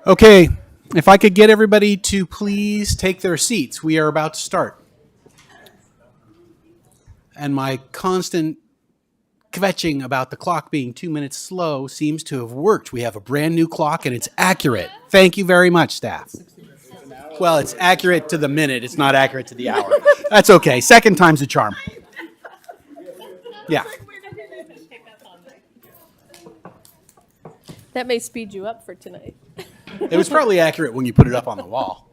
Okay, if I could get everybody to please take their seats. We are about to start. And my constant kvetching about the clock being 2 minutes slow seems to have worked. We have a brand new clock and it's accurate. Thank you very much, staff. Well, it's accurate to the minute. It's not accurate to the hour. That's okay. Second time's a charm. Yeah. That may speed you up for tonight. It was probably accurate when you put it up on the wall.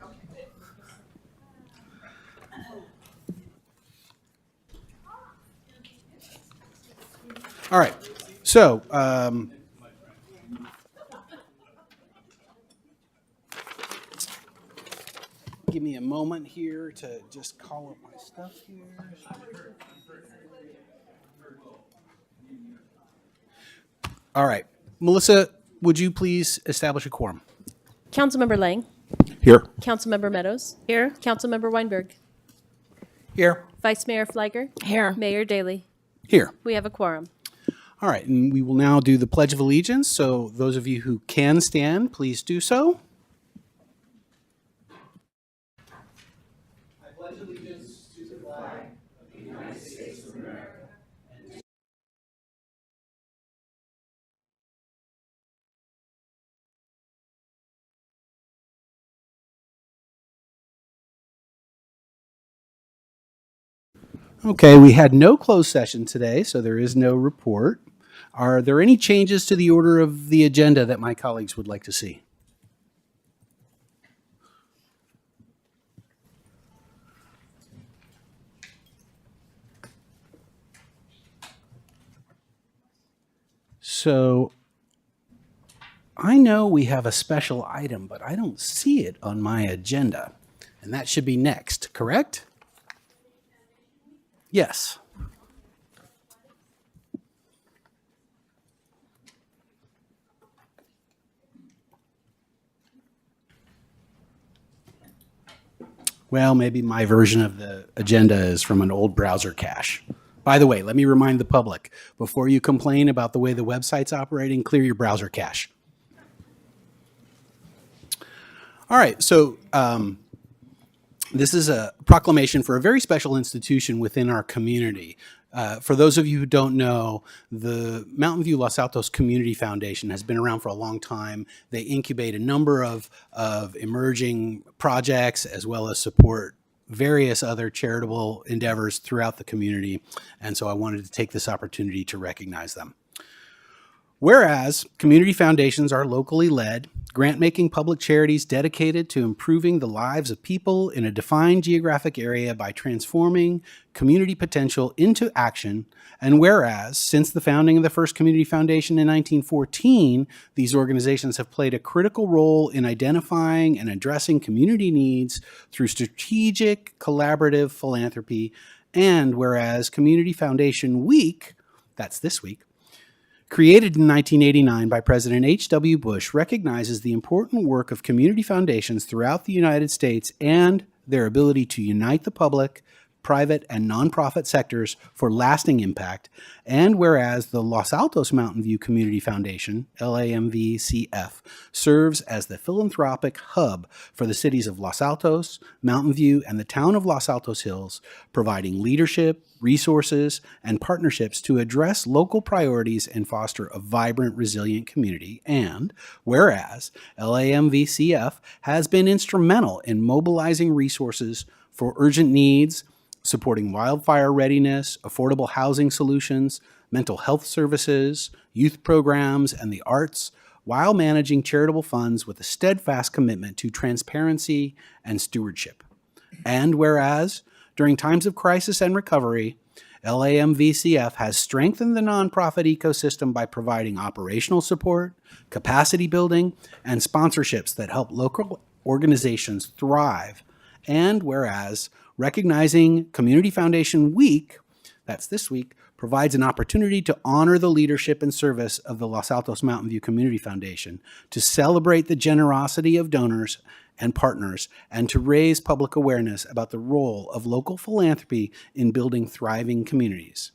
All right. So, give me a moment here to just call up my stuff here. All right. Melissa, would you please establish a quorum? Councilmember Lang. Here. Councilmember Meadows. Here. Councilmember Weinberg. Here. Vice Mayor Fliger. Here. Mayor Daley. Here. We have a quorum. All right, and we will now do the Pledge of Allegiance. So those of you who can stand, please do so. I pledge allegiance to the flag of the United States of America. Okay, we had no closed session today, so there is no report. Are there any changes to the order of the agenda that my colleagues would like to see? So I know we have a special item, but I don't see it on my agenda. And that should be next, correct? Yes. Well, maybe my version of the agenda is from an old browser cache. By the way, let me remind the public, before you complain about the way the website's operating, clear your browser cache. All right, so this is a proclamation for a very special institution within our community. For those of you who don't know, the Mountain View Los Altos Community Foundation has been around for a long time. They incubate a number of emerging projects as well as support various other charitable endeavors throughout the community. And so I wanted to take this opportunity to recognize them. Whereas community foundations are locally led, grant-making public charities dedicated to improving the lives of people in a defined geographic area by transforming community potential into action. And whereas, since the founding of the first community foundation in 1914, these organizations have played a critical role in identifying and addressing community needs through strategic, collaborative philanthropy. And whereas Community Foundation Week, that's this week, created in 1989 by President H.W. Bush, recognizes the important work of community foundations throughout the United States and their ability to unite the public, private, and nonprofit sectors for lasting impact. And whereas the Los Altos Mountain View Community Foundation, LAMVCF, serves as the philanthropic hub for the cities of Los Altos, Mountain View, and the town of Los Altos Hills, providing leadership, resources, and partnerships to address local priorities and foster a vibrant, resilient community. And whereas LAMVCF has been instrumental in mobilizing resources for urgent needs, supporting wildfire readiness, affordable housing solutions, mental health services, youth programs, and the arts, while managing charitable funds with a steadfast commitment to transparency and stewardship. And whereas, during times of crisis and recovery, LAMVCF has strengthened the nonprofit ecosystem by providing operational support, capacity building, and sponsorships that help local organizations thrive. And whereas, recognizing Community Foundation Week, that's this week, provides an opportunity to honor the leadership and service of the Los Altos Mountain View Community Foundation, to celebrate the generosity of donors and partners, and to raise public awareness about the role of local philanthropy in building thriving communities.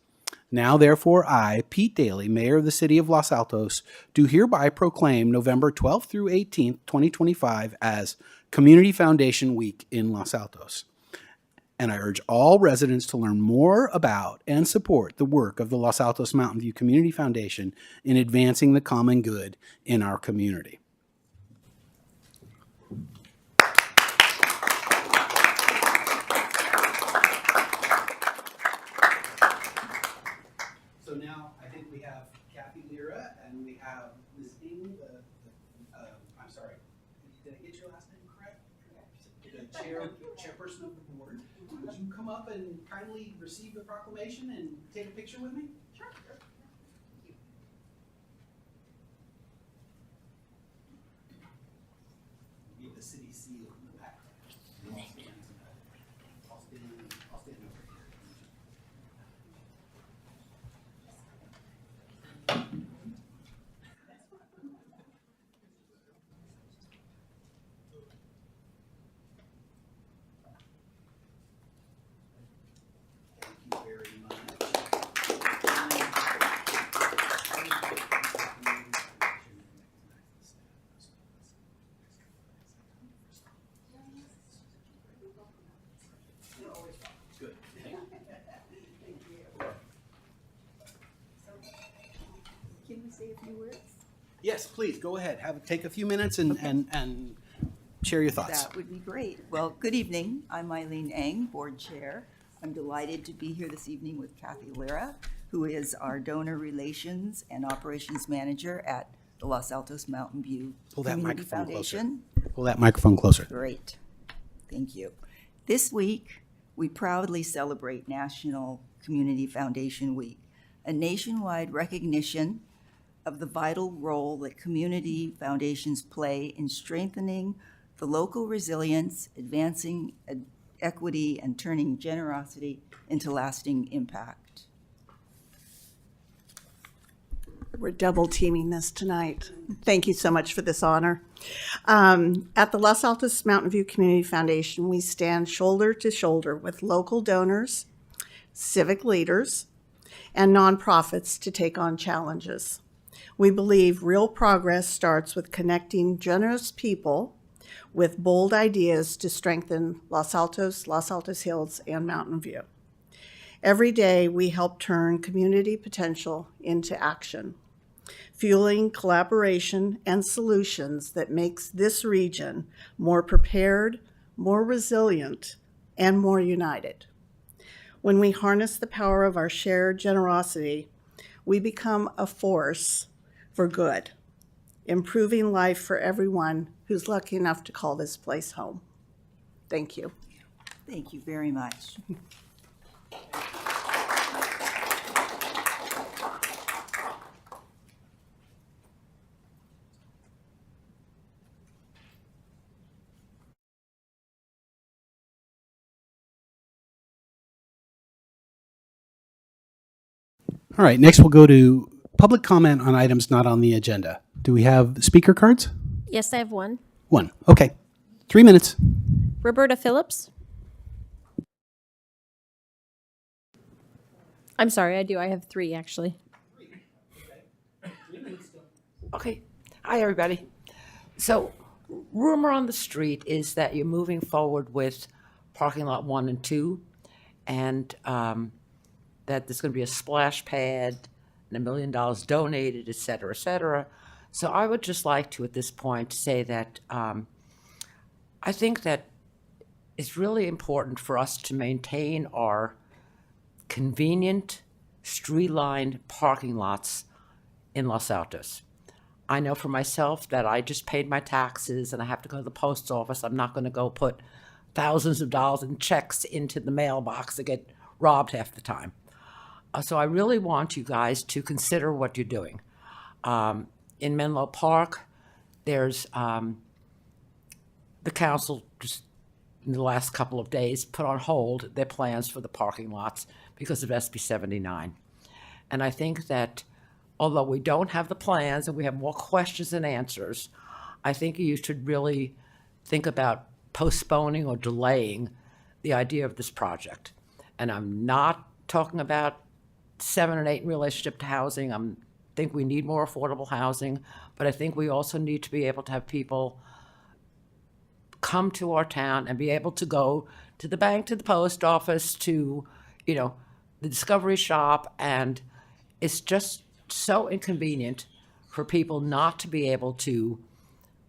Now, therefore, I, Pete Daly, Mayor of the City of Los Altos, do hereby proclaim November 12th through 18th, 2025 as Community Foundation Week in Los Altos. And I urge all residents to learn more about and support the work of the Los Altos Mountain View Community Foundation in advancing the common good in our community. So now I think we have Kathy Lira and we have Ms. Ing, I'm sorry, did I get your last name correct? The chairperson of the board. Would you come up and kindly receive the proclamation and take a picture with me? Sure. Get the city seal in the background. I'll stand over here. Thank you very much. Good. Can we say a few words? Yes, please, go ahead. Take a few minutes and share your thoughts. That would be great. Well, good evening. I'm Eileen Eng, Board Chair. I'm delighted to be here this evening with Kathy Lira, who is our Donor Relations and Operations Manager at the Los Altos Mountain View Pull that Community microphone Foundation. Pull that microphone closer. Great. Thank you. This week, we proudly celebrate National Community Foundation Week, a nationwide recognition of the vital role that community foundations play in strengthening the local resilience, advancing equity, and turning generosity into lasting impact. We're double teaming this tonight. Thank you so much for this honor. At the Los Altos Mountain View Community Foundation, we stand shoulder to shoulder with local donors, civic leaders, and nonprofits to take on challenges. We believe real progress starts with connecting generous people with bold ideas to strengthen Los Altos Hills, and Mountain View. Every day, we help turn community potential into action, fueling collaboration and solutions that makes this region more prepared, more resilient, and more united. When we harness the power of our shared generosity, we become a force for good, improving life for everyone who's lucky enough to call this place home. Thank you. Thank you very much. All right, next we'll go to public comment on items not on the agenda. Do we have speaker cards? Yes, I have one. One. Okay. 3 minutes. Roberta Phillips. I'm sorry, I do. I have 3, actually. Okay. Hi, everybody. So, rumor on the street is that you're moving forward with parking lot 1 and 2, and that there's going to be a splash pad and $1 million donated, et cetera, et cetera. So, I would just like to, at this point, say that I think that it's really important for us to maintain our convenient, street-lined parking lots in Los Altos. I know for myself that I just paid my taxes and I have to go to the post office. I'm not going to go put thousands of dollars in checks into the mailbox that get robbed half the time. So I really want you guys to consider what you're doing. In Menlo Park, there's the council just in the last couple of days put on hold their plans for the parking lots because of SB 79. And I think that although we don't have the plans and we have more questions than answers, I think you should really think about postponing or delaying the idea of this project. And I'm not talking about 7 and 8 in relationship to housing. I think we need more affordable housing, but I think we also need to be able to have people come to our town and be able to go to the bank, to the post office, to, the Discovery Shop, and it's just so inconvenient for people not to be able to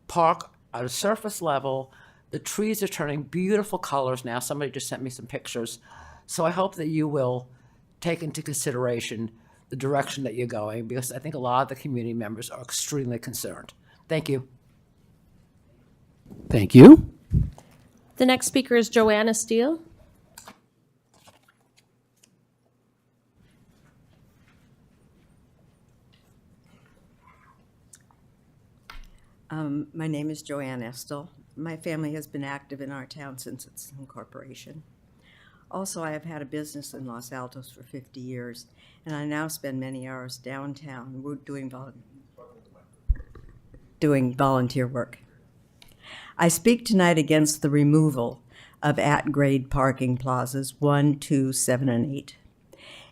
park at a surface level. The trees are turning beautiful colors now. Somebody just sent me some pictures. So I hope that you will take into consideration the direction that you're going, because I think a lot of the community members are extremely concerned. Thank you. Thank you. The next speaker is Joanna Steele. My name is Joanne Estel. My family has been active in our town since its incorporation. Also, I have had a business in Los Altos for 50 years, and I now spend many hours downtown doing volunteer work. I speak tonight against the removal of at-grade parking plazas 1, 2, 7, and 8.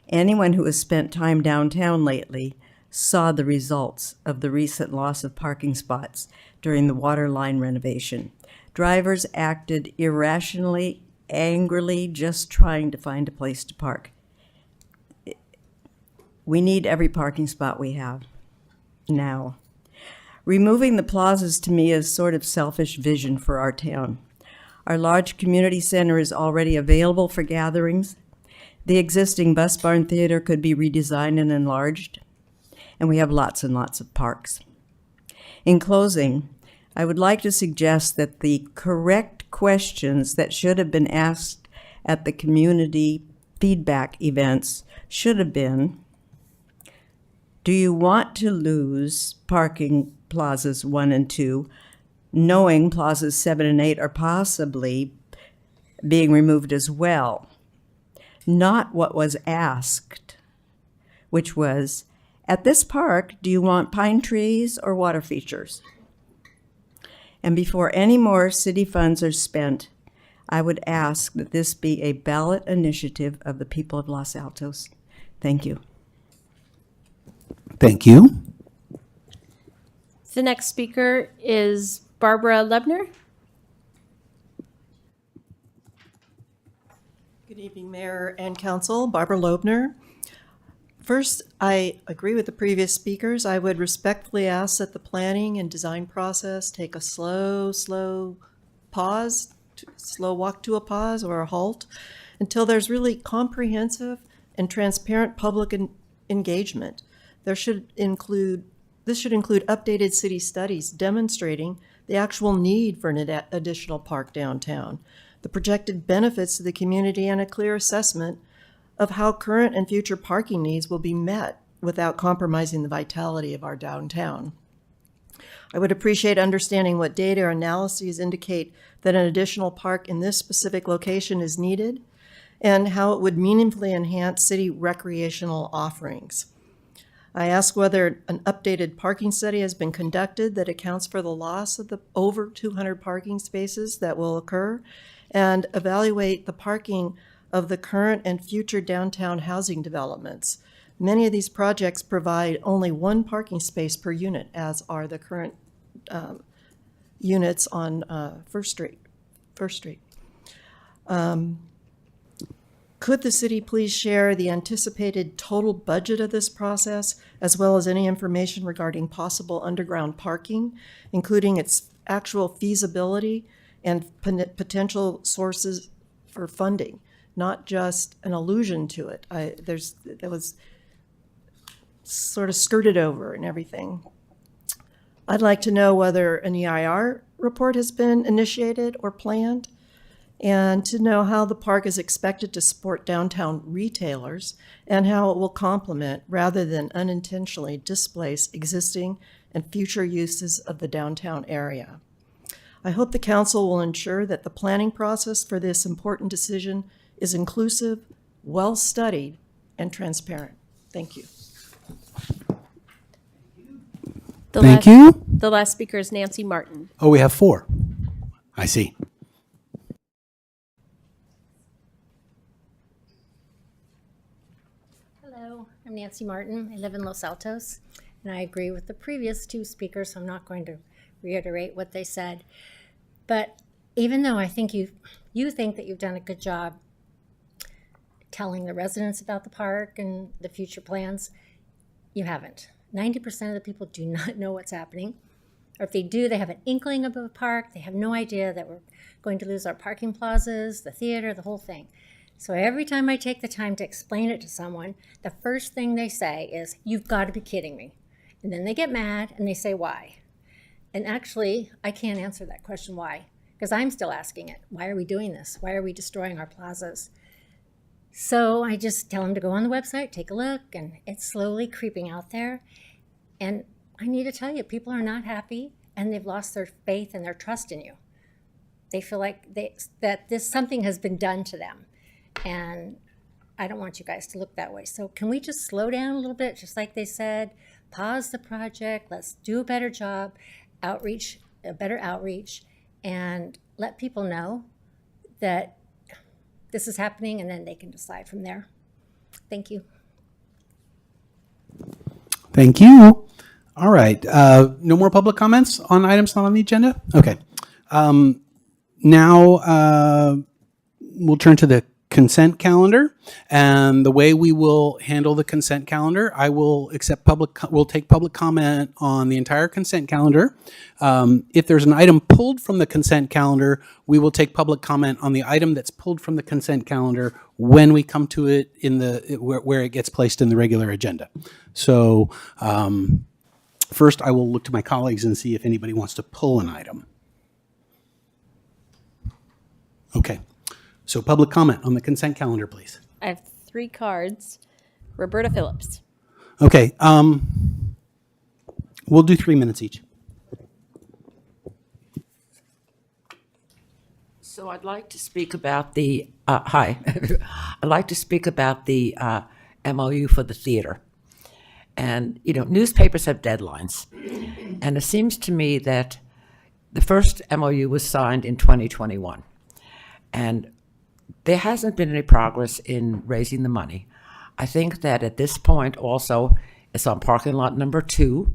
Anyone who has spent time downtown lately saw the results of the recent loss of parking spots during the water line renovation. Drivers acted irrationally, angrily, just trying to find a place to park. We need every parking spot we have now. Removing the plazas to me is sort of selfish vision for our town. Our large community center is already available for gatherings. The existing Bus Barn Theater could be redesigned and enlarged, and we have lots and lots of parks. In closing, I would like to suggest that the correct questions that should have been asked at the community feedback events should have been, do you want to lose parking plazas 1 and 2, knowing plazas 7 and 8 are possibly being removed as well? Not what was asked, which was, at this park, do you want pine trees or water features? And before any more city funds are spent, I would ask that this be a ballot initiative of the people of Los Altos. Thank you. Thank you. The next speaker is Barbara Lebner. Good evening, Mayor and Council. Barbara Loebner. First, I agree with the previous speakers. I would respectfully ask that the planning and design process take a slow pause, slow walk to a pause or a halt until there's really comprehensive and transparent public engagement. This should include updated city studies demonstrating the actual need for an additional park downtown, the projected benefits to the community, and a clear assessment of how current and future parking needs will be met without compromising the vitality of our downtown. I would appreciate understanding what data or analyses indicate that an additional park in this specific location is needed and how it would meaningfully enhance city recreational offerings. I ask whether an updated parking study has been conducted that accounts for the loss of the over 200 parking spaces that will occur, and evaluate the parking of the current and future downtown housing developments. Many of these projects provide only one parking space per unit, as are the current units on First Street. Could the city please share the anticipated total budget of this process, as well as any information regarding possible underground parking, including its actual feasibility and potential sources for funding, not just an allusion to it? That was sort of skirted over and everything. I'd like to know whether an EIR report has been initiated or planned, and to know how the park is expected to support downtown retailers and how it will complement rather than unintentionally displace existing and future uses of the downtown area. I hope the council will ensure that the planning process for this important decision is inclusive, well-studied, and transparent. Thank you. Thank you. The last speaker is Nancy Martin. Oh, we have 4. I see. Hello, I'm Nancy Martin. I live in Los Altos, and I agree with the previous 2 speakers, so I'm not going to reiterate what they said. But even though I think you think that you've done a good job telling the residents about the park and the future plans, you haven't. 90% of the people do not know what's happening. Or if they do, they have an inkling of a park. They have no idea that we're going to lose our parking plazas, the theater, the whole thing. So every time I take the time to explain it to someone, the first thing they say is, "You've got to be kidding me." And then they get mad and they say, "Why?" And actually, I can't answer that question, why, because I'm still asking it. Why are we doing this? Why are we destroying our plazas? So I just tell them to go on the website, take a look, and it's slowly creeping out there. And I need to tell you, people are not happy, and they've lost their faith and their trust in you. They feel like something has been done to them. And I don't want you guys to look that way. So can we just slow down a little bit, just like they said, pause the project, let's do a better job, a better outreach, and let people know that this is happening, and then they can decide from there. Thank you. Thank you. All right. No more public comments on items not on the agenda? Okay. Now we'll turn to the consent calendar, and the way we will handle the consent calendar, I will we'll take public comment on the entire consent calendar. If there's an item pulled from the consent calendar, we will take public comment on the item that's pulled from the consent calendar when we come to it in where it gets placed in the regular agenda. So first, I will look to my colleagues and see if anybody wants to pull an item. Okay. So public comment on the consent calendar, please. I have 3 cards. Roberta Phillips. Okay. We'll do 3 minutes each. So I'd like to speak about the, hi. I'd like to speak about the MOU for the theater. And, newspapers have deadlines. And it seems to me that the first MOU was signed in 2021. And there hasn't been any progress in raising the money. I think that at this point also, it's on parking lot number 2,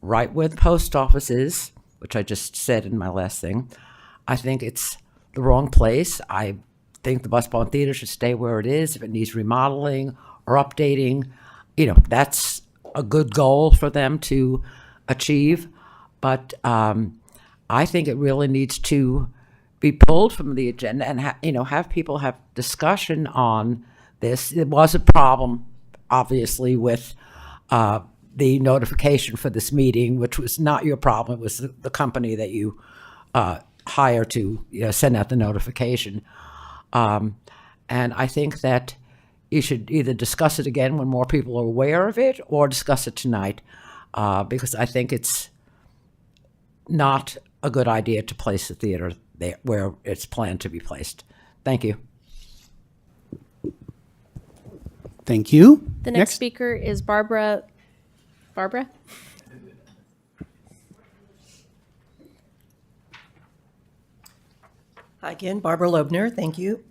right where the post office is, which I just said in my last thing. I think it's the wrong place. I think the Bus Barn Theater should stay where it is. If it needs remodeling or updating, that's a good goal for them to achieve. But I think it really needs to be pulled from the agenda and have people have discussion on this. It was a problem, obviously, with the notification for this meeting, which was not your problem. It was the company that you hire to send out the notification. And I think that you should either discuss it again when more people are aware of it, or discuss it tonight, because I think it's not a good idea to place the theater there where it's planned to be placed. Thank you. Thank you. The next speaker is Barbara. Barbara? Hi again, Barbara Loebner, thank you.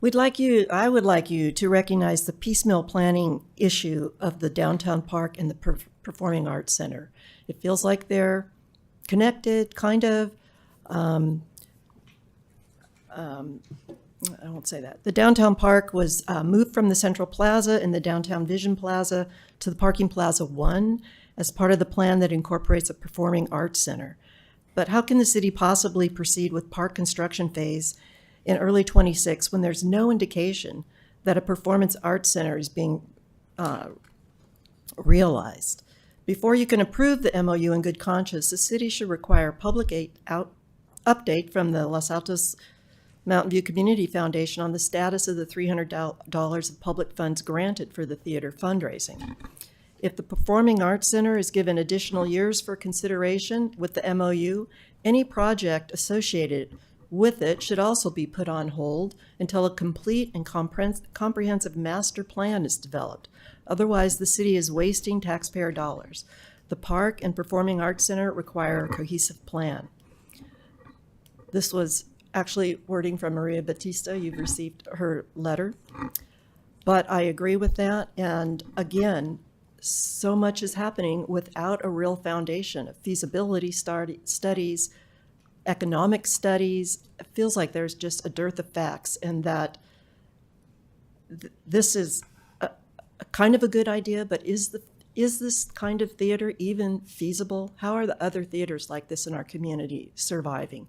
I would like you to recognize the piecemeal planning issue of the downtown park and the Performing Arts Center. It feels like they're connected, kind of. I won't say that. The downtown park was moved from the Central Plaza and the Downtown Vision Plaza to the Parking Plaza 1 as part of the plan that incorporates a Performing Arts Center. But how can the city possibly proceed with park construction phase in early 26 when there's no indication that a performance arts center is being realized? Before you can approve the MOU in good conscience, the city should require a public update from the Los Altos Mountain View Community Foundation on the status of the $300 of public funds granted for the theater fundraising. If the Performing Arts Center is given additional years for consideration with the MOU, any project associated with it should also be put on hold until a complete and comprehensive master plan is developed. Otherwise, the city is wasting taxpayer dollars. The park and Performing Arts Center require a cohesive plan. This was actually wording from Maria Batista. You've received her letter. But I agree with that. And again, so much is happening without a real foundation of feasibility studies, economic studies. It feels like there's just a dearth of facts, and that this is a kind of a good idea, but is this kind of theater even feasible? How are the other theaters like this in our community surviving?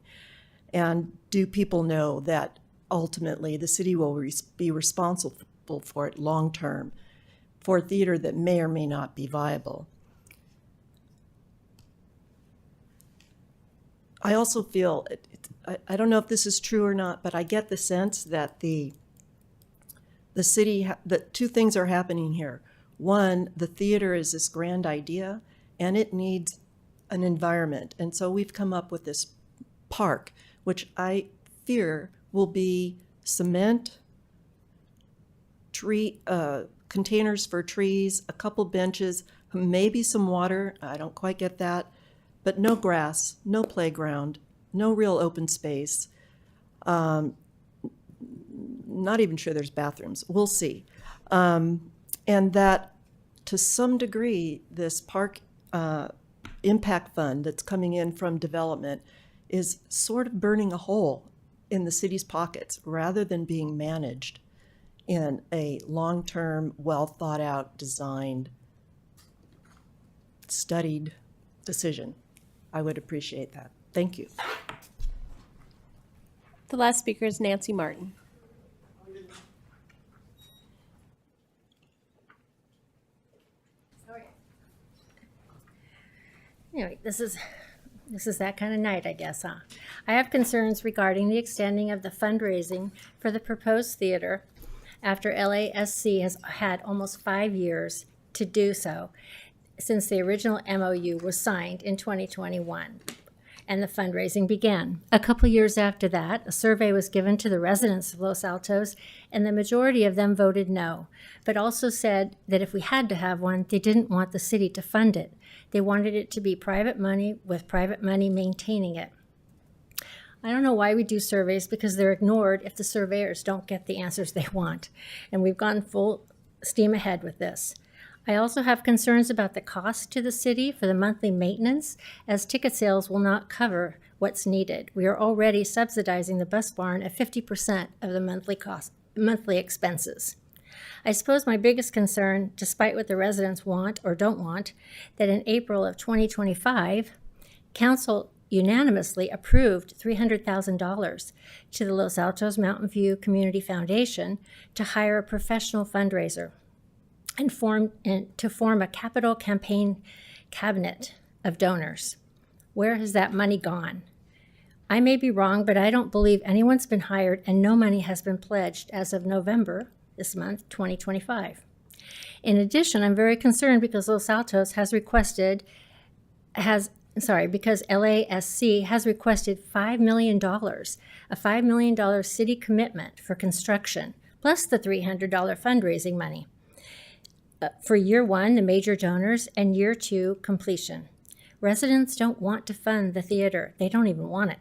And do people know that ultimately the city will be responsible for it long term, for a theater that may or may not be viable? I also feel, I don't know if this is true or not, but I get the sense that the city, that two things are happening here. One, the theater is this grand idea, and it needs an environment. And so we've come up with this park, which I fear will be cement, tree containers for trees, a couple benches, maybe some water. I don't quite get that, but no grass, no playground, no real open space. Not even sure there's bathrooms. We'll see. And that to some degree, this park impact fund that's coming in from development is sort of burning a hole in the city's pockets rather than being managed in a long-term, well-thought-out, designed, studied decision. I would appreciate that. Thank you. The last speaker is Nancy Martin. Anyway, this is that kind of night, I guess, huh? I have concerns regarding the extending of the fundraising for the proposed theater after LASC has had almost 5 years to do so since the original MOU was signed in 2021 and the fundraising began. A couple years after that, a survey was given to the residents of Los Altos, and the majority of them voted no, but also said that if we had to have one, they didn't want the city to fund it. They wanted it to be private money with private money maintaining it. I don't know why we do surveys, because they're ignored if the surveyors don't get the answers they want. And we've gone full steam ahead with this. I also have concerns about the cost to the city for the monthly maintenance, as ticket sales will not cover what's needed. We are already subsidizing the bus barn at 50% of the monthly expenses. I suppose my biggest concern, despite what the residents want or don't want, that in April of 2025, Council unanimously approved $300,000 to the Los Altos Mountain View Community Foundation to hire a professional fundraiser and to form a capital campaign cabinet of donors. Where has that money gone? I may be wrong, but I don't believe anyone's been hired and no money has been pledged as of November this month, 2025. In addition, I'm very concerned because Los Altos because LASC has requested $5 million, a $5 million city commitment for construction, plus the $300 fundraising money for year one, the major donors, and year two, completion. Residents don't want to fund the theater. They don't even want it.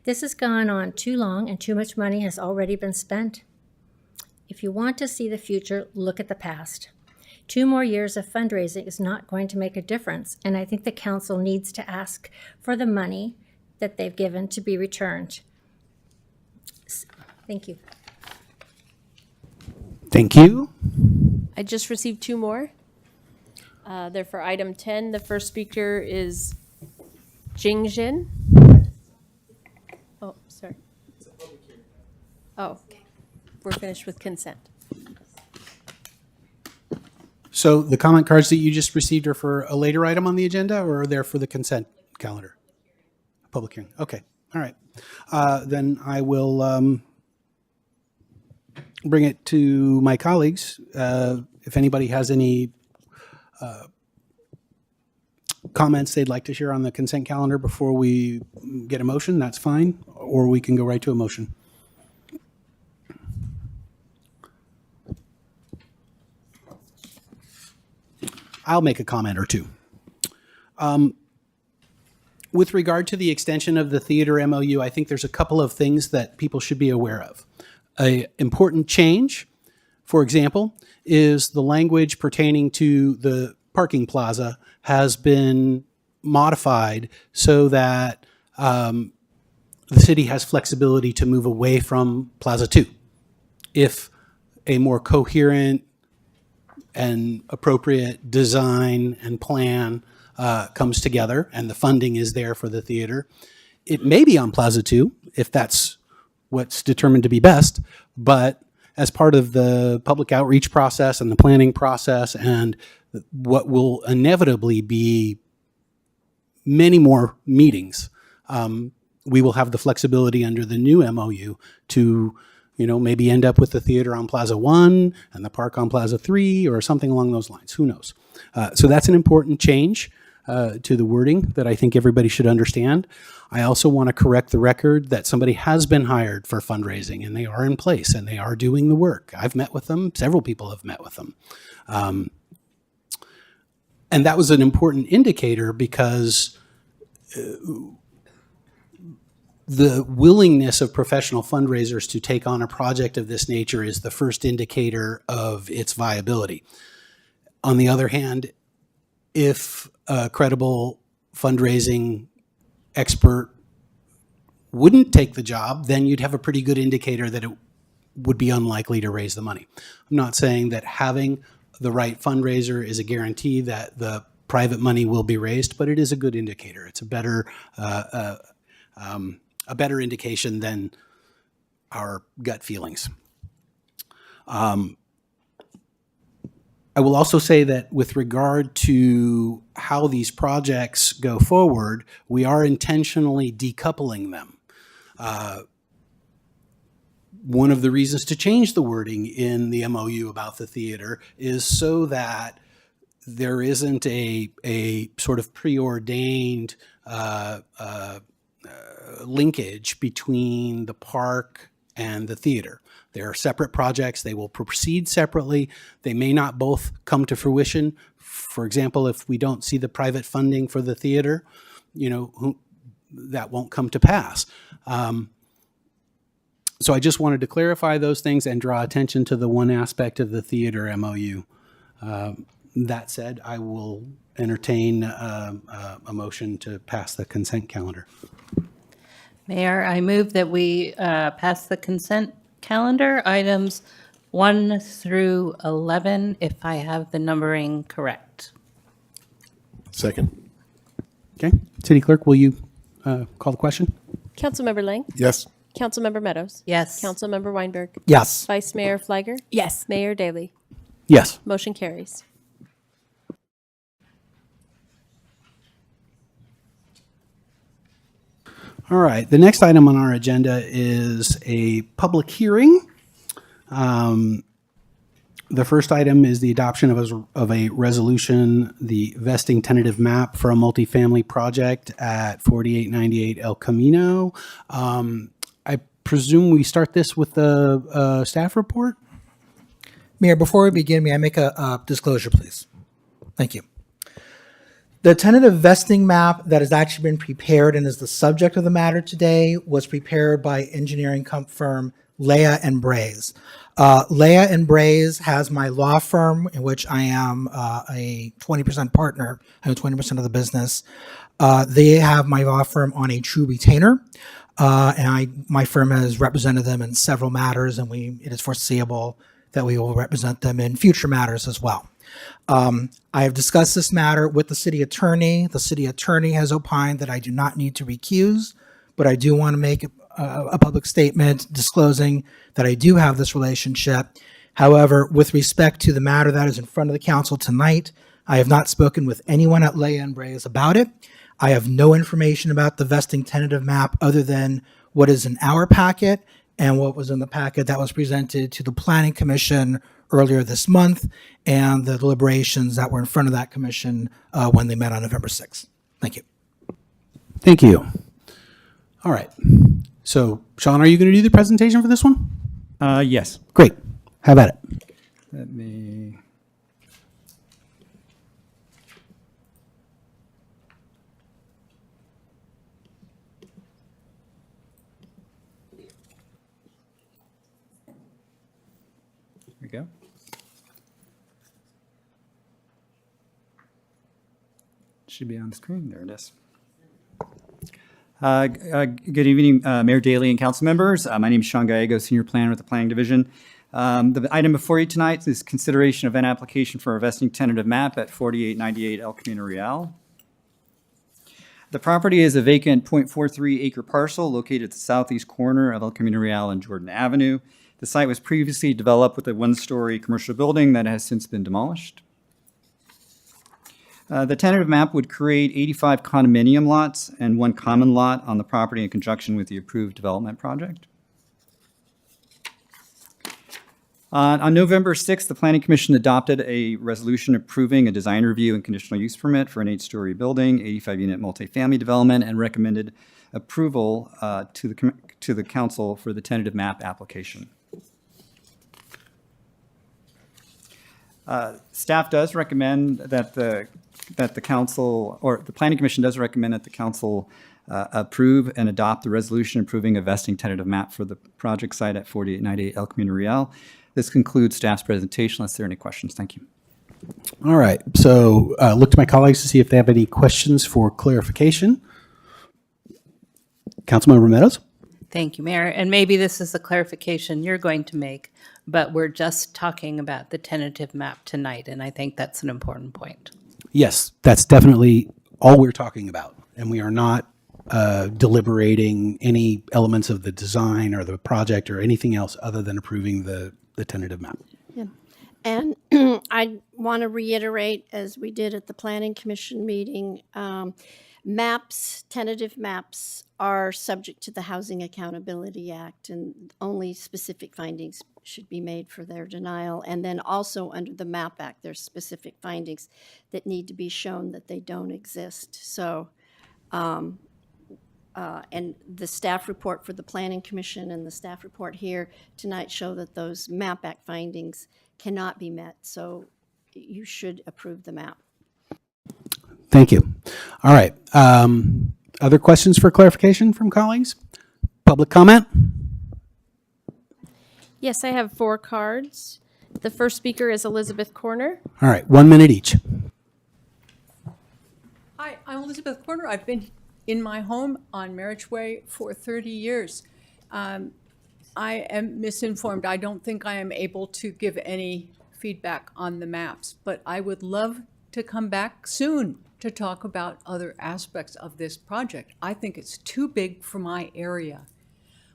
This has gone on too long and too much money has already been spent. If you want to see the future, look at the past. 2 more years of fundraising is not going to make a difference, and I think the council needs to ask for the money that they've given to be returned. Thank you. Thank you. I just received 2 more. They're for item 10. The first speaker is Jingjin. Oh, sorry. Oh, okay. We're finished with consent. So the comment cards that you just received are for a later item on the agenda, or are they for the consent calendar? Public hearing. Okay. All right. Then I will bring it to my colleagues. If anybody has any comments they'd like to share on the consent calendar before we get a motion, that's fine, or we can go right to a motion. I'll make a comment or two. With regard to the extension of the theater MOU, I think there's a couple of things that people should be aware of. An important change, for example, is the language pertaining to the parking plaza has been modified so that the city has flexibility to move away from Plaza 2 if a more coherent and appropriate design and plan comes together and the funding is there for the theater. It may be on Plaza 2 if that's what's determined to be best, but as part of the public outreach process and the planning process and what will inevitably be many more meetings, we will have the flexibility under the new MOU to maybe end up with the theater on Plaza 1 and the park on Plaza 3 or something along those lines. Who knows? So that's an important change to the wording that I think everybody should understand. I also want to correct the record that somebody has been hired for fundraising and they are in place and they are doing the work. I've met with them. Several people have met with them. And that was an important indicator because the willingness of professional fundraisers to take on a project of this nature is the first indicator of its viability. On the other hand, if a credible fundraising expert wouldn't take the job, then you'd have a pretty good indicator that it would be unlikely to raise the money. I'm not saying that having the right fundraiser is a guarantee that the private money will be raised, but it is a good indicator. It's a better indication than our gut feelings. I will also say that with regard to how these projects go forward, we are intentionally decoupling them. One of the reasons to change the wording in the MOU about the theater is so that there isn't a sort of preordained linkage between the park and the theater. They are separate projects. They will proceed separately. They may not both come to fruition. For example, if we don't see the private funding for the theater, that won't come to pass. So I just wanted to clarify those things and draw attention to the one aspect of the theater MOU. That said, I will entertain a motion to pass the consent calendar. Mayor, I move that we pass the consent calendar, items 1 through 11, if I have the numbering correct. Second. Okay. City Clerk, will you call the question? Councilmember Lang? Yes. Councilmember Meadows? Yes. Councilmember Weinberg? Yes. Vice Mayor Fliger? Yes. Mayor Daley? Yes. Motion carries. All right. The next item on our agenda is a public hearing. The first item is the adoption of a resolution, the vesting tentative map for a multifamily project at 4898 El Camino. I presume we start this with the staff report? Mayor, before we begin, may I make a disclosure, please? Thank you. The tentative vesting map that has actually been prepared and is the subject of the matter today was prepared by engineering firm Leah and Braze. Leah and Braze has my law firm in which I am a 20% partner. I own 20% of the business. They have my law firm on a true retainer. My firm has represented them in several matters, and it is foreseeable that we will represent them in future matters as well. I have discussed this matter with the city attorney. The city attorney has opined that I do not need to recuse, but I do want to make a public statement disclosing that I do have this relationship. However, with respect to the matter that is in front of the council tonight, I have not spoken with anyone at Leah and Braze about it. I have no information about the vesting tentative map other than what is in our packet and what was in the packet that was presented to the Planning Commission earlier this month and the deliberations that were in front of that commission when they met on November 6th. Thank you. Thank you. All right. So, Sean, are you going to do the presentation for this one? Yes. Great. Have at it. Let me. There we go. Should be on the screen. There it is. Good evening, Mayor Daley and council members. My name is Sean Gallego, Senior Planner with the Planning Division. The item before you tonight is consideration of an application for a vesting tentative map at 4898 El Camino Real. The property is a vacant 0.43 acre parcel located at the southeast corner of El Camino Real and Jordan Avenue. The site was previously developed with a one-story commercial building that has since been demolished. The tentative map would create 85 condominium lots and one common lot on the property in conjunction with the approved development project. On November 6th, the Planning Commission adopted a resolution approving a design review and conditional use permit for an 8-story building, 85-unit multifamily development, and recommended approval to the council for the tentative map application. Staff does recommend that the council, or the Planning Commission does recommend that the council approve and adopt the resolution approving a vesting tentative map for the project site at 4898 El Camino Real. This concludes staff's presentation. Unless there are any questions, thank you. All right. So look to my colleagues to see if they have any questions for clarification. Councilmember Meadows? Thank you, Mayor. And maybe this is the clarification you're going to make, but we're just talking about the tentative map tonight, and I think that's an important point. Yes, that's definitely all we're talking about. And we are not deliberating any elements of the design or the project or anything else other than approving the tentative map. And I want to reiterate, as we did at the Planning Commission meeting, maps, tentative maps are subject to the Housing Accountability Act, and only specific findings should be made for their denial. And then also under the MAP Act, there's specific findings that need to be shown that they don't exist. So, and the staff report for the Planning Commission and the staff report here tonight show that those MAP Act findings cannot be met. So you should approve the map. Thank you. All right. Other questions for clarification from colleagues? Public comment? Yes, I have 4 cards. The first speaker is Elizabeth Corner. All right. 1 minute each. Hi, I'm Elizabeth Corner. I've been in my home on Marriage Way for 30 years. I am misinformed. I don't think I am able to give any feedback on the maps, but I would love to come back soon to talk about other aspects of this project. I think it's too big for my area.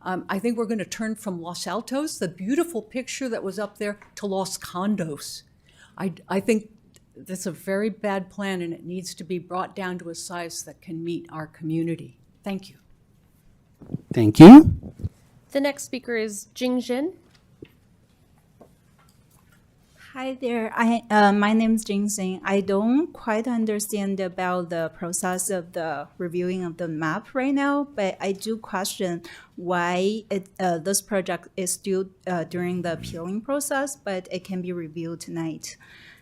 I think we're going to turn from Los Altos, the beautiful picture that was up there, to Los Condos. I think that's a very bad plan, and it needs to be brought down to a size that can meet our community. Thank you. Thank you. The next speaker is Jing Jin. Hi there. My name is Jing Xing. I don't quite understand about the process of the reviewing of the map right now, but I do question why this project is still during the appealing process, but it can be reviewed tonight.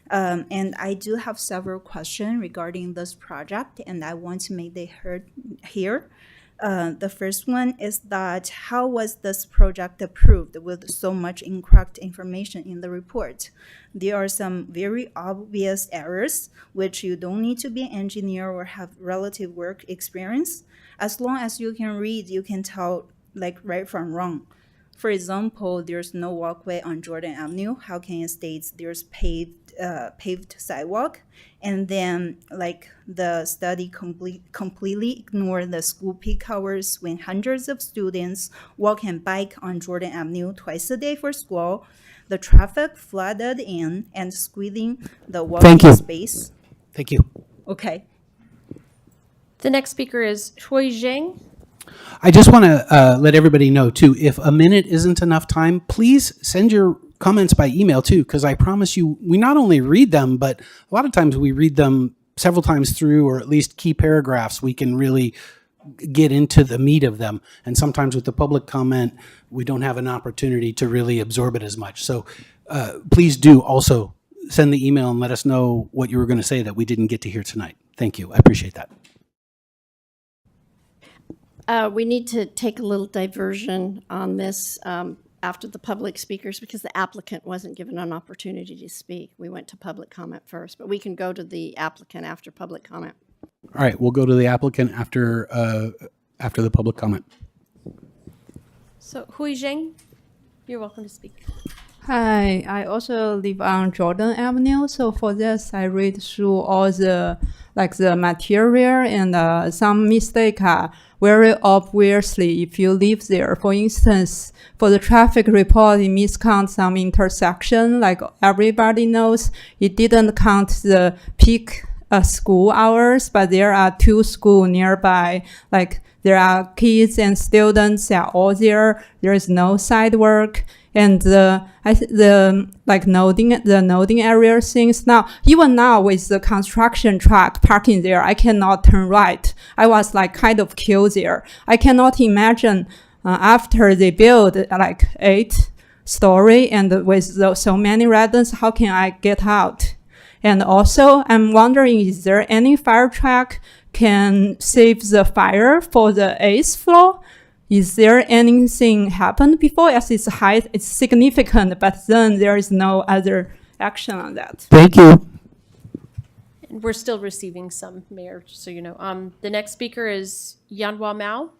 And I do have several questions regarding this project, and I want to make them heard here. The first one is that how was this project approved with so much incorrect information in the report? There are some very obvious errors which you don't need to be an engineer or have relative work experience. As long as you can read, you can tell like right from wrong. For example, there's no walkway on Jordan Avenue. How can it state there's paved sidewalk? And then, like, the study completely ignored the school peak hours when hundreds of students walk and bike on Jordan Avenue twice a day for school. The traffic flooded in and squeezing the Thank you. walking space. Thank you. Okay. The next speaker is Hui Zhang. I just want to let everybody know, too, if a minute isn't enough time, please send your comments by email, too, because I promise you, we not only read them, but a lot of times we read them several times through, or at least key paragraphs. We can really get into the meat of them. And sometimes with the public comment, we don't have an opportunity to really absorb it as much. So please do also send the email and let us know what you were going to say that we didn't get to hear tonight. Thank you. I appreciate that. We need to take a little diversion on this after the public speakers because the applicant wasn't given an opportunity to speak. We went to public comment first, but we can go to the applicant after public comment. All right, we'll go to the applicant after the public comment. So Hui Zhang, you're welcome to speak. Hi, I also live on Jordan Avenue. So for this, I read through all the material and some mistake are very obviously if you live there. For instance, for the traffic report, it miscount some intersection. Like everybody knows, it didn't count the peak school hours, but there are 2 schools nearby. Like there are kids and students are all there. There is no sidewalk. And the loading area things now, even now with the construction truck parking there, I cannot turn right. I was like kind of killed there. I cannot imagine after they build like 8-story and with so many residents, how can I get out? And also, I'm wondering, is there any fire truck can save the fire for the 8th floor? Is there anything happened before? As it's high, it's significant, but then there is no other action on that. Thank you. And we're still receiving some, Mayor, just so you know. The next speaker is Yanhua Mao.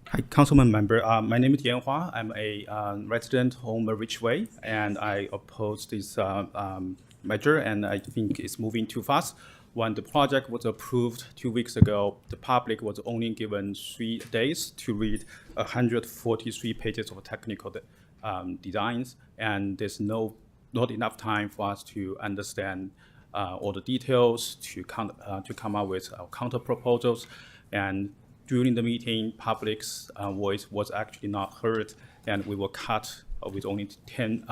Hi, Councilman member. My name is Yanhua. I'm a resident on Ridgeway, and I oppose this measure, and I think it's moving too fast. When the project was approved 2 weeks ago, the public was only given 3 days to read 143 pages of technical designs, and there's not enough time for us to understand all the details, to come up with counter proposals. And during the meeting, public's voice was actually not heard, and we were cut with only 10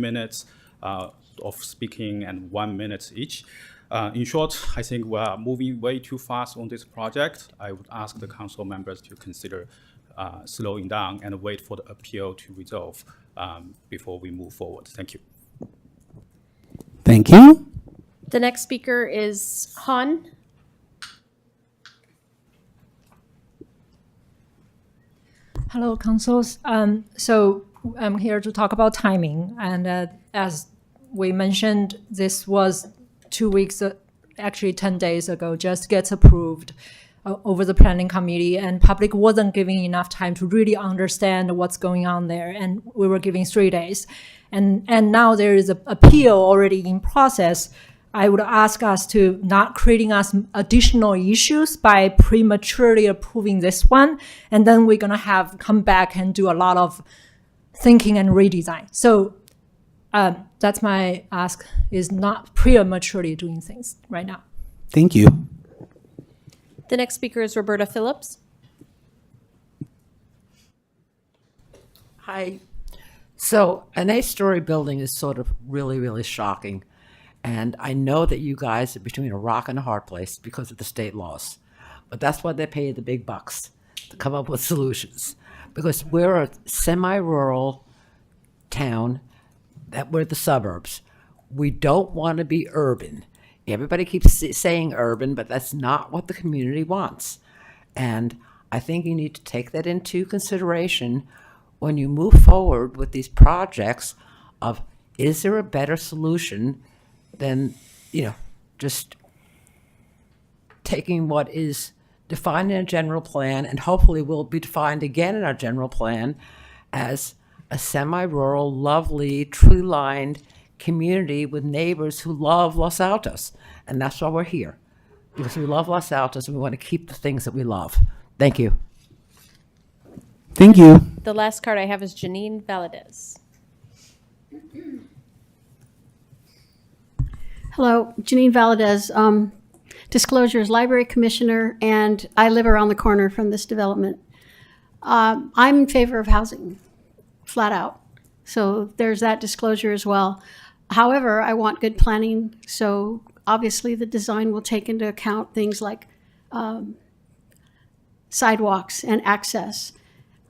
minutes of speaking and 1 minute each. In short, I think we are moving way too fast on this project. I would ask the council members to consider slowing down and wait for the appeal to resolve before we move forward. Thank you. Thank you. The next speaker is Han. Hello, councils. So I'm here to talk about timing. And as we mentioned, this was 2 weeks, actually 10 days ago, just gets approved over the planning committee, and public wasn't giving enough time to really understand what's going on there. And we were giving 3 days. And now there is an appeal already in process. I would ask us to not creating us additional issues by prematurely approving this one. And then we're going to come back and do a lot of thinking and redesign. So that's my ask, is not prematurely doing things right now. Thank you. The next speaker is Roberta Phillips. Hi. So an 8-story building is sort of really, really shocking. And I know that you guys are between a rock and a hard place because of the state laws. But that's why they pay the big bucks, to come up with solutions. Because we're a semi-rural town, that we're the suburbs. We don't want to be urban. Everybody keeps saying urban, but that's not what the community wants. And I think you need to take that into consideration when you move forward with these projects of, is there a better solution than, just taking what is defined in a general plan and hopefully will be defined again in our general plan as a semi-rural, lovely, tree-lined community with neighbors who love Los Altos. And that's why we're here, because we love Los Altos and we want to keep the things that we love. Thank you. Thank you. The last card I have is Janine Valadez. Hello, Janine Valadez. Disclosures, Library Commissioner, and I live around the corner from this development. I'm in favor of housing, flat out. So there's that disclosure as well. However, I want good planning, so obviously the design will take into account things like sidewalks and access.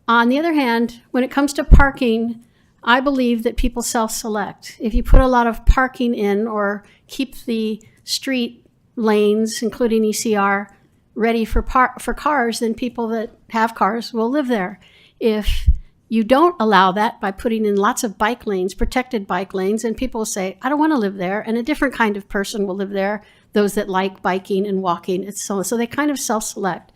On the other hand, when it comes to parking, I believe that people self-select. If you put a lot of parking in or keep the street lanes, including ECR, ready for cars, then people that have cars will live there. If you don't allow that by putting in lots of bike lanes, protected bike lanes, and people will say, I don't want to live there, and a different kind of person will live there, those that like biking and walking, so they kind of self-select.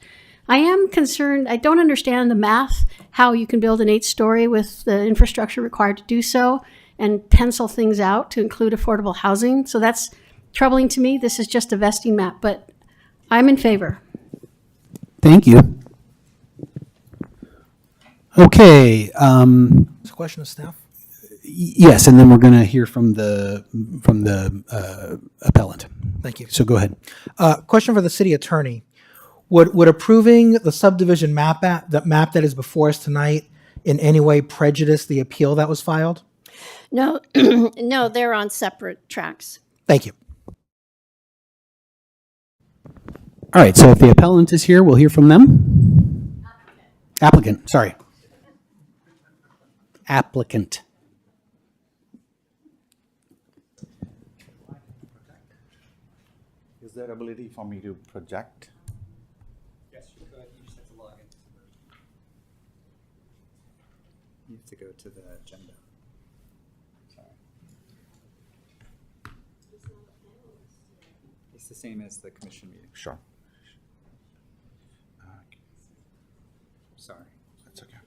I am concerned, I don't understand the math, how you can build an 8-story with the infrastructure required to do so and pencil things out to include affordable housing. So that's troubling to me. This is just a vesting map, but I'm in favor. Thank you. Okay. It's a question of staff. Yes, and then we're going to hear from the appellant. Thank you. So go ahead. Question for the city attorney. Would approving the subdivision map that is before us tonight in any way prejudice the appeal that was filed? No, no, they're on separate tracks. Thank you. All right, so if the appellant is here, we'll hear from them. Applicant, sorry. Applicant. Is there ability for me to project? Yes, you could. You just have to log in. You have to go to the agenda. Sorry. It's the same as the commission meeting. Sure. Sorry. That's okay.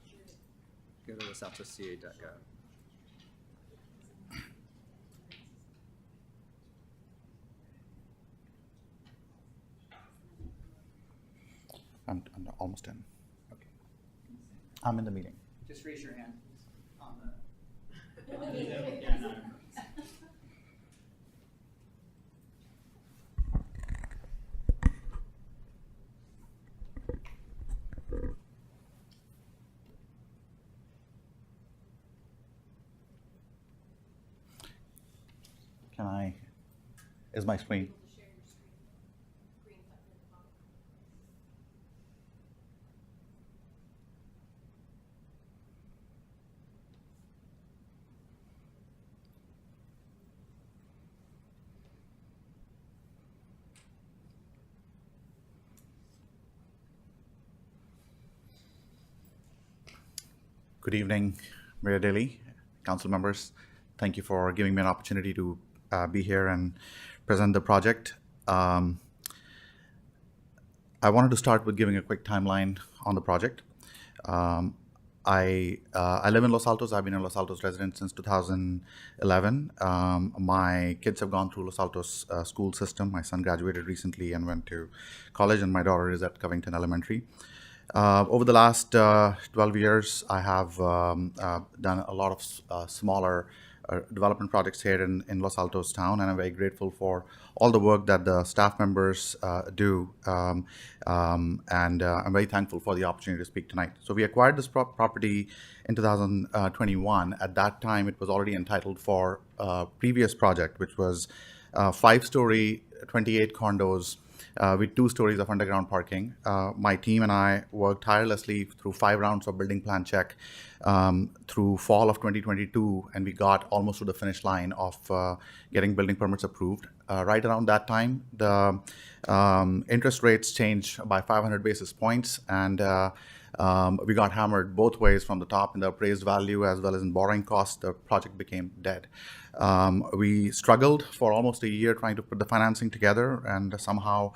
Go to losaltosca.gov. I'm almost in. Okay. I'm in the meeting. Just raise your hand on the. Is my screen? Good evening, Mayor Daley, council members. Thank you for giving me an opportunity to be here and present the project. I wanted to start with giving a quick timeline on the project. I live in Los Altos. I've been a Los Altos resident since 2011. My kids have gone through Los Altos school system. My son graduated recently and went to college, and my daughter is at Covington Elementary. Over the last 12 years, I have done a lot of smaller development projects here in Los Altos town, and I'm very grateful for all the work that the staff members do, and I'm very thankful for the opportunity to speak tonight. So we acquired this property in 2021. At that time, it was already entitled for a previous project, which was 5-story, 28 condos with 2 stories of underground parking. My team and I worked tirelessly through 5 rounds of building plan check through fall of 2022, and we got almost to the finish line of getting building permits approved. Right around that time, the interest rates changed by 500 basis points, and we got hammered both ways from the top in the appraised value as well as in borrowing costs. The project became dead. We struggled for almost a year trying to put the financing together, and somehow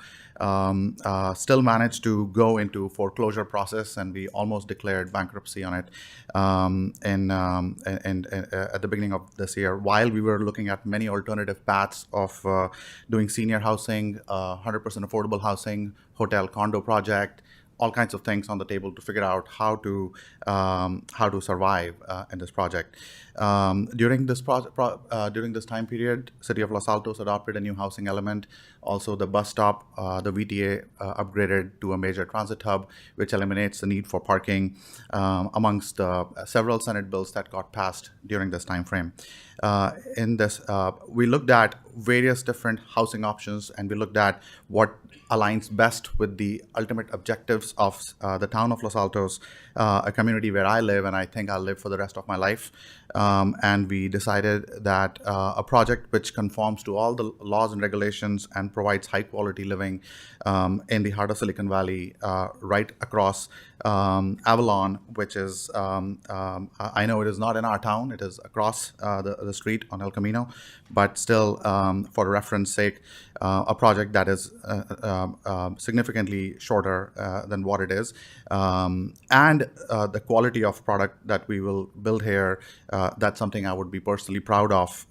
still managed to go into foreclosure process, and we almost declared bankruptcy on it at the beginning of this year, while we were looking at many alternative paths of doing senior housing, 100% affordable housing, hotel condo project, all kinds of things on the table to figure out how to survive in this project. During this time period, City of Los Altos adopted a new housing element. Also, the bus stop, the VTA upgraded to a major transit hub, which eliminates the need for parking, amongst several Senate bills that got passed during this time frame. In this, we looked at various different housing options, and we looked at what aligns best with the ultimate objectives of the town of Los Altos, a community where I live, and I think I'll live for the rest of my life. And we decided that a project which conforms to all the laws and regulations and provides high quality living in the heart of Silicon Valley, right across Avalon, which is, I know it is not in our town, it is across the street on El Camino, but still, for reference sake, a project that is significantly shorter than what it is, and the quality of product that we will build here, that's something I would be personally proud of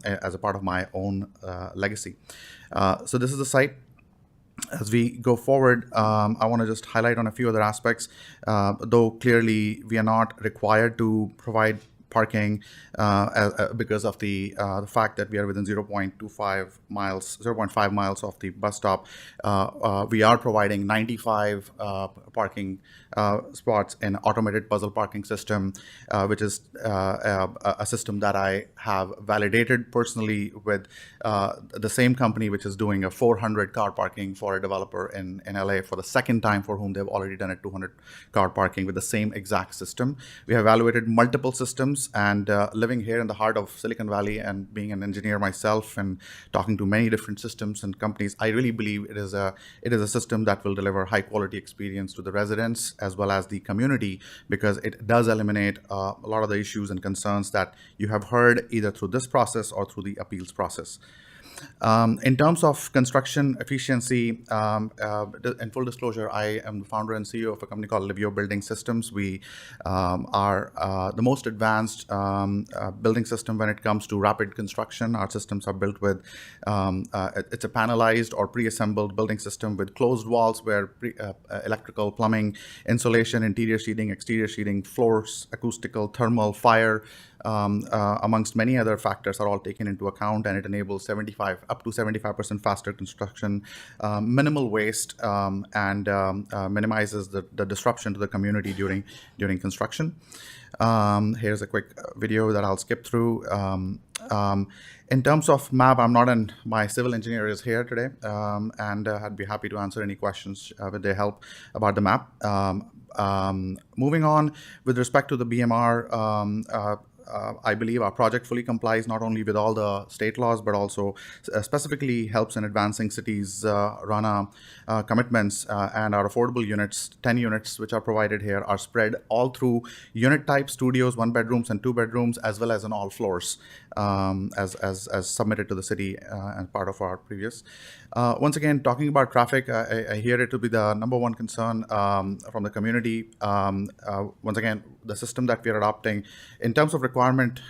as a part of my own legacy. So this is the site. As we go forward, I want to just highlight on a few other aspects, though clearly we are not required to provide parking because of the fact that we are within 0.5 miles of the bus stop. We are providing 95 parking spots in automated puzzle parking system, which is a system that I have validated personally with the same company which is doing a 400 car parking for a developer in LA for the second time, for whom they've already done a 200 car parking with the same exact system. We have evaluated multiple systems, and living here in the heart of Silicon Valley and being an engineer myself and talking to many different systems and companies, I really believe it is a system that will deliver high quality experience to the residents as well as the community, because it does eliminate a lot of the issues and concerns that you have heard either through this process or through the appeals process. In terms of construction efficiency, in full disclosure, I am the founder and CEO of a company called Livio Building Systems. We are the most advanced building system when it comes to rapid construction. Our systems are built with, it's a panelized or pre-assembled building system with closed walls where electrical, plumbing, insulation, interior sheeting, exterior sheeting, floors, acoustical, thermal, fire, amongst many other factors are all taken into account, and it enables up to 75% faster construction, minimal waste, and minimizes the disruption to the community during construction. Here's a quick video that I'll skip through. In terms of map, my civil engineer is here today, and I'd be happy to answer any questions with their help about the map. Moving on, with respect to the BMR, I believe our project fully complies not only with all the state laws, but also specifically helps in advancing cities' RANA commitments, and our affordable units, 10 units which are provided here, are spread all through unit type studios, 1 bedrooms and 2 bedrooms, as well as on all floors, as submitted to the city as part of our previous. Once again, talking about traffic, I hear it to be the number one concern from the community. Once again, the system that we are adopting, in terms of requirement,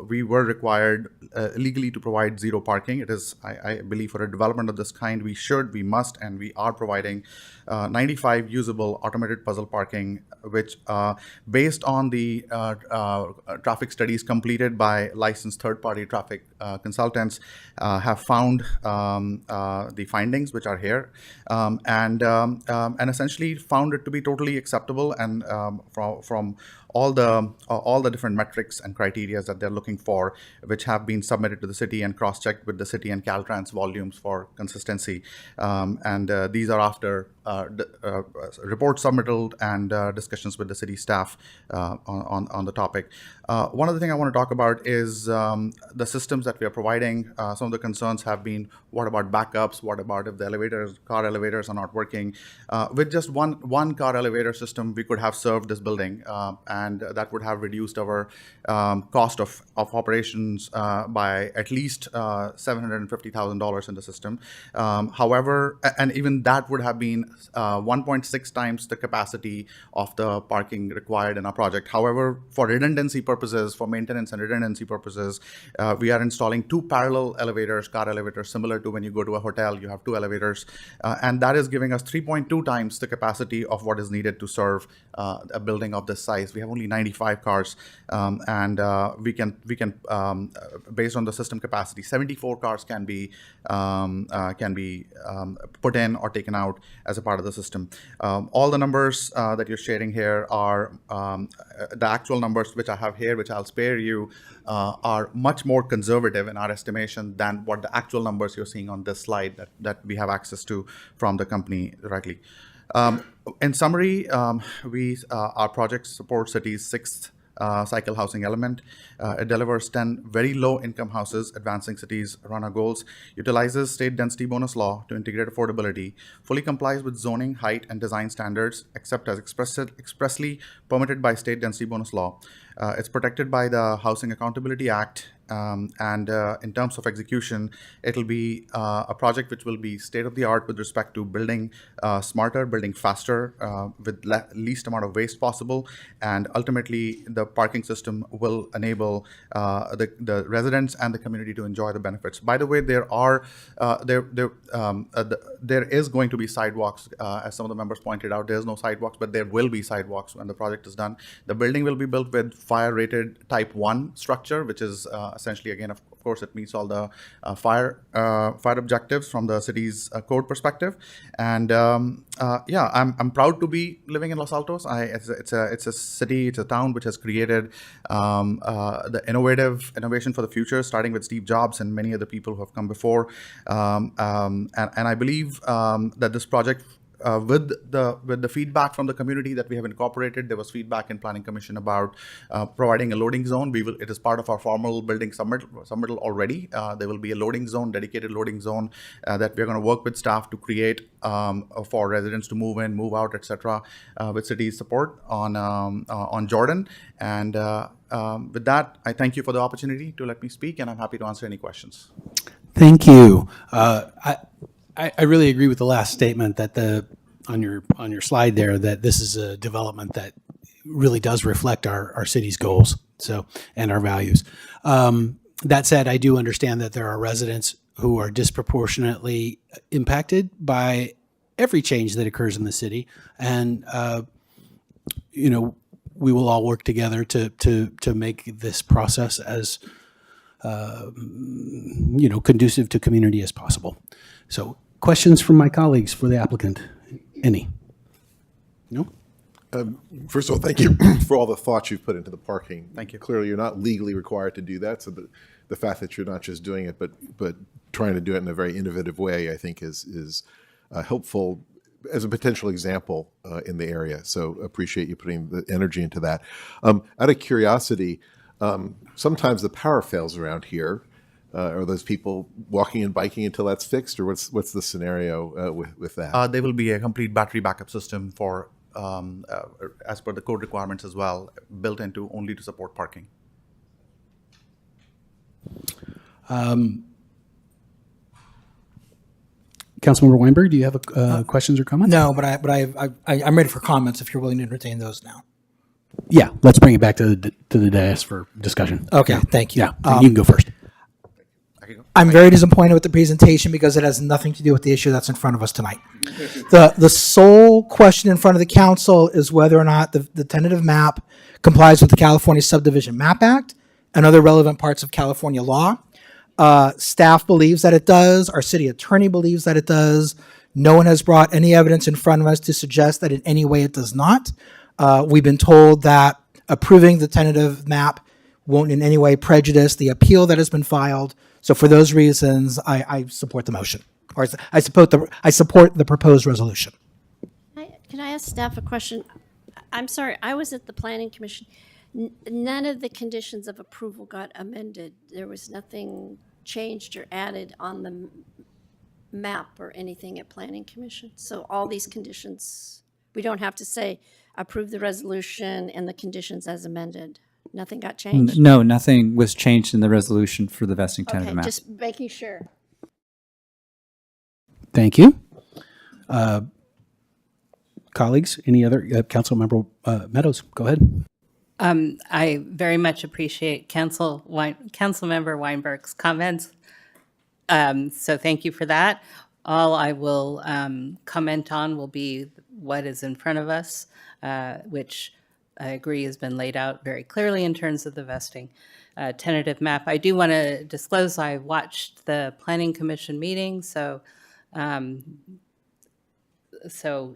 we were required legally to provide 0 parking. It is, I believe, for a development of this kind, we must, and we are providing 95 usable automated puzzle parking, which, based on the traffic studies completed by licensed third-party traffic consultants, have found the findings which are here, and essentially found it to be totally acceptable, and from all the different metrics metrics and criteria that they're looking for, which have been submitted to the city and cross-checked with the city and Caltrans volumes for consistency. These are after report submittal and discussions with the city staff on the topic. One other thing I want to talk about is the systems that we are providing. Some of the concerns have been, what about backups? What about if the car elevators are not working? With just one car elevator system, we could have served this building, and that would have reduced our cost of operations by at least $750,000 in the system. However, and even that would have been 1.6 times the capacity of the parking required in our project. However, for redundancy purposes, for maintenance and redundancy purposes, we are installing 2 parallel elevators, car elevators, similar to when you go to a hotel, you have 2 elevators, and that is giving us 3.2 times the capacity of what is needed to serve a building of this size. We have only 95 cars, and we can based on the system capacity, 74 cars can be put in or taken out as a part of the system. All the numbers that you're sharing here are the actual numbers which I have here, which I'll spare you, are much more conservative in our estimation than what the actual numbers you're seeing on this slide that we have access to from the company directly. In summary, our project supports city's 6th cycle housing element. It delivers 10 very low income houses, advancing cities runner goals, utilizes state density bonus law to integrate affordability, fully complies with zoning, height, and design standards, except as expressly permitted by state density bonus law. It's protected by the Housing Accountability Act, and in terms of execution, it'll be a project which will be state-of-the-art with respect to building smarter, building faster, with least amount of waste possible, and ultimately the parking system will enable the residents and the community to enjoy the benefits. By the way, there is going to be sidewalks, as some of the members pointed out. There's no sidewalks, but there will be sidewalks when the project is done. The building will be built with fire-rated Type 1 structure, which is essentially, again, of course, it meets all the fire objectives from the city's code perspective. And yeah, I'm proud to be living in Los Altos. It's a city, it's a town which has created the innovation for the future, starting with Steve Jobs and many other people who have come before. And I believe that this project, with the feedback from the community that we have incorporated, there was feedback in Planning Commission about providing a loading zone. It is part of our formal building submittal already. There will be a loading zone, dedicated loading zone that we're going to work with staff to create for residents to move in, move out, etc. With city's support on Jordan. And with that, I thank you for the opportunity to let me speak, and I'm happy to answer any questions. Thank you. I really agree with the last statement that on your slide there, that this is a development that really does reflect our city's goals, and our values. That said, I do understand that there are residents who are disproportionately impacted by every change that occurs in the city, and we will all work together to make this process as conducive to community as possible. So, questions from my colleagues for the applicant? Any? No? First of all, thank you for all the thoughts you've put into the parking. Thank you. Clearly, you're not legally required to do that, so the fact that you're not just doing it, but trying to do it in a very innovative way, I think is helpful as a potential example in the area. So appreciate you putting the energy into that. Out of curiosity, sometimes the power fails around here. Are those people walking and biking until that's fixed, or what's the scenario with that? There will be a complete battery backup system for, as per the code requirements as well, built into only to support parking. Councilmember Weinberg, do you have questions or comments? No, but I'm ready for comments if you're willing to entertain those now. Yeah, let's bring it back to the dais for discussion. Okay, thank you. Yeah, you can go first. I'm very disappointed with the presentation because it has nothing to do with the issue that's in front of us tonight. The sole question in front of the council is whether or not the tentative map complies with the California Subdivision Map Act and other relevant parts of California law. Staff believes that it does. Our city attorney believes that it does. No one has brought any evidence in front of us to suggest that in any way it does not. We've been told that approving the tentative map won't in any way prejudice the appeal that has been filed. So for those reasons, I support the motion, or I support the proposed resolution. Can I ask staff a question? I'm sorry, I was at the planning commission. None of the conditions of approval got amended. There was nothing changed or added on the map or anything at planning commission. So all these conditions, we don't have to say approve the resolution and the conditions as amended. Nothing got changed? No, nothing was changed in the resolution for the vesting tentative Okay, map. just making sure. Thank you. Colleagues, any other? Councilmember Meadows, go ahead. I very much appreciate Councilmember Weinberg's comments. So thank you for that. All I will comment on will be what is in front of us, which I agree has been laid out very clearly in terms of the vesting tentative map. I do want to disclose I watched the Planning Commission meeting, so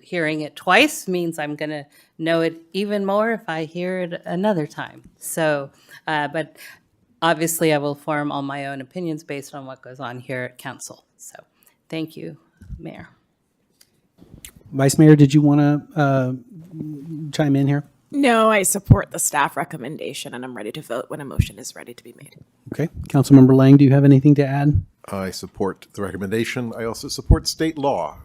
hearing it twice means I'm going to know it even more if I hear it another time. So, but obviously I will form all my own opinions based on what goes on here at council. So thank you, Mayor. Vice Mayor, did you want to chime in here? No, I support the staff recommendation, and I'm ready to vote when a motion is ready to be made. Okay. Councilmember Lang, do you have anything to add? I support the recommendation. I also support state law.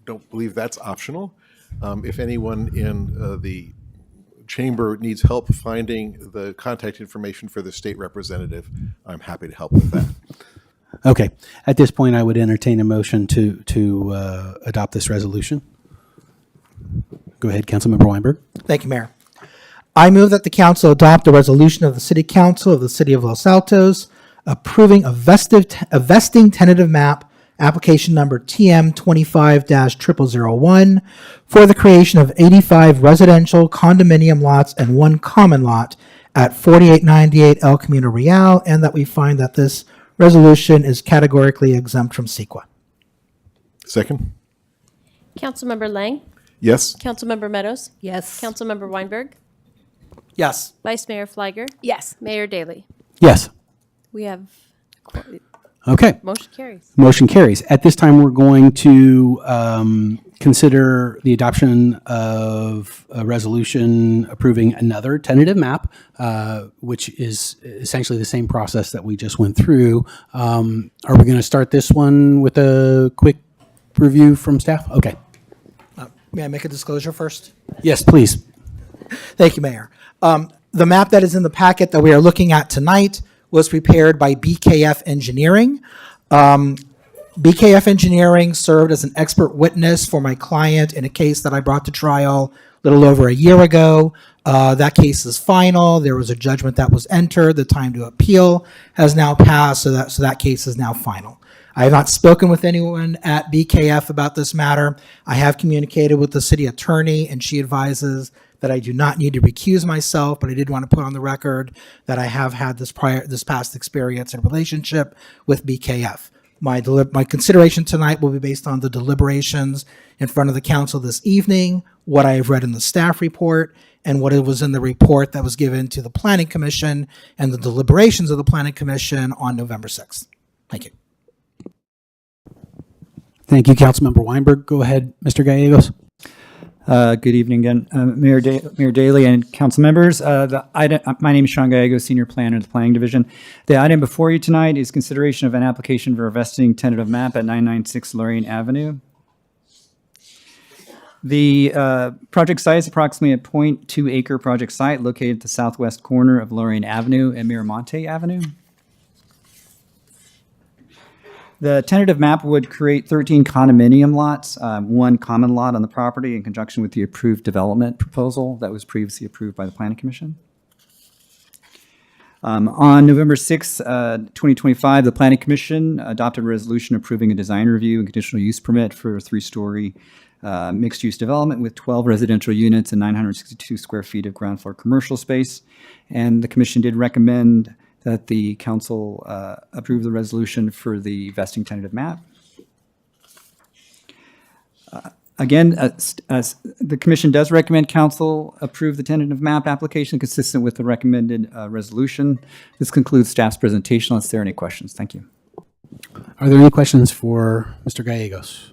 Don't believe that's optional. If anyone in the chamber needs help finding the contact information for the state representative, I'm happy to help with that. Okay. At this point, I would entertain a motion to adopt this resolution. Go ahead, Councilmember Weinberg. Thank you, Mayor. I move that the council adopt a resolution of the City Council of the City of Los Altos approving a vesting tentative map, application number TM 25-0001, for the creation of 85 residential condominium lots and 1 common lot at 4898 El Camino Real, and that we find that this resolution is categorically exempt from CEQA. Second? Councilmember Lang? Yes. Councilmember Meadows? Yes. Councilmember Weinberg? Yes. Vice Mayor Fliger? Yes. Mayor Daley? Yes. We have, Okay. motion carries. Motion carries. At this time, we're going to consider the adoption of a resolution approving another tentative map, which is essentially the same process that we just went through. Are we going to start this one with a quick review from staff? Okay. May I make a disclosure first? Yes, please. Thank you, Mayor. The map that is in the packet that we are looking at tonight was prepared by BKF Engineering. BKF Engineering served as an expert witness for my client in a case that I brought to trial a little over a year ago. That case is final. There was a judgment that was entered. The time to appeal has now passed, so that case is now final. I have not spoken with anyone at BKF about this matter. I have communicated with the city attorney, and she advises that I do not need to recuse myself, but I did want to put on the record that I have had this past experience and relationship with BKF. My consideration tonight will be based on the deliberations in front of the council this evening, what I have read in the staff report, and what it was in the report that was given to the Planning Commission and the deliberations of the Planning Commission on November 6th. Thank you. Thank you, Councilmember Weinberg. Go ahead, Mr. Gallegos. Good evening again, Mayor Daley and council members. My name is Sean Gallegos, Senior Planner at the Planning Division. The item before you tonight is consideration of an application for a vesting tentative map at 996 Lorraine Avenue. The project site is approximately a 0.2 acre project site located at the southwest corner of Lorraine Avenue and Miramonte Avenue. The tentative map would create 13 condominium lots, 1 common lot on the property in conjunction with the approved development proposal that was previously approved by the Planning Commission. On November 6, 2025, the Planning Commission adopted a resolution approving a design review and conditional use permit for a 3-story mixed-use development with 12 residential units and 962 square feet of ground floor commercial space. And the Commission did recommend that the council approve the resolution for the vesting tentative map. Again, the commission does recommend council approve the tentative map application consistent with the recommended resolution. This concludes staff's presentation. Unless there are any questions. Thank you. Are there any questions for Mr. Gallegos?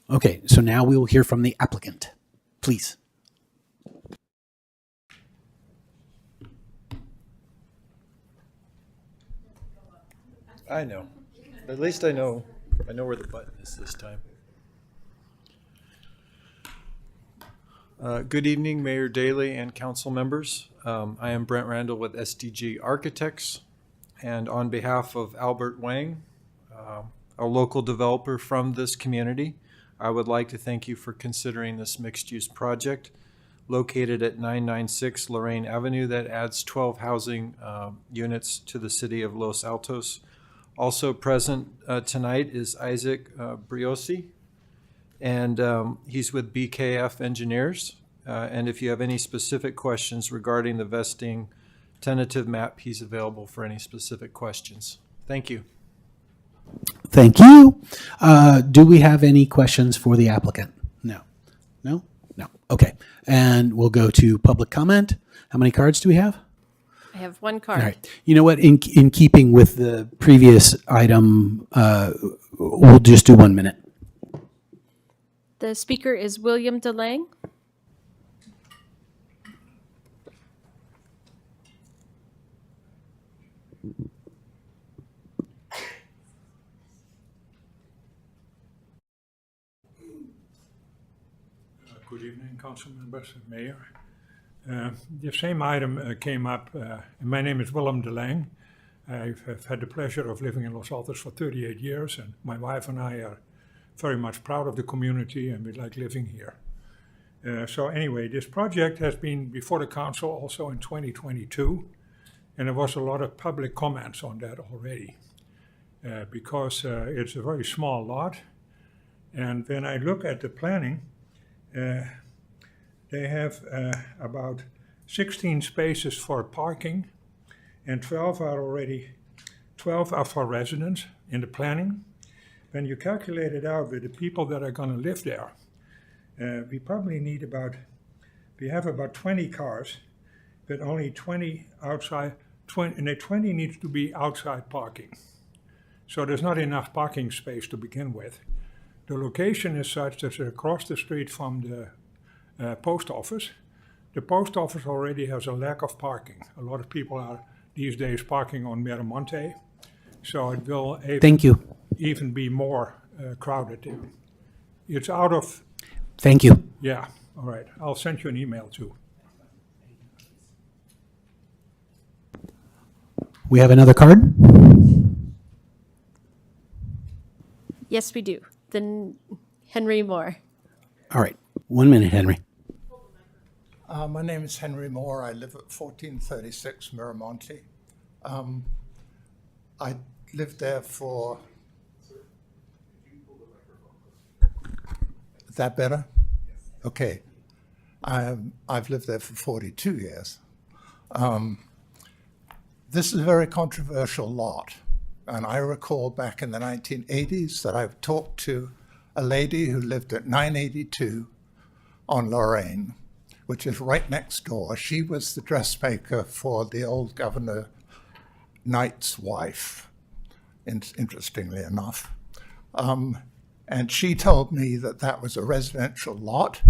Okay, so now we will hear from the applicant. Please. I know. At least I know where the button is this time. Good evening, Mayor Daley and council members. I am Brent Randall with SDG Architects, and on behalf of Albert Wang, a local developer from this community, I would like to thank you for considering this mixed-use project located at 996 Lorraine Avenue that adds 12 housing units to the city of Los Altos. Also present tonight is Isaac Briosi, and he's with BKF Engineers. And if you have any specific questions regarding the vesting tentative map, he's available for any specific questions. Thank you. Thank you. Do we have any questions for the applicant? No. No? No. Okay. And we'll go to public comment. How many cards do we have? I have one card. All right. You know what? In keeping with the previous item, we'll just do 1 minute. The speaker is William DeLang. Good evening, council members, mayor. The same item came up. My name is Willem de Lang. I've had the pleasure of living in Los Altos for 38 years, and my wife and I are very much proud of the community, and we like living here. So anyway, this project has been before the council also in 2022, and there was a lot of public comments on that already, because it's a very small lot. And when I look at the planning, they have about 16 spaces for parking, and 12 are for residents in the planning. When you calculate it out with the people that are going to live there, we probably need we have about 20 cars, but only 20 outside, and the 20 needs to be outside parking. So there's not enough parking space to begin with. The location is such that it's across the street from the post office. The post office already has a lack of parking. A lot of people are these days parking on Miramonte, so it will even be more crowded there. It's out of... Thank you. Yeah, all right. I'll send you an email too. We have another card? Yes, we do. Then Henry Moore. All right. 1 minute, Henry. My name is Henry Moore. I live at 1436 Miramonte. I lived there for... Is that better? Okay. I've lived there for 42 years. This is a very controversial lot. And I recall back in the 1980s that I've talked to a lady who lived at 982 on Lorraine, which is right next door. She was the dressmaker for the old Governor Knight's wife, interestingly enough. And she told me that that was a residential lot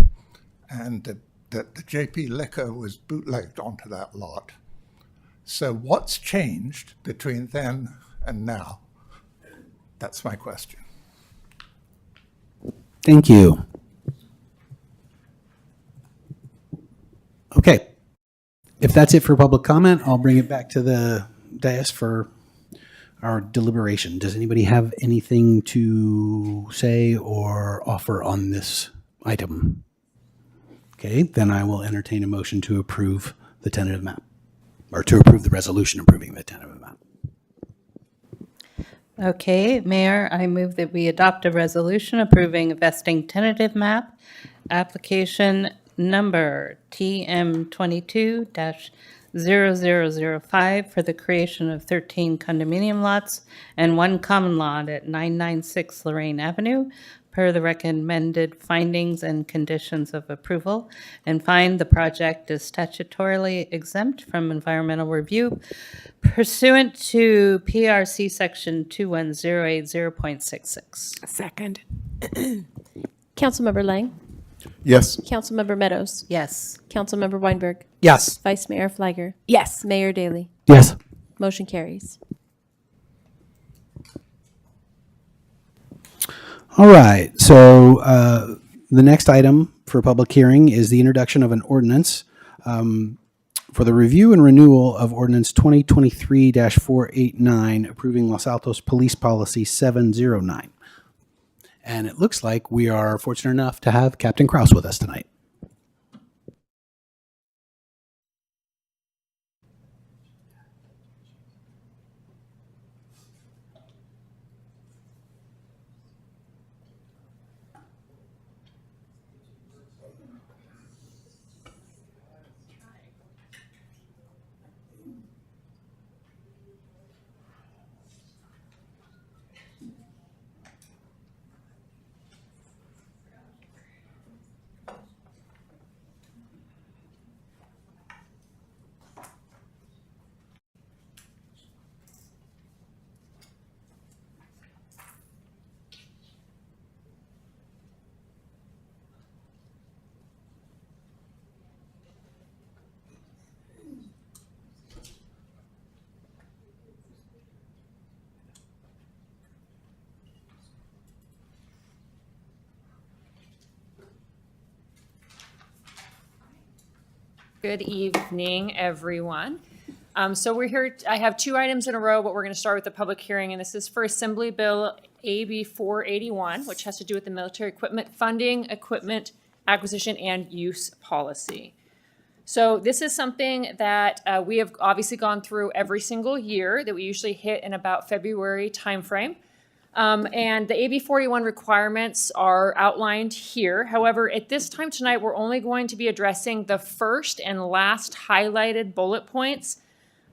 and that the JP Liquor was bootlegged onto that lot. So what's changed between then and now? That's my question. Thank you. Okay. If that's it for public comment, I'll bring it back to the dais for our deliberation. Does anybody have anything to say or offer on this item? Okay, then I will entertain a motion to approve the tentative map, or to approve the resolution approving the tentative map. Okay, Mayor, I move that we adopt a resolution approving a vesting tentative map, application number TM 0005 for the creation of 13 condominium lots and 1 common lot at 996 Lorraine Avenue, per the recommended findings and conditions of approval, and find the project is statutorily exempt from environmental review pursuant to PRC Section 21080.66. Second. Councilmember Lang? Yes. Councilmember Meadows? Yes. Councilmember Weinberg? Yes. Vice Mayor Fliger? Yes. Mayor Daley? Yes. Motion carries. All right, so the next item for public hearing is the introduction of an ordinance for the review and renewal of Ordinance 2023-489, approving Los Altos Police Policy 709. And it looks like we are fortunate enough to have Captain Kraus with us tonight. Good evening, everyone. So we're here, I have 2 items in a row, but we're going to start with the public hearing, and this is for Assembly Bill AB 481, which has to do with the military equipment funding, equipment acquisition, and use policy. So this is something that we have obviously gone through every single year, that we usually hit in about February timeframe. And the AB 41 requirements are outlined here. However, at this time tonight, we're only going to be addressing the first and last highlighted bullet points,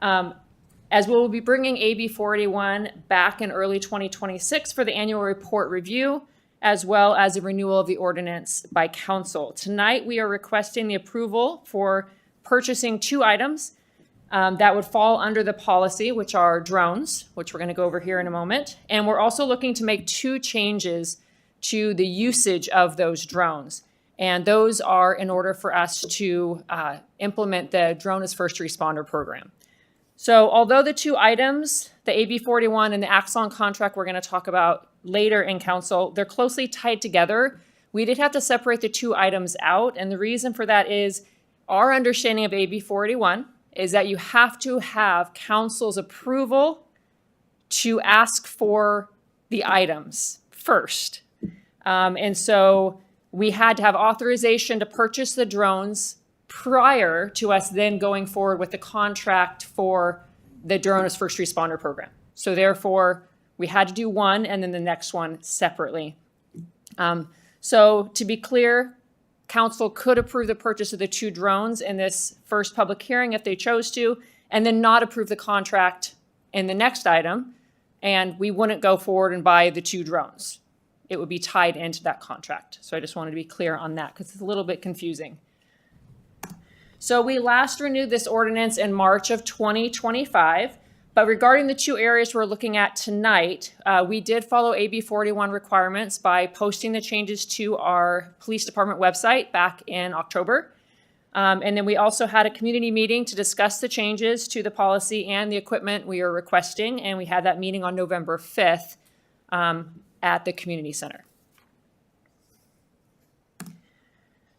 as we will be bringing AB 481 back in early 2026 for the annual report review, as well as a renewal of the ordinance by council. Tonight, we are requesting the approval for purchasing 2 items that would fall under the policy, which are drones, which we're going to go over here in a moment. And we're also looking to make 2 changes to the usage of those drones. And those are in order for us to implement the Drone as First Responder program. So although the 2 items, the AB 41 and the Axon contract we're going to talk about later in council, they're closely tied together. We did have to separate the 2 items out. And the reason for that is our understanding of AB 481 is that you have to have council's approval to ask for the items first. And so we had to have authorization to purchase the drones prior to us then going forward with the contract for the Drone as First Responder program. So therefore, we had to do one and then the next one separately. So to be clear, council could approve the purchase of the 2 drones in this first public hearing if they chose to, and then not approve the contract in the next item, and we wouldn't go forward and buy the 2 drones. It would be tied into that contract. So I just wanted to be clear on that because it's a little bit confusing. So we last renewed this ordinance in March of 2025. But regarding the 2 areas we're looking at tonight, we did follow AB 41 requirements by posting the changes to our police department website back in October. And then we also had a community meeting to discuss the changes to the policy and the equipment we are requesting. And we had that meeting on November 5th at the community center.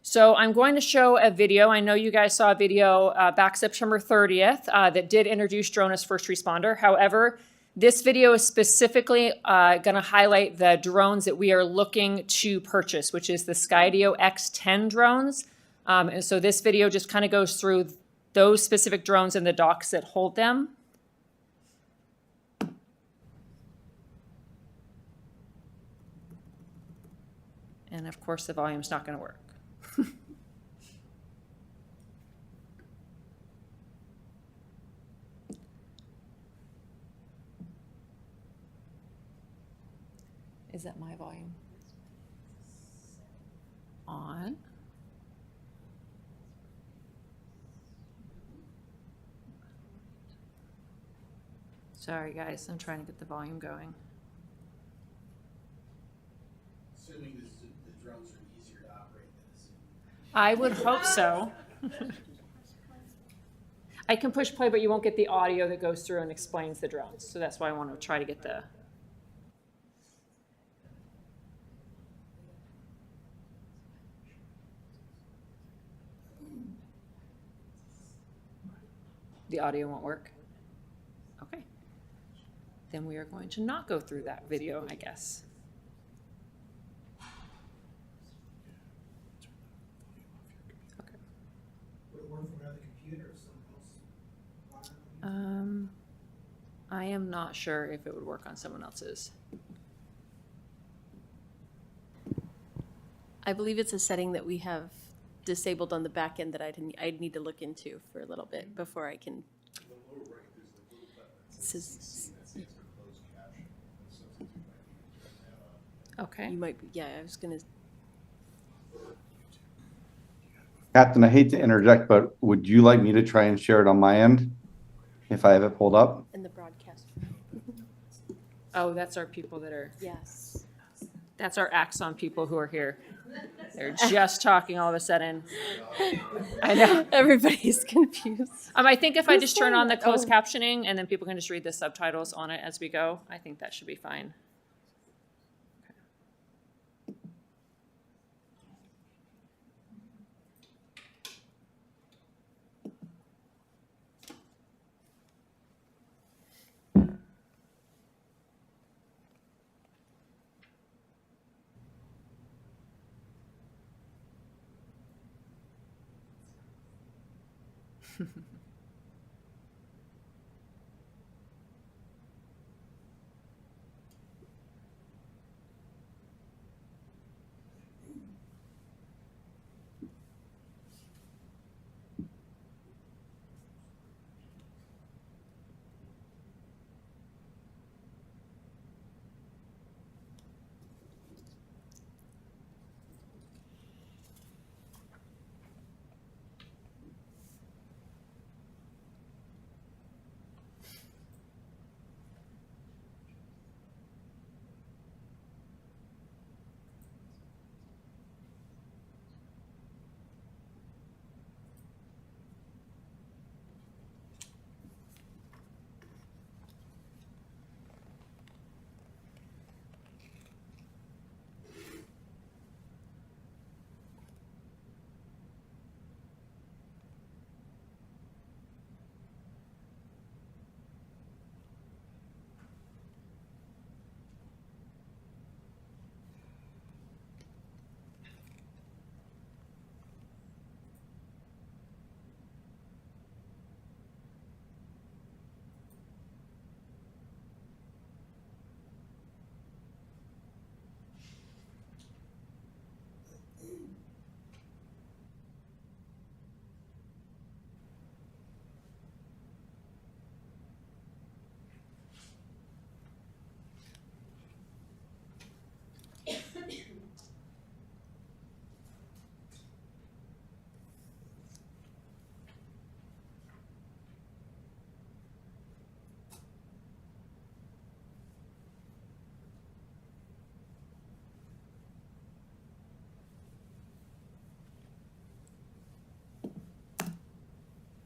So I'm going to show a video. I know you guys saw a video back September 30th that did introduce Drone as First Responder. However, this video is specifically going to highlight the drones that we are looking to purchase, which is the Skydio X10 drones. And so this video just kind of goes through those specific drones and the docks that hold them. And of course, the volume's not going to work. Is that my volume? On. Sorry, guys, I'm trying to get the volume going. Assuming the drones are easier to operate than a Zoom. I would hope so. I can push play, but you won't get the audio that goes through and explains the drones. So that's why I want to try to get the audio won't work. Okay. Then we are going to not go through that video, I guess. Okay. Would it work from another computer or something else? I am not sure if it would work on someone else's. I believe it's a setting that we have disabled on the back end that I'd need to look into for a little bit before I can. Okay. You might be, yeah, I was gonna. Captain, I hate to interject, but would you like me to try and share it on my end if I have it pulled up? In the broadcast. Oh, that's our people that are. Yes. That's our Axon people who are here. They're just talking all of a sudden. I know. Everybody's confused. I think if I Who's just turn saying on the that? closed Oh. captioning and then people can just read the subtitles on it as we go, I think that should be fine.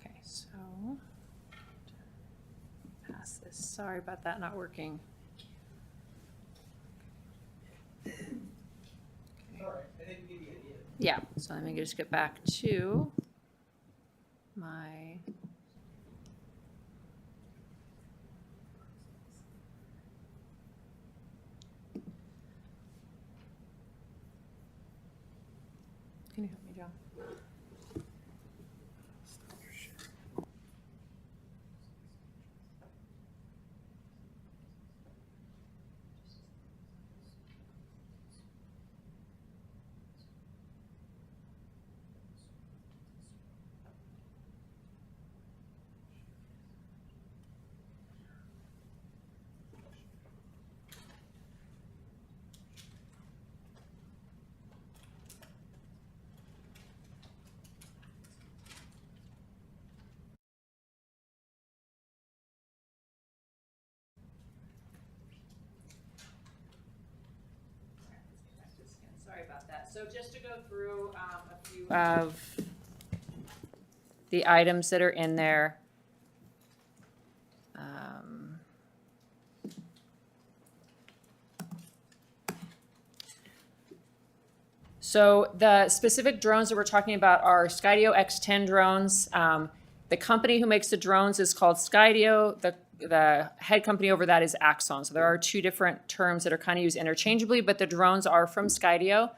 Okay, so pass this. Sorry about that not working. Yeah, so let me just get back to my. Can you help me, John? So just to go through a few of the items that are in there. So the specific drones that we're talking about are Skydio X10 drones. The company who makes the drones is called Skydio. The head company over that is Axon. So there are two different terms that are kind of used interchangeably, but the drones are from Skydio.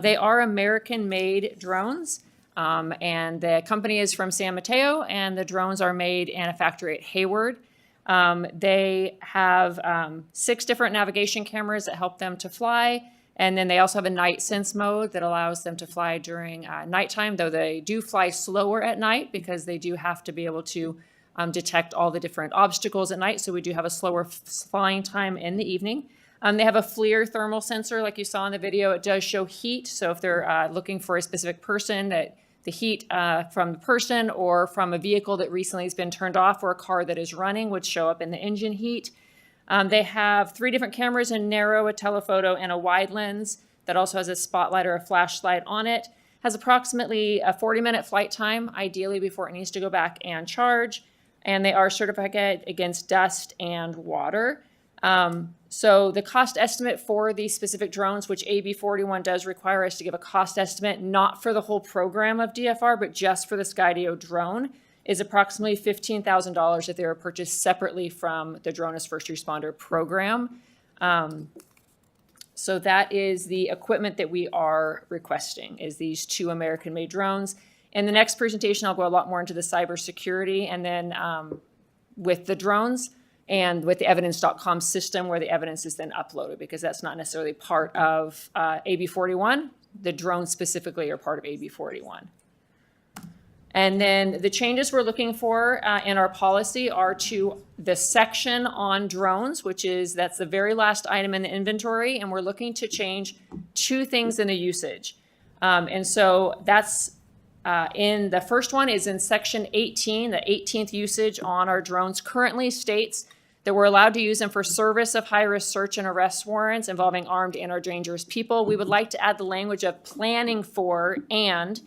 They are American-made drones, and the company is from San Mateo, and the drones are made in a factory at Hayward. They have 6 different navigation cameras that help them to fly, and then they also have a night sense mode that allows them to fly during nighttime, though they do fly slower at night because they do have to be able to detect all the different obstacles at night. So we do have a slower flying time in the evening. They have a FLIR thermal sensor, like you saw in the video. It does show heat. So if they're looking for a specific person, that the heat from the person or from a vehicle that recently has been turned off or a car that is running would show up in the engine heat. They have 3 different cameras, a narrow, a telephoto, and a wide lens that also has a spotlight or a flashlight on it. Has approximately a 40-minute flight time, ideally before it needs to go back and charge. And they are certified against dust and water. So the cost estimate for these specific drones, which AB 41 does require us to give a cost estimate, not for the whole program of DFR, but just for the Skydio drone, is approximately $15,000 if they were purchased separately from the Drone as First Responder program. So that is the equipment that we are requesting, is these 2 American-made drones. In the next presentation, I'll go a lot more into the cybersecurity, and then with the drones and with the evidence.com system where the evidence is then uploaded, because that's not necessarily part of AB 41. The drones specifically are part of AB 41. And then the changes we're looking for in our policy are to the section on drones, that's the very last item in the inventory, and we're looking to change 2 things in the usage. And so that's in the first one is in section 18, the 18th usage on our drones currently states that we're allowed to use them for service of high-risk search and arrest warrants involving armed and or dangerous people. We would like to add the language of planning for and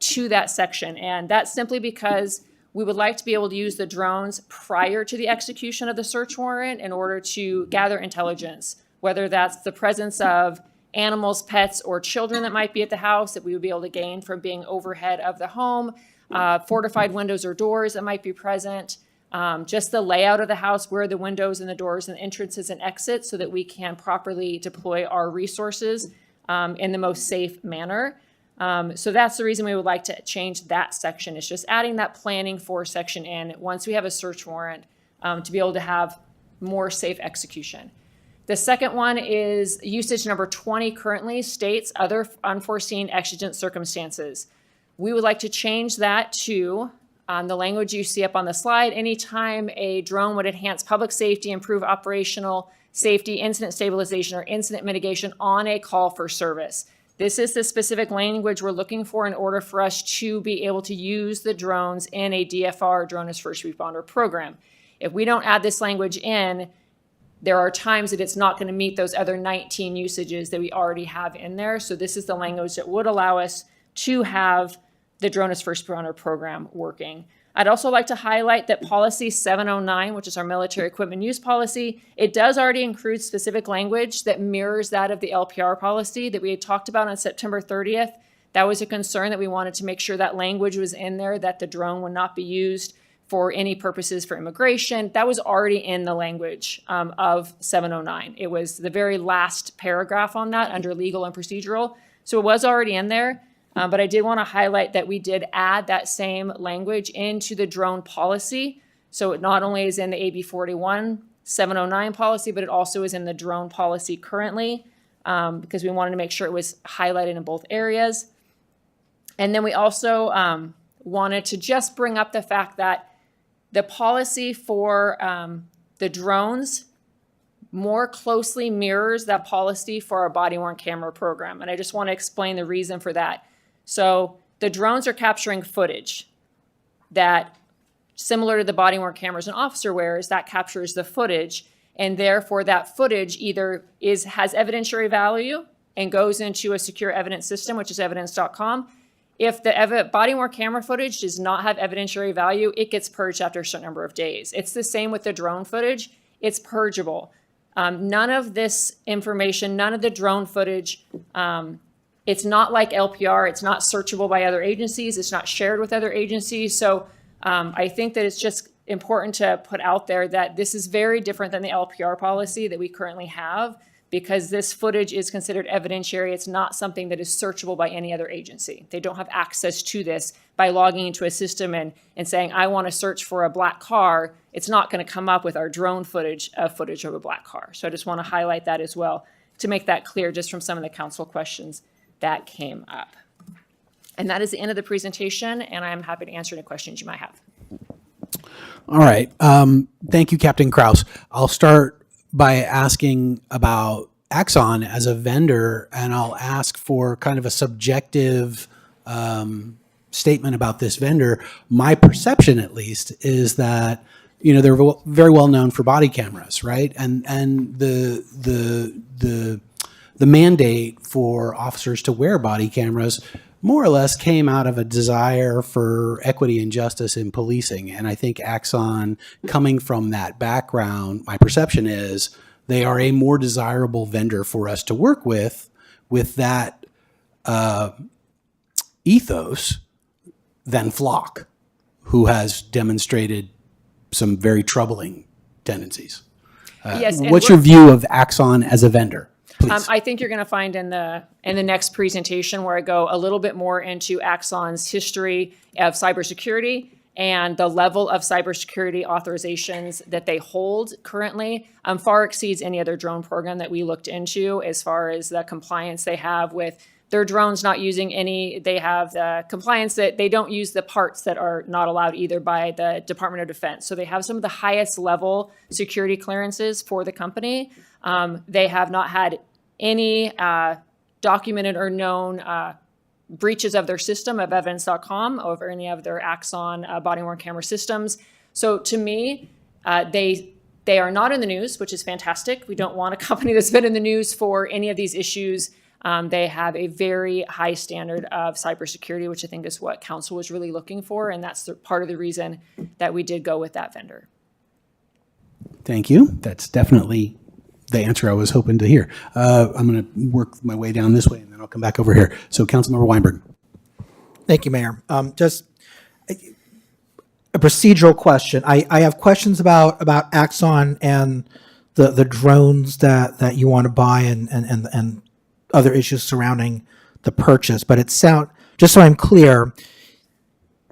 to that section. And that's simply because we would like to be able to use the drones prior to the execution of the search warrant in order to gather intelligence, whether that's the presence of animals, pets, or children that might be at the house that we would be able to gain from being overhead of the home, fortified windows or doors that might be present, just the layout of the house, where the windows and the doors and entrances and exits, so that we can properly deploy our resources in the most safe manner. So that's the reason we would like to change that section. It's just adding that planning for section in once we have a search warrant to be able to have more safe execution. The second one is usage number 20 currently states other unforeseen exigent circumstances. We would like to change that to the language you see up on the slide. Anytime a drone would enhance public safety, improve operational safety, incident stabilization, or incident mitigation on a call for service. This is the specific language we're looking for in order for us to be able to use the drones in a DFR, Drone as First Responder program. If we don't add this language in, there are times that it's not going to meet those other 19 usages that we already have in there. So this is the language that would allow us to have the Drone as First Responder program working. I'd also like to highlight that policy 709, which is our military equipment use policy, it does already include specific language that mirrors that of the LPR policy that we had talked about on September 30th. That was a concern that we wanted to make sure that language was in there, that the drone would not be used for any purposes for immigration. That was already in the language of 709. It was the very last paragraph on that under legal and procedural. So it was already in there. But I did want to highlight that we did add that same language into the drone policy. So it not only is in the AB 41 709 policy, but it also is in the drone policy currently because we wanted to make sure it was highlighted in both areas. And then we also wanted to just bring up the fact that the policy for the drones more closely mirrors that policy for our body-worn camera program. And I just want to explain the reason for that. So the drones are capturing footage that, similar to the body-worn cameras an officer wears, that captures the footage. And therefore that footage either has evidentiary value and goes into a secure evidence system, which is evidence.com. If the body-worn camera footage does not have evidentiary value, it gets purged after a certain number of days. It's the same with the drone footage. It's purgeable. None of this information, none of the drone footage, it's not like LPR. It's not searchable by other agencies. It's not shared with other agencies. So I think that it's just important to put out there that this is very different than the LPR policy that we currently have, because this footage is considered evidentiary. It's not something that is searchable by any other agency. They don't have access to this by logging into a system and saying, I want to search for a black car. It's not going to come up with our drone footage of a black car. So I just want to highlight that as well to make that clear just from some of the council questions that came up. And that is the end of the presentation, and I'm happy to answer any questions you might have. All right. Thank you, Captain Kraus. I'll start by asking about Axon as a vendor, and I'll ask for kind of a subjective statement about this vendor. My perception, at least, is that they're very well known for body cameras, right? And the mandate for officers to wear body cameras more or less came out of a desire for equity and justice in policing. And I think Axon, coming from that background, my perception is they are a more desirable vendor for us to work with that ethos than Flock, who has demonstrated some very troubling tendencies. Yes, and what's your view of Axon as a vendor? I think you're going to find in the next presentation where I go a little bit more into Axon's history of cybersecurity and the level of cybersecurity authorizations that they hold currently far exceeds any other drone program that we looked into as far as the compliance they have with their drones not using any. They have the compliance that they don't use the parts that are not allowed either by the Department of Defense. So they have some of the highest level security clearances for the company. They have not had any documented or known breaches of their system of evidence.com over any of their Axon body-worn camera systems. So to me, they are not in the news, which is fantastic. We don't want a company that's been in the news for any of these issues. They have a very high standard of cybersecurity, which I think is what council was really looking for. And that's part of the reason that we did go with that vendor. Thank you. That's definitely the answer I was hoping to hear. I'm going to work my way down this way, and then I'll come back over here. So, Councilmember Weinberg. Thank you, Mayor. Just a procedural question. I have questions about Axon and the drones that you want to buy and other issues surrounding the purchase. But just so I'm clear,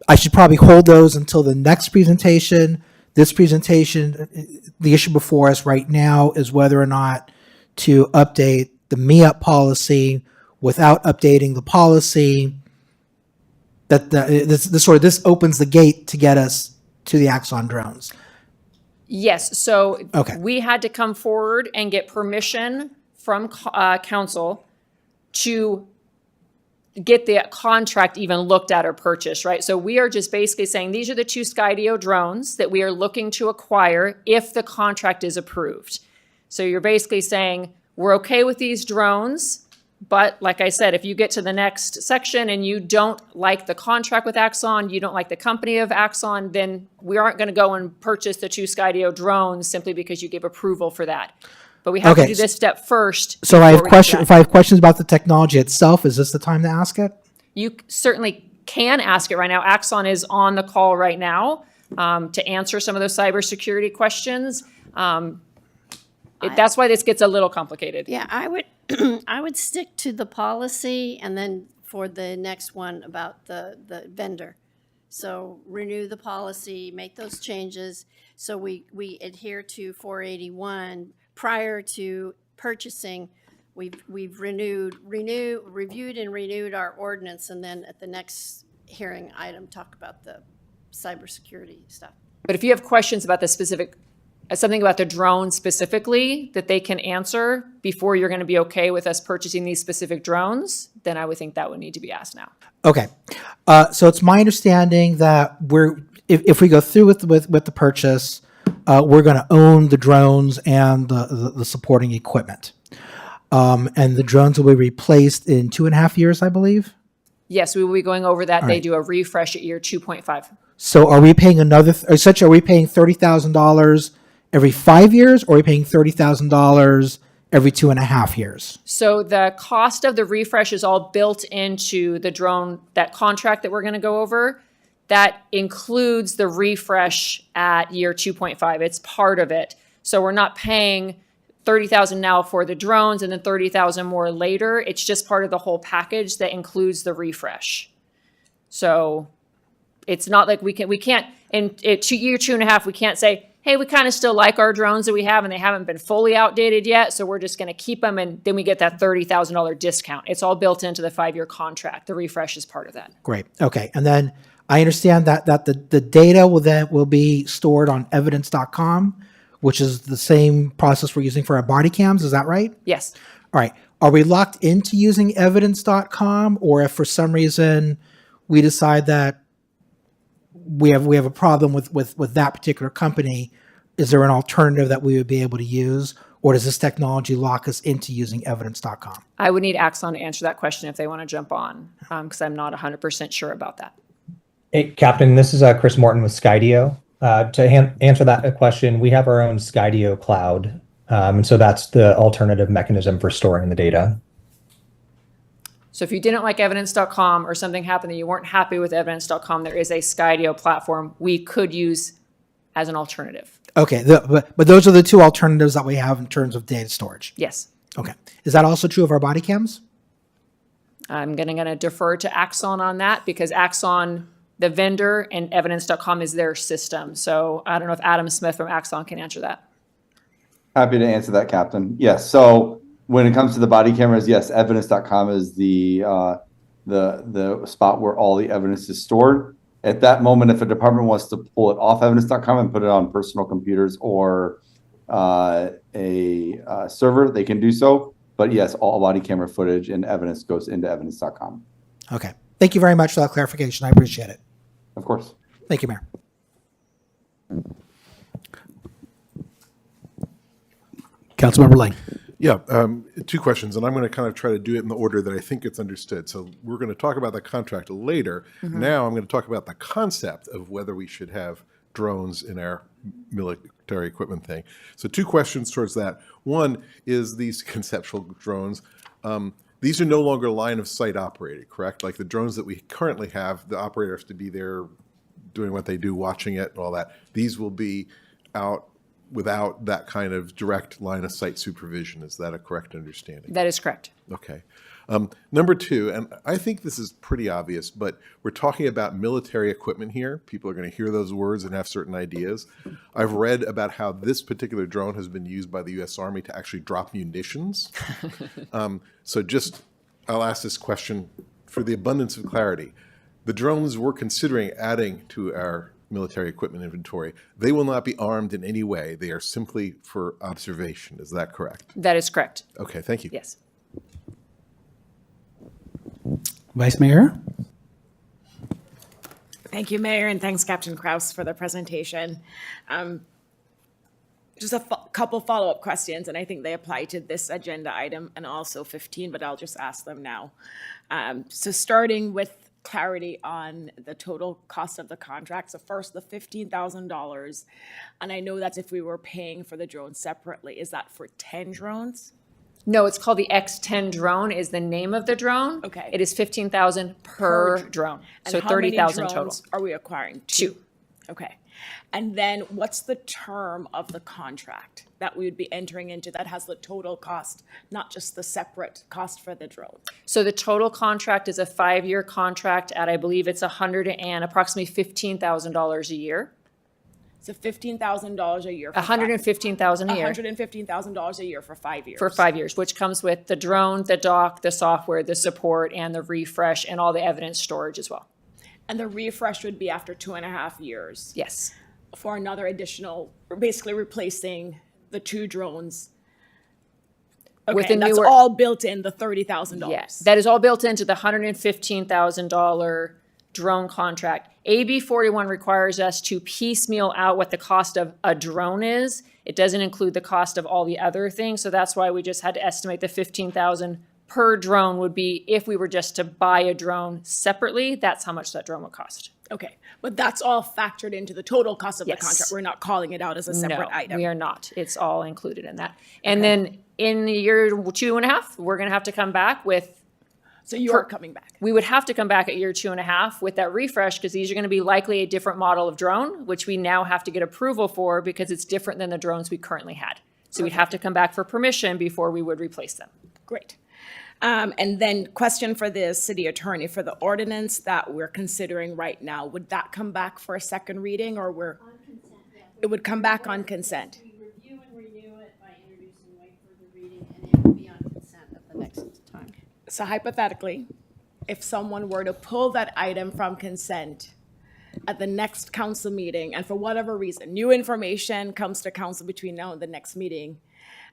I should probably hold those until the next presentation. This presentation, the issue before us right now is whether or not to update the MEAP policy without updating the policy. This opens the gate to get us to the Axon drones. Yes, so Okay. we had to come forward and get permission from council to get the contract even looked at or purchased, right? So we are just basically saying these are the 2 Skydio drones that we are looking to acquire if the contract is approved. So you're basically saying we're okay with these drones, but like I said, if you get to the next section and you don't like the contract with Axon, you don't like the company of Axon, then we aren't going to go and purchase the 2 Skydio drones simply because you gave approval for that. But we have to do this step first. So if I have questions about the technology itself, is this the time to ask it? You certainly can ask it right now. Axon is on the call right now to answer some of those cybersecurity questions. That's why this gets a little complicated. Yeah, I would I would stick to the policy and then for the next one about the vendor. So renew the policy, make those changes so we adhere to 481. Prior to purchasing, we've reviewed and renewed our ordinance, and then at the next hearing item, talk about the cybersecurity stuff. But if you have questions about the specific, something about the drone specifically that they can answer before you're going to be okay with us purchasing these specific drones, then I would think that would need to be asked now. Okay. So it's my understanding that if we go through with the purchase, we're going to own the drones and the supporting equipment. And the drones will be replaced in 2.5 years, I believe. Yes, we will be going over that. All They right. do a refresh at year 2.5. So are we paying another, essentially, are we paying $30,000 every 5 years, or are we paying $30,000 every 2.5 years? So the cost of the refresh is all built into the drone, that contract that we're going to go over. That includes the refresh at year 2.5. It's part of it. So we're not paying $30,000 now for the drones and then $30,000 more later. It's just part of the whole package that includes the refresh. So it's not like we can't in year 2.5, we can't say, hey, we kind of still like our drones that we have and they haven't been fully outdated yet, so we're just going to keep them, and then we get that $30,000 discount. It's all built into the 5-year contract. The refresh is part of that. Great. Okay. And then I understand that the data will be stored on evidence.com, which is the same process we're using for our body cams. Is that right? Yes. All right. Are we locked into using evidence.com, or if for some reason we decide that we have a problem with that particular company, is there an alternative that we would be able to use, or does this technology lock us into using evidence.com? I would need Axon to answer that question if they want to jump on, because I'm not 100% sure about that. Hey, Captain, this is Chris Morton with Skydio. To answer that question, we have our own Skydio cloud, and so that's the alternative mechanism for storing the data. So if you didn't like evidence.com or something happened that you weren't happy with evidence.com, there is a Skydio platform we could use as an alternative. Okay. But those are the two alternatives that we have in terms of data storage. Yes. Okay. Is that also true of our body cams? I'm going to defer to Axon on that, because Axon, the vendor, and evidence.com is their system. So I don't know if Adam Smith from Axon can answer that. Happy to answer that, Captain. Yes. So when it comes to the body cameras, yes, evidence.com is the spot where all the evidence is stored. At that moment, if a department wants to pull it off evidence.com and put it on personal computers or a server, they can do so. But yes, all body camera footage and evidence goes into evidence.com. Okay. Thank you very much for that clarification. I appreciate it. Of course. Thank you, Mayor. Councilmember Lang. Yeah, two questions, and I'm going to kind of try to do it in the order that I think it's understood. So we're going to talk about the contract later. Mm-hmm. Now I'm going to talk about the concept of whether we should have drones in our military equipment thing. So two questions towards that. One is these conceptual drones. These are no longer line of sight operated, correct? Like the drones that we currently have, the operator has to be there doing what they do, watching it and all that. These will be out without that kind of direct line of sight supervision. Is that a correct understanding? That is correct. Okay. Number two, and I think this is pretty obvious, but we're talking about military equipment here. People are going to hear those words and have certain ideas. I've read about how this particular drone has been used by the U.S. Army to actually drop munitions. So I'll ask this question for the abundance of clarity. The drones we're considering adding to our military equipment inventory, they will not be armed in any way. They are simply for observation. Is that correct? That is correct. Okay, thank you. Yes. Vice Mayor? Thank you, Mayor, and thanks, Captain Kraus, for the presentation. Just a couple follow-up questions, and I think they apply to this agenda item and also 15, but I'll just ask them now. So starting with clarity on the total cost of the contract. So first, the $15,000, and I know that's if we were paying for the drone separately. Is that for 10 drones? No, it's called the X10 drone is the name of the drone. Okay. It is $15,000 per drone. And So how many $30,000 total. drones are we acquiring? Two. Okay. And then what's the term of the contract that we would be entering into that has the total cost, not just the separate cost for the drone? So the total contract is a 5-year contract at, I believe it's approximately $15,000 a year. So $15,000 a year. $115,000 a year. $115,000 a year for 5 years. For 5 years, which comes with the drone, the dock, the software, the support, and the refresh, and all the evidence storage as well. And the refresh would be after 2.5 years. Yes. For another additional, basically replacing the 2 drones. Okay, With a and that's newer- all built in the $30,000. Yes, that is all built into the $115,000 drone contract. AB 41 requires us to piecemeal out what the cost of a drone is. It doesn't include the cost of all the other things, so that's why we just had to estimate the 15,000 per drone would be if we were just to buy a drone separately. That's how much that drone would cost. Okay, but that's all factored into the total cost of Yes. the contract. We're not calling it out as a separate No, item. we are not. It's all included in that. And then in year 2.5, we're going to have to come back with. So you are coming back. We would have to come back at year 2.5 with that refresh, because these are going to be likely a different model of drone, which we now have to get approval for because it's different than the drones we currently had. So we'd have to come back for permission before we would replace them. Great. And then question for the city attorney, for the ordinance that we're considering right now, would that come back for a second reading, or it would come back on consent? We review and renew it by introducing, wait for the reading, and it will be on consent at the next time. So hypothetically, if someone were to pull that item from consent at the next council meeting, and for whatever reason, new information comes to council between now and the next meeting,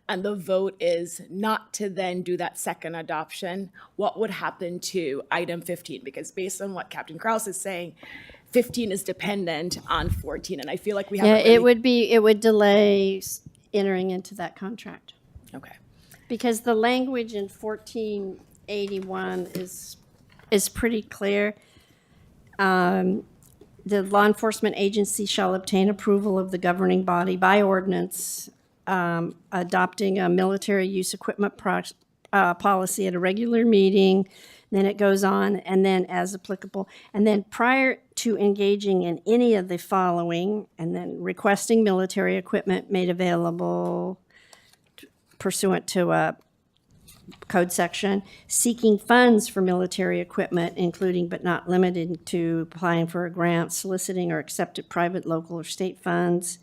and the vote is not to then do that second adoption, what would happen to item 15? Because based on what Captain Krause is saying, 15 is dependent on 14, and I feel like we have. Yeah, it would delay entering into that contract. Okay. Because the language in 1481 is pretty clear. The law enforcement agency shall obtain approval of the governing body by ordinance adopting a military use equipment policy at a regular meeting. Then it goes on, and then as applicable. And then prior to engaging in any of the following, and then requesting military equipment made available pursuant to a code section, seeking funds for military equipment, including but not limited to applying for a grant, soliciting or accepted private, local, or state funds,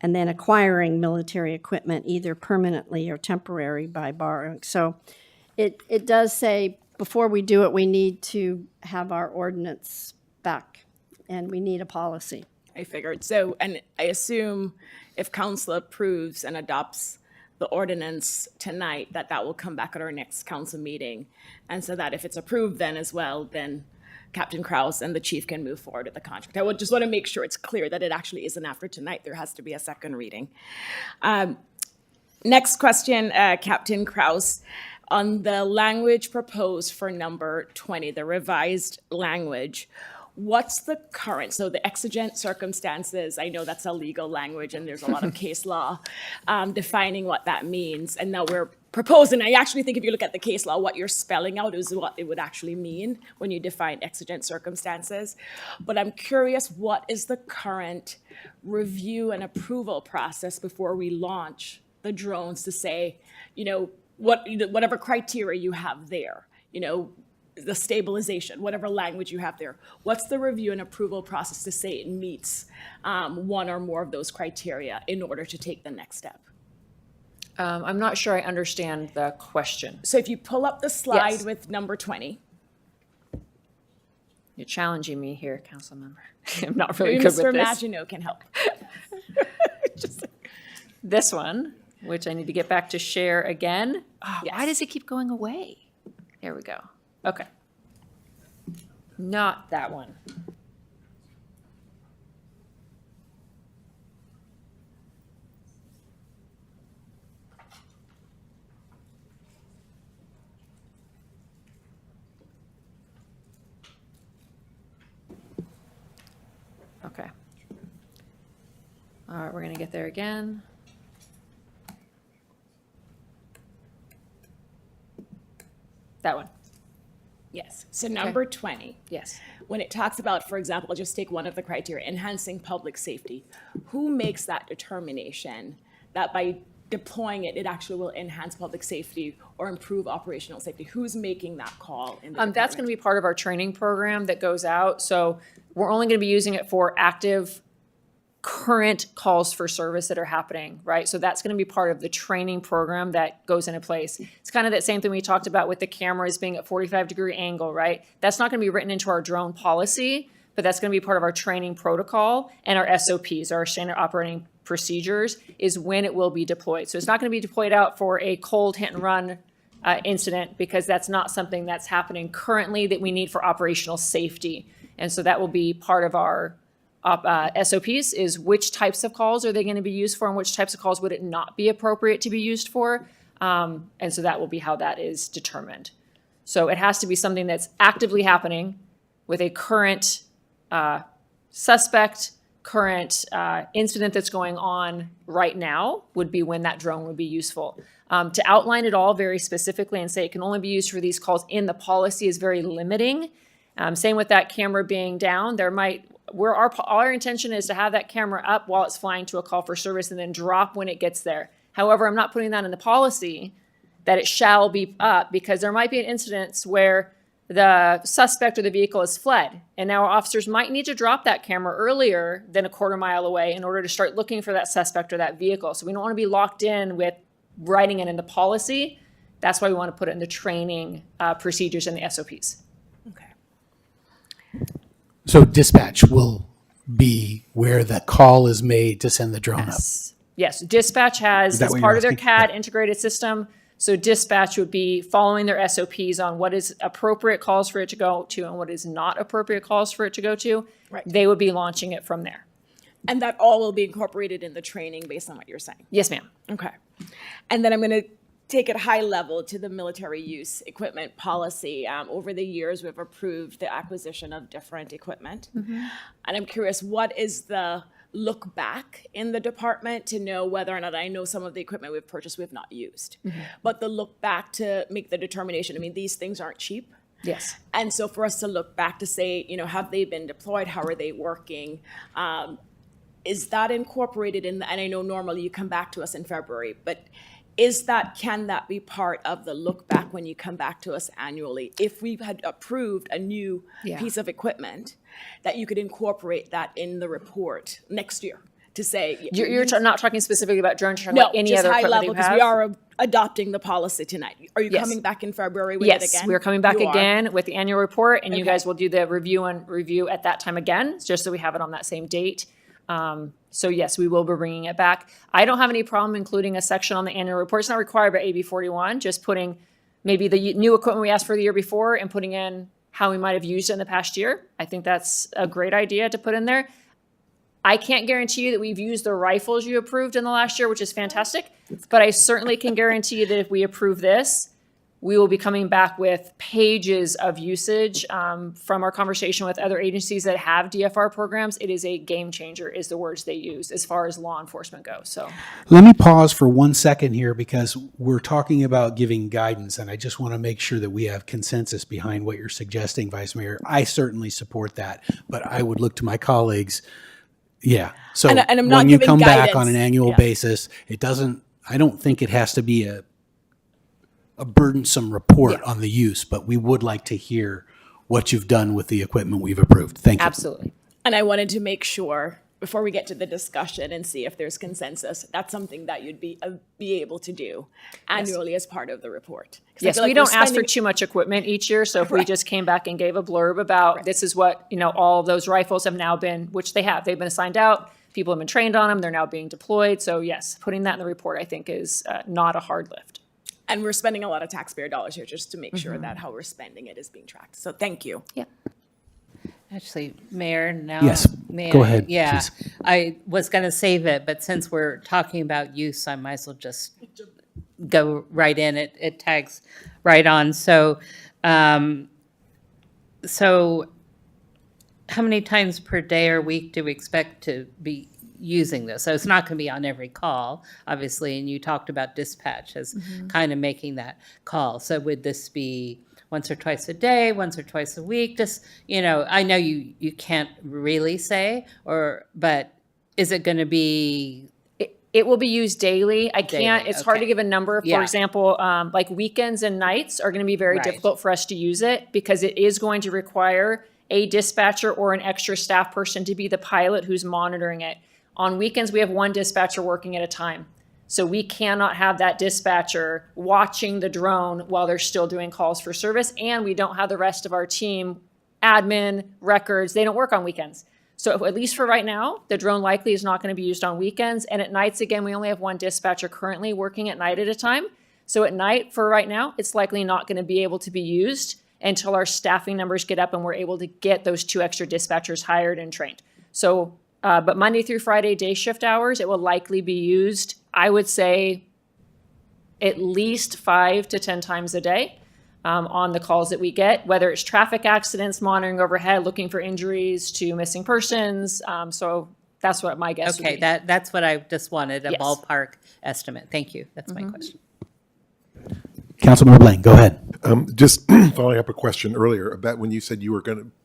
and then acquiring military equipment either permanently or temporary by borrowing. So it does say before we do it, we need to have our ordinance back, and we need a policy. I figured. So, and I assume if council approves and adopts the ordinance tonight, that will come back at our next council meeting. And so that if it's approved then as well, then Captain Krause and the chief can move forward with the contract. I would just want to make sure it's clear that it actually isn't after tonight. There has to be a second reading. Next question, Captain Krause. On the language proposed for number 20, the revised language, what's the current, so the exigent circumstances, I know that's a legal language and there's a lot of case law defining what that means. And now we're proposing, I actually think if you look at the case law, what you're spelling out is what it would actually mean when you define exigent circumstances. But I'm curious, what is the current review and approval process before we launch the drones to say, you know, whatever criteria you have there, you know, the stabilization, whatever language you have there, what's the review and approval process to say it meets one or more of those criteria in order to take the next step? I'm not sure I understand the question. So if you pull up the slide Yes. with number 20. You're challenging me here, council member. I'm not really Maybe good Mr. with this. Maginot can help. This one, which I need to get back to share again. Oh, Why does it keep going away? There we go. Okay. Not that one. Okay. All right, we're going to get there again. That one. Yes. So number 20. Yes. When it talks about, for example, I'll just take one of the criteria, enhancing public safety. Who makes that determination that by deploying it, it actually will enhance public safety or improve operational safety? Who's making that call? In the That's going to be part of our training program that goes out. So we're only going to be using it for active current calls for service that are happening, right? So that's going to be part of the training program that goes into place. It's kind of that same thing we talked about with the cameras being at 45-degree angle, right? That's not going to be written into our drone policy, but that's going to be part of our training protocol and our SOPs, our standard operating procedures, is when it will be deployed. So it's not going to be deployed out for a cold hit and run incident, because that's not something that's happening currently that we need for operational safety. And so that will be part of our SOPs, is which types of calls are they going to be used for and which types of calls would it not be appropriate to be used for. And so that will be how that is determined. So it has to be something that's actively happening with a current suspect, current incident that's going on right now would be when that drone would be useful. To outline it all very specifically and say it can only be used for these calls in the policy is very limiting. Same with that camera being down. Our intention is to have that camera up while it's flying to a call for service and then drop when it gets there. However, I'm not putting that in the policy that it shall be up, because there might be an incident where the suspect or the vehicle has fled, and now our officers might need to drop that camera earlier than a quarter mile away in order to start looking for that suspect or that vehicle. So we don't want to be locked in with writing it in the policy. That's why we want to put it in the training procedures and the SOPs. So dispatch will be where the call is made to send the drone up. Yes, dispatch has, Is that as what part you're of their asking? CAD integrated system. So dispatch would be following their SOPs on what is appropriate calls for it to go to and what is not appropriate calls for it to go to. Right. They would be launching it from there. And that all will be incorporated in the training based on what you're saying? Yes, ma'am. Okay. And then I'm going to take it high level to the military use equipment policy. Over the years, we've approved the acquisition of different equipment. And I'm curious, what is the look back in the department to know whether or not, I know some of the equipment we've purchased we've not used, but the look back to make the determination. I mean, these things aren't cheap. Yes. And so for us to look back to say, have they been deployed? How are they working? Is that incorporated in and I know normally you come back to us in February, but can that be part of the look back when you come back to us annually? If we had approved a new piece of equipment, that you could incorporate that in the report next year to say. You're not talking specifically about drones, you're talking about any just other high equipment level, that you because have? we are adopting the policy tonight. Are you Yes. coming back in February with it again? Yes, we're coming back You are. again with the annual report, and you Okay. guys will do the review at that time again, just so we have it on that same date. So yes, we will be bringing it back. I don't have any problem including a section on the annual report. It's not required by AB 41, just putting maybe the new equipment we asked for the year before and putting in how we might have used it in the past year. I think that's a great idea to put in there. I can't guarantee you that we've used the rifles you approved in the last year, which is fantastic, but I certainly can guarantee you that if we approve this, we will be coming back with pages of usage from our conversation with other agencies that have DFR programs. It is a game changer, is the words they use as far as law enforcement goes. So Let me pause for 1 second here, because we're talking about giving guidance, and I just want to make sure that we have consensus behind what you're suggesting, Vice Mayor. I certainly support that, but I would look to my colleagues. Yeah. So And I'm not when you giving come back guidance. on an annual Yeah. basis, I don't think it has to be a burdensome report on the use, but we would like to hear what you've done with the equipment we've approved. Thank you. absolutely. And I wanted to make sure, before we get to the discussion and see if there's consensus, that's something that you'd be able to do annually as part of the report. 'Cause I Yes, feel like we don't we're ask for spending- too much equipment each year. So if we just came back and gave a blurb about this is what, all of those rifles have now been, which they have, they've been assigned out. People have been trained on them. They're now being deployed. So yes, putting that in the report, I think, is not a hard lift. And we're spending a lot of taxpayer dollars here just to make sure that how we're spending it is being tracked. So thank you. Yeah. Actually, Mayor, now. Yes, may go I- ahead, Yeah, please. I was going to save it, but since we're talking about use, I might as well just go right in. It tags right on. So how many times per day or week do we expect to be using this? So it's not going to be on every call, obviously, and you talked about dispatch as kind of making that call. So would this be once or twice a day, once or twice a week? Just, I know you can't really say, but is it going to be? It will be used daily. It's hard to give a number. For Yeah. example, like weekends and nights are going to be very Right. difficult for us to use it because it is going to require a dispatcher or an extra staff person to be the pilot who's monitoring it. On weekends, we have one dispatcher working at a time. So we cannot have that dispatcher watching the drone while they're still doing calls for service. And we don't have the rest of our team, admin, records. They don't work on weekends. So at least for right now, the drone likely is not going to be used on weekends. And at nights, again, we only have one dispatcher currently working at night at a time. So at night, for right now, it's likely not going to be able to be used. until our staffing numbers get up and we're able to get those 2 extra dispatchers hired and trained. So, but Monday through Friday day shift hours, it will likely be used, I would say, at least 5 to 10 times a day on the calls that we get, whether it's traffic accidents, monitoring overhead, looking for injuries to missing persons. So that's what my guess would Okay, be. that's what I just wanted, a Yes. ballpark estimate. Thank you. That's my question. Councilmember Blaine, go ahead. Just following up a question earlier about when you said you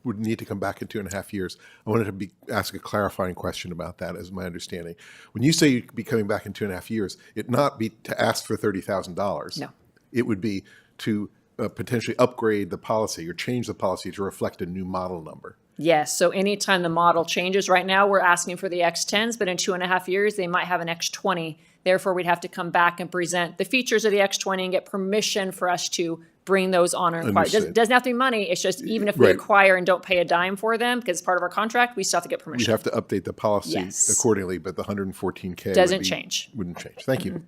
would need to come back in 2.5 years. I wanted to ask a clarifying question about that, as my understanding. When you say you'd be coming back in 2.5 years, it not be to ask for $30,000. No. It would be to potentially upgrade the policy or change the policy to reflect a new model number. Yes, so anytime the model changes, right now we're asking for the X10s, but in 2.5 years, they might have an X20. Therefore, we'd have to come back and present the features of the X20 and get permission for us to bring those on or acquire. Understood. Doesn't have to be money. It's just even if we Right. acquire and don't pay a dime for them, because it's part of our contract, we still have to get permission. We'd have to update the policy Yes. accordingly, but the 114K Doesn't change. Wouldn't change. Thank you.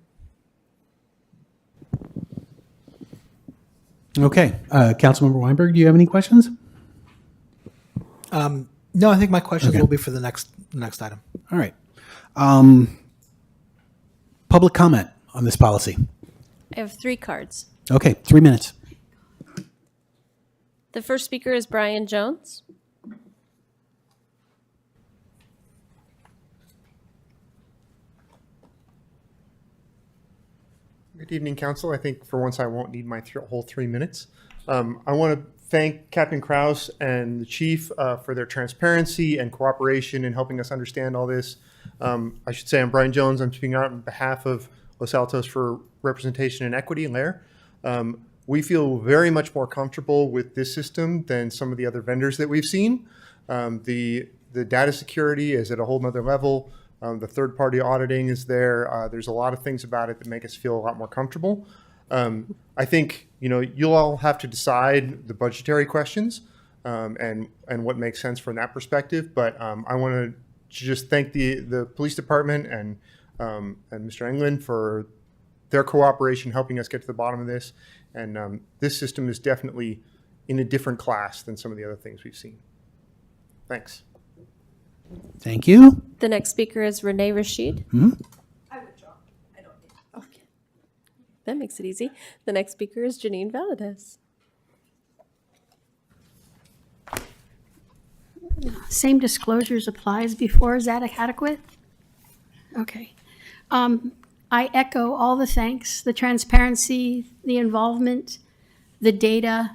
Okay, Councilmember Weinberg, do you have any questions? No, I think my questions Okay. will be for the next item. All right. Public comment on this policy. I have 3 cards. Okay, 3 minutes. The first speaker is Brian Jones. Good evening, Council. I think for once I won't need my whole 3 minutes. I want to thank Captain Kraus and the Chief for their transparency and cooperation in helping us understand all this. I should say I'm Brian Jones. I'm speaking out on behalf of Los Altos for Representation and Equity in LAIR. We feel very much more comfortable with this system than some of the other vendors that we've seen. The data security is at a whole nother level. The third-party auditing is there. There's a lot of things about it that make us feel a lot more comfortable. I think you'll all have to decide the budgetary questions and what makes sense from that perspective. But I want to just thank the police department and Mr. England for their cooperation helping us get to the bottom of this. And this system is definitely in a different class than some of the other things we've seen. Thanks. Thank you. The next speaker is Renee Rashid. I withdraw. I don't need. Okay. That makes it easy. The next speaker is Janine Valadez. Same disclosures apply as before. Is that adequate? Okay. I echo all the thanks, the transparency, the involvement, the data,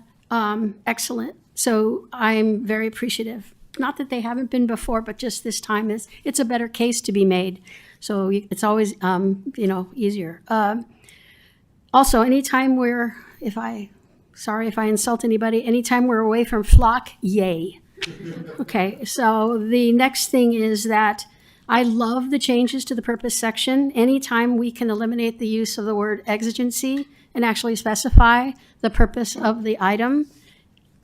excellent. So I'm very appreciative. Not that they haven't been before, but just this time it's a better case to be made. So it's always, easier. Also, anytime sorry if I insult anybody, anytime we're away from flock, yay. Okay, so the next thing is that I love the changes to the purpose section. Anytime we can eliminate the use of the word exigency and actually specify the purpose of the item,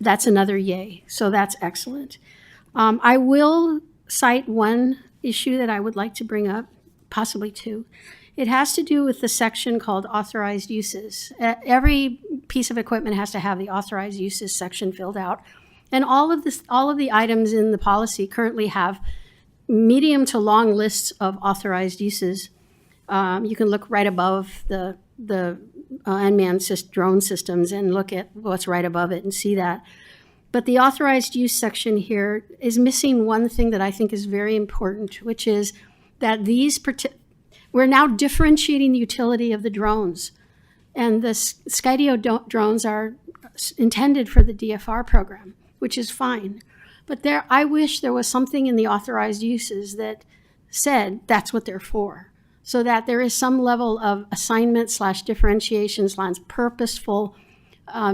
that's another yay. So that's excellent. I will cite one issue that I would like to bring up, possibly two. It has to do with the section called authorized uses. Every piece of equipment has to have the authorized uses section filled out. And all of the items in the policy currently have medium to long lists of authorized uses. You can look right above the unmanned drone systems and look at what's right above it and see that. But the authorized use section here is missing one thing that I think is very important, which is that we're now differentiating the utility of the drones. And the Skydio drones are intended for the DFR program, which is fine. But I wish there was something in the authorized uses that said that's what they're for, so that there is some level of assignment / differentiation / purposeful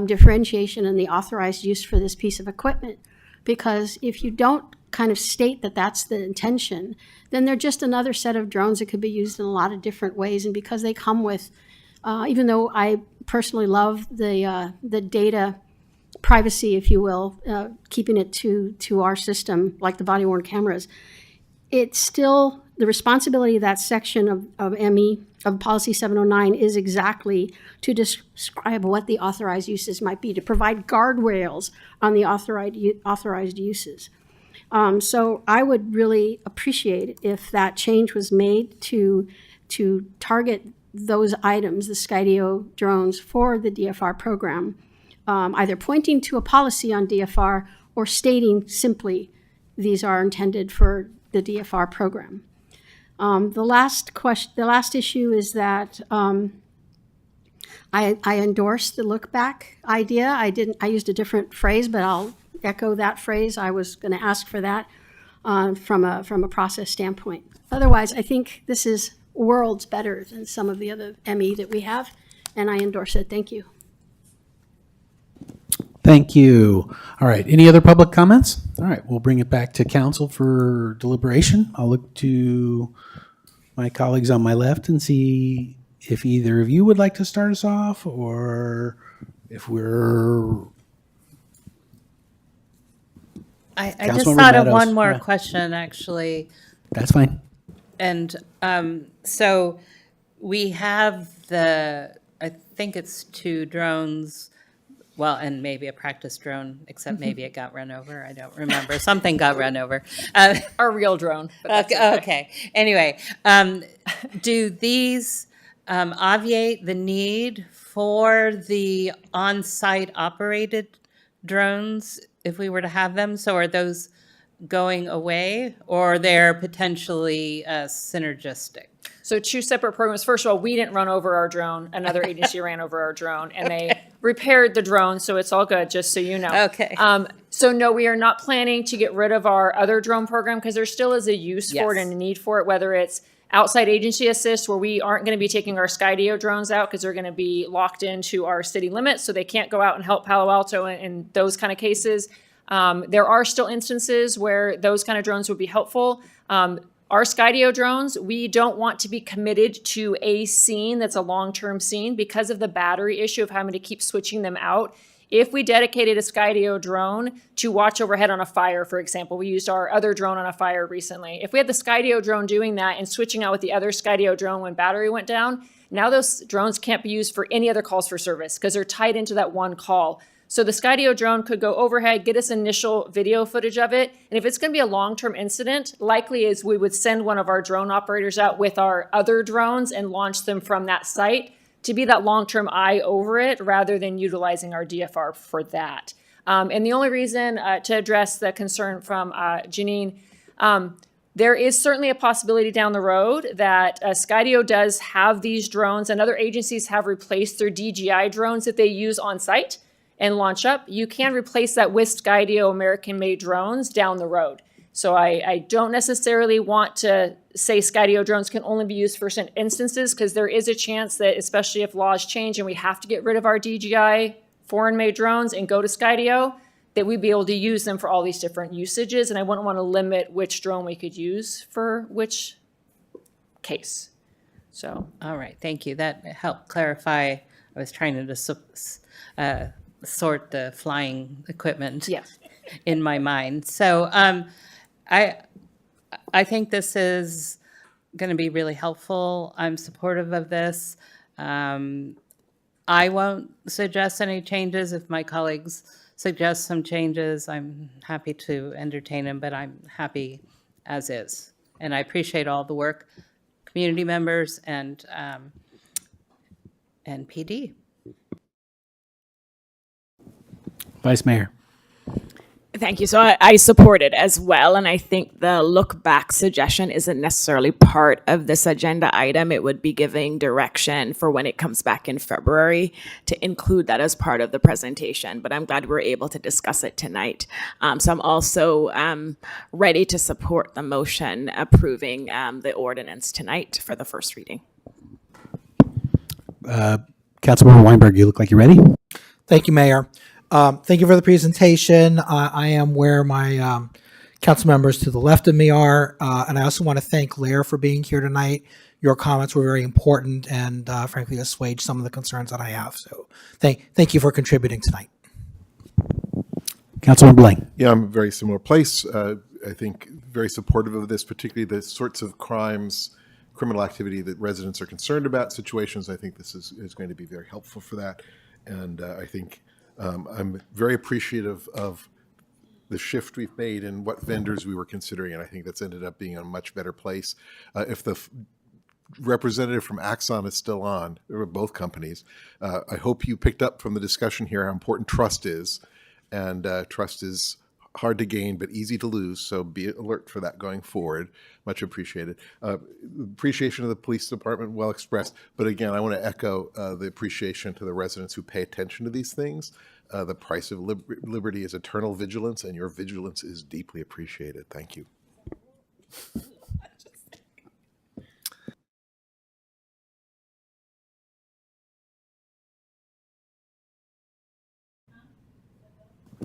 differentiation in the authorized use for this piece of equipment. Because if you don't kind of state that that's the intention, then they're just another set of drones that could be used in a lot of different ways. And because they come with, even though I personally love the data privacy, if you will, keeping it to our system, like the body-worn cameras, it still the responsibility of that section of ME, of Policy 709, is exactly to describe what the authorized uses might be, to provide guardrails on the authorized uses. So I would really appreciate if that change was made to target those items, the Skydio drones, for the DFR program, either pointing to a policy on DFR or stating simply these are intended for the DFR program. The last issue is that I endorse the look back idea. I used a different phrase, but I'll echo that phrase. I was going to ask for that from a process standpoint. Otherwise, I think this is worlds better than some of the other ME that we have, and I endorse it. Thank you. Thank you. All right. Any other public comments? All right. We'll bring it back to council for deliberation. I'll look to my colleagues on my left and see if either of you would like to start us off, or if we're... I just Councilmember thought of Meadows. one more Yeah. question, actually. That's fine. And so we have I think it's 2 drones, well, and maybe a practice drone, except maybe it got run over. I don't remember. Something got run over. A real drone. But that's okay. Anyway, do these obviate the need for the on-site operated drones if we were to have them? So are those going away, or they're potentially synergistic? So 2 separate programs. First of all, we didn't run over our drone. Another agency ran over our drone, and they repaired the drone, so it's all good, just so you know. Okay. So no, we are not planning to get rid of our other drone program, because there still is a use for it Yes. and a need for it, whether it's outside agency assist, where we aren't going to be taking our Skydio drones out because they're going to be locked into our city limits, so they can't go out and help Palo Alto in those kind of cases. There are still instances where those kind of drones would be helpful. Our Skydio drones, we don't want to be committed to a scene that's a long-term scene because of the battery issue of having to keep switching them out. If we dedicated a Skydio drone to watch overhead on a fire, for example, we used our other drone on a fire recently. If we had the Skydio drone doing that and switching out with the other Skydio drone when battery went down, now those drones can't be used for any other calls for service because they're tied into that one call. So the Skydio drone could go overhead, get us initial video footage of it. And if it's going to be a long-term incident, likely is we would send one of our drone operators out with our other drones and launch them from that site to be that long-term eye over it rather than utilizing our DFR for that. And the only reason to address the concern from Janine, there is certainly a possibility down the road that Skydio does have these drones, and other agencies have replaced their DJI drones that they use on site and launch up. You can replace that with Skydio American-made drones down the road. So I don't necessarily want to say Skydio drones can only be used for certain instances, because there is a chance that, especially if laws change and we have to get rid of our DJI foreign-made drones and go to Skydio, that we'd be able to use them for all these different usages. And I wouldn't want to limit which drone we could use for which case. So. All right, thank you. That helped clarify. I was trying to sort the flying equipment in my mind. So I think this is going to be really helpful. I'm supportive of this. I won't suggest any changes. If my colleagues suggest some changes, I'm happy to entertain them, but I'm happy as is. And I appreciate all the work, community members and PD. Vice Mayor. Thank you. So I support it as well. And I think the look back suggestion isn't necessarily part of this agenda item. It would be giving direction for when it comes back in February to include that as part of the presentation. But I'm glad we're able to discuss it tonight. So I'm also ready to support the motion approving the ordinance tonight for the first reading. Councilmember Weinberg, you look like you're ready. Thank you, Mayor. Thank you for the presentation. I am where my council members to the left of me are, and I also want to thank Lair for being here tonight. Your comments were very important and, frankly, assuaged some of the concerns that I have. So thank you for contributing tonight. Councilmember Blank. Yeah, I'm a very similar place. I think, very supportive of this, particularly the sorts of criminal activity that residents are concerned about, situations. I think this is going to be very helpful for that. And I think I'm very appreciative of the shift we've made and what vendors we were considering. And I think that's ended up being a much better place. If the representative from Axon is still on, there were both companies. I hope you picked up from the discussion here how important trust is. And trust is hard to gain, but easy to lose. So be alert for that going forward. Much appreciated. Appreciation of the police department, well expressed. But again, I want to echo the appreciation to the residents who pay attention to these things. The price of liberty is eternal vigilance, and your vigilance is deeply appreciated. Thank you.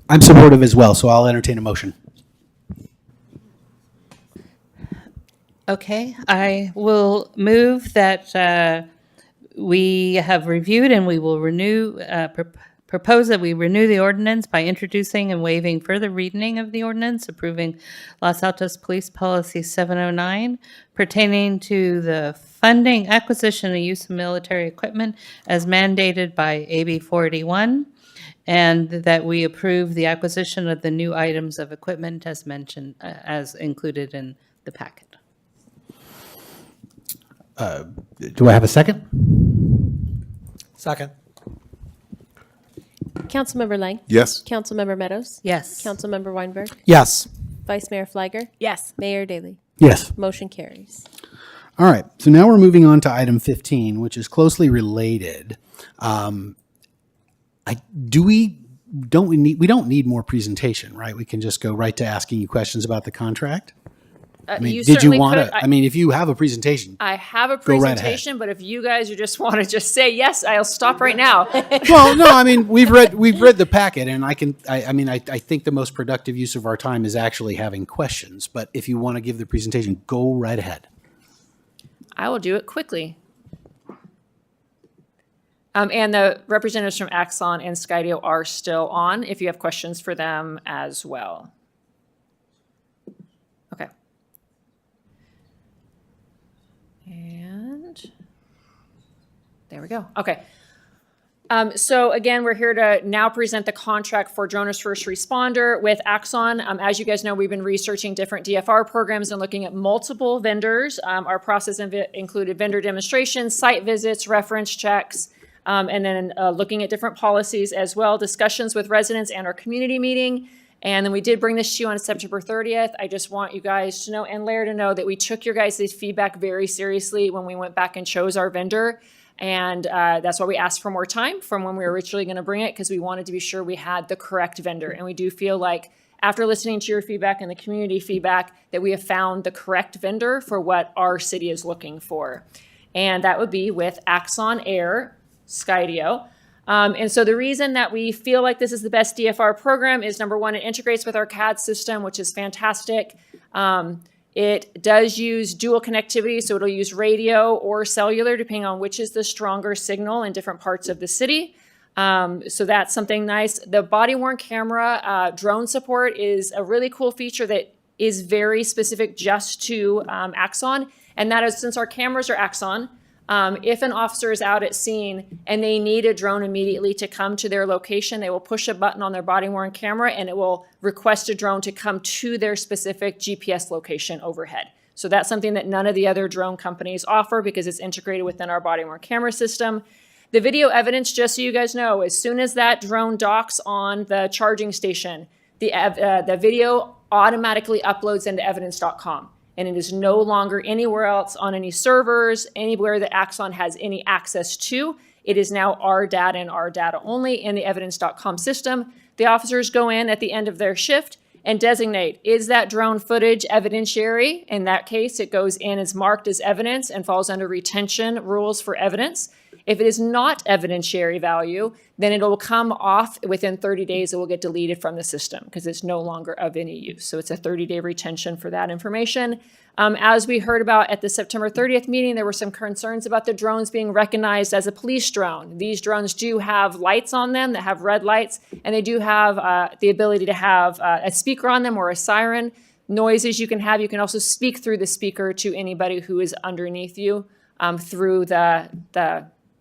I'm supportive as well, so I'll entertain a motion. Okay, I will move that we have reviewed and we will propose that we renew the ordinance by introducing and waiving further reading of the ordinance, approving Los Altos Police Policy 709 pertaining to the funding, acquisition, and use of military equipment as mandated by AB 481, and that we approve the acquisition of the new items of equipment as mentioned, as included in the packet. Do I have a second? Second. Councilmember Lang? Yes. Councilmember Meadows? Yes. Councilmember Weinberg? Yes. Vice Mayor Fliger? Yes. Mayor Daley? Yes. Motion carries. All right. So now we're moving on to item 15, which is closely related. We don't need more presentation, right? We can just go right to asking you questions about the contract. I mean, You did you certainly want could. to? I mean, if you have a presentation, I have a Go right ahead. presentation, but if you guys just want to just say yes, I'll stop right now. well, no. I mean, we've read the packet, and I think the most productive use of our time is actually having questions. But if you want to give the presentation, go right ahead. I will do it quickly. And the representatives from Axon and Skydio are still on if you have questions for them as well. Okay. And there we go. Okay. So again, we're here to now present the contract for Droner's First Responder with Axon. As you guys know, we've been researching different DFR programs and looking at multiple vendors. Our process included vendor demonstrations, site visits, reference checks, and then looking at different policies as well, discussions with residents and our community meeting. And then we did bring this to you on September 30th. I just want you guys to know, and Lair to know, that we took your guys' feedback very seriously when we went back and chose our vendor. And that's why we asked for more time from when we were originally going to bring it, because we wanted to be sure we had the correct vendor. And we do feel like after listening to your feedback and the community feedback that we have found the correct vendor for what our city is looking for. And that would be with Axon Air, Skydio. And so the reason that we feel like this is the best DFR program is, number one, it integrates with our CAD system, which is fantastic. It does use dual connectivity, so it'll use radio or cellular, depending on which is the stronger signal in different parts of the city. So that's something nice. The body-worn camera drone support is a really cool feature that is very specific just to Axon. And that is, since our cameras are Axon, if an officer is out at scene and they need a drone immediately to come to their location, they will push a button on their body-worn camera and it will request a drone to come to their specific GPS location overhead. So that's something that none of the other drone companies offer because it's integrated within our body-worn camera system. The video evidence, just so you guys know, as soon as that drone docks on the charging station, the video automatically uploads into evidence.com. And it is no longer anywhere else on any servers, anywhere that Axon has any access to. It is now our data and our data only in the evidence.com system. The officers go in at the end of their shift and designate, is that drone footage evidentiary? In that case, it goes in as marked as evidence and falls under retention rules for evidence. If it is not evidentiary value, then it will come off within 30 days. It will get deleted from the system because it's no longer of any use. So it's a 30-day retention for that information. As we heard about at the September 30th meeting, there were some concerns about the drones being recognized as a police drone. These drones do have lights on them that have red lights, and they do have the ability to have a speaker on them or a siren. noises you can have. You can also speak through the speaker to anybody who is underneath you through the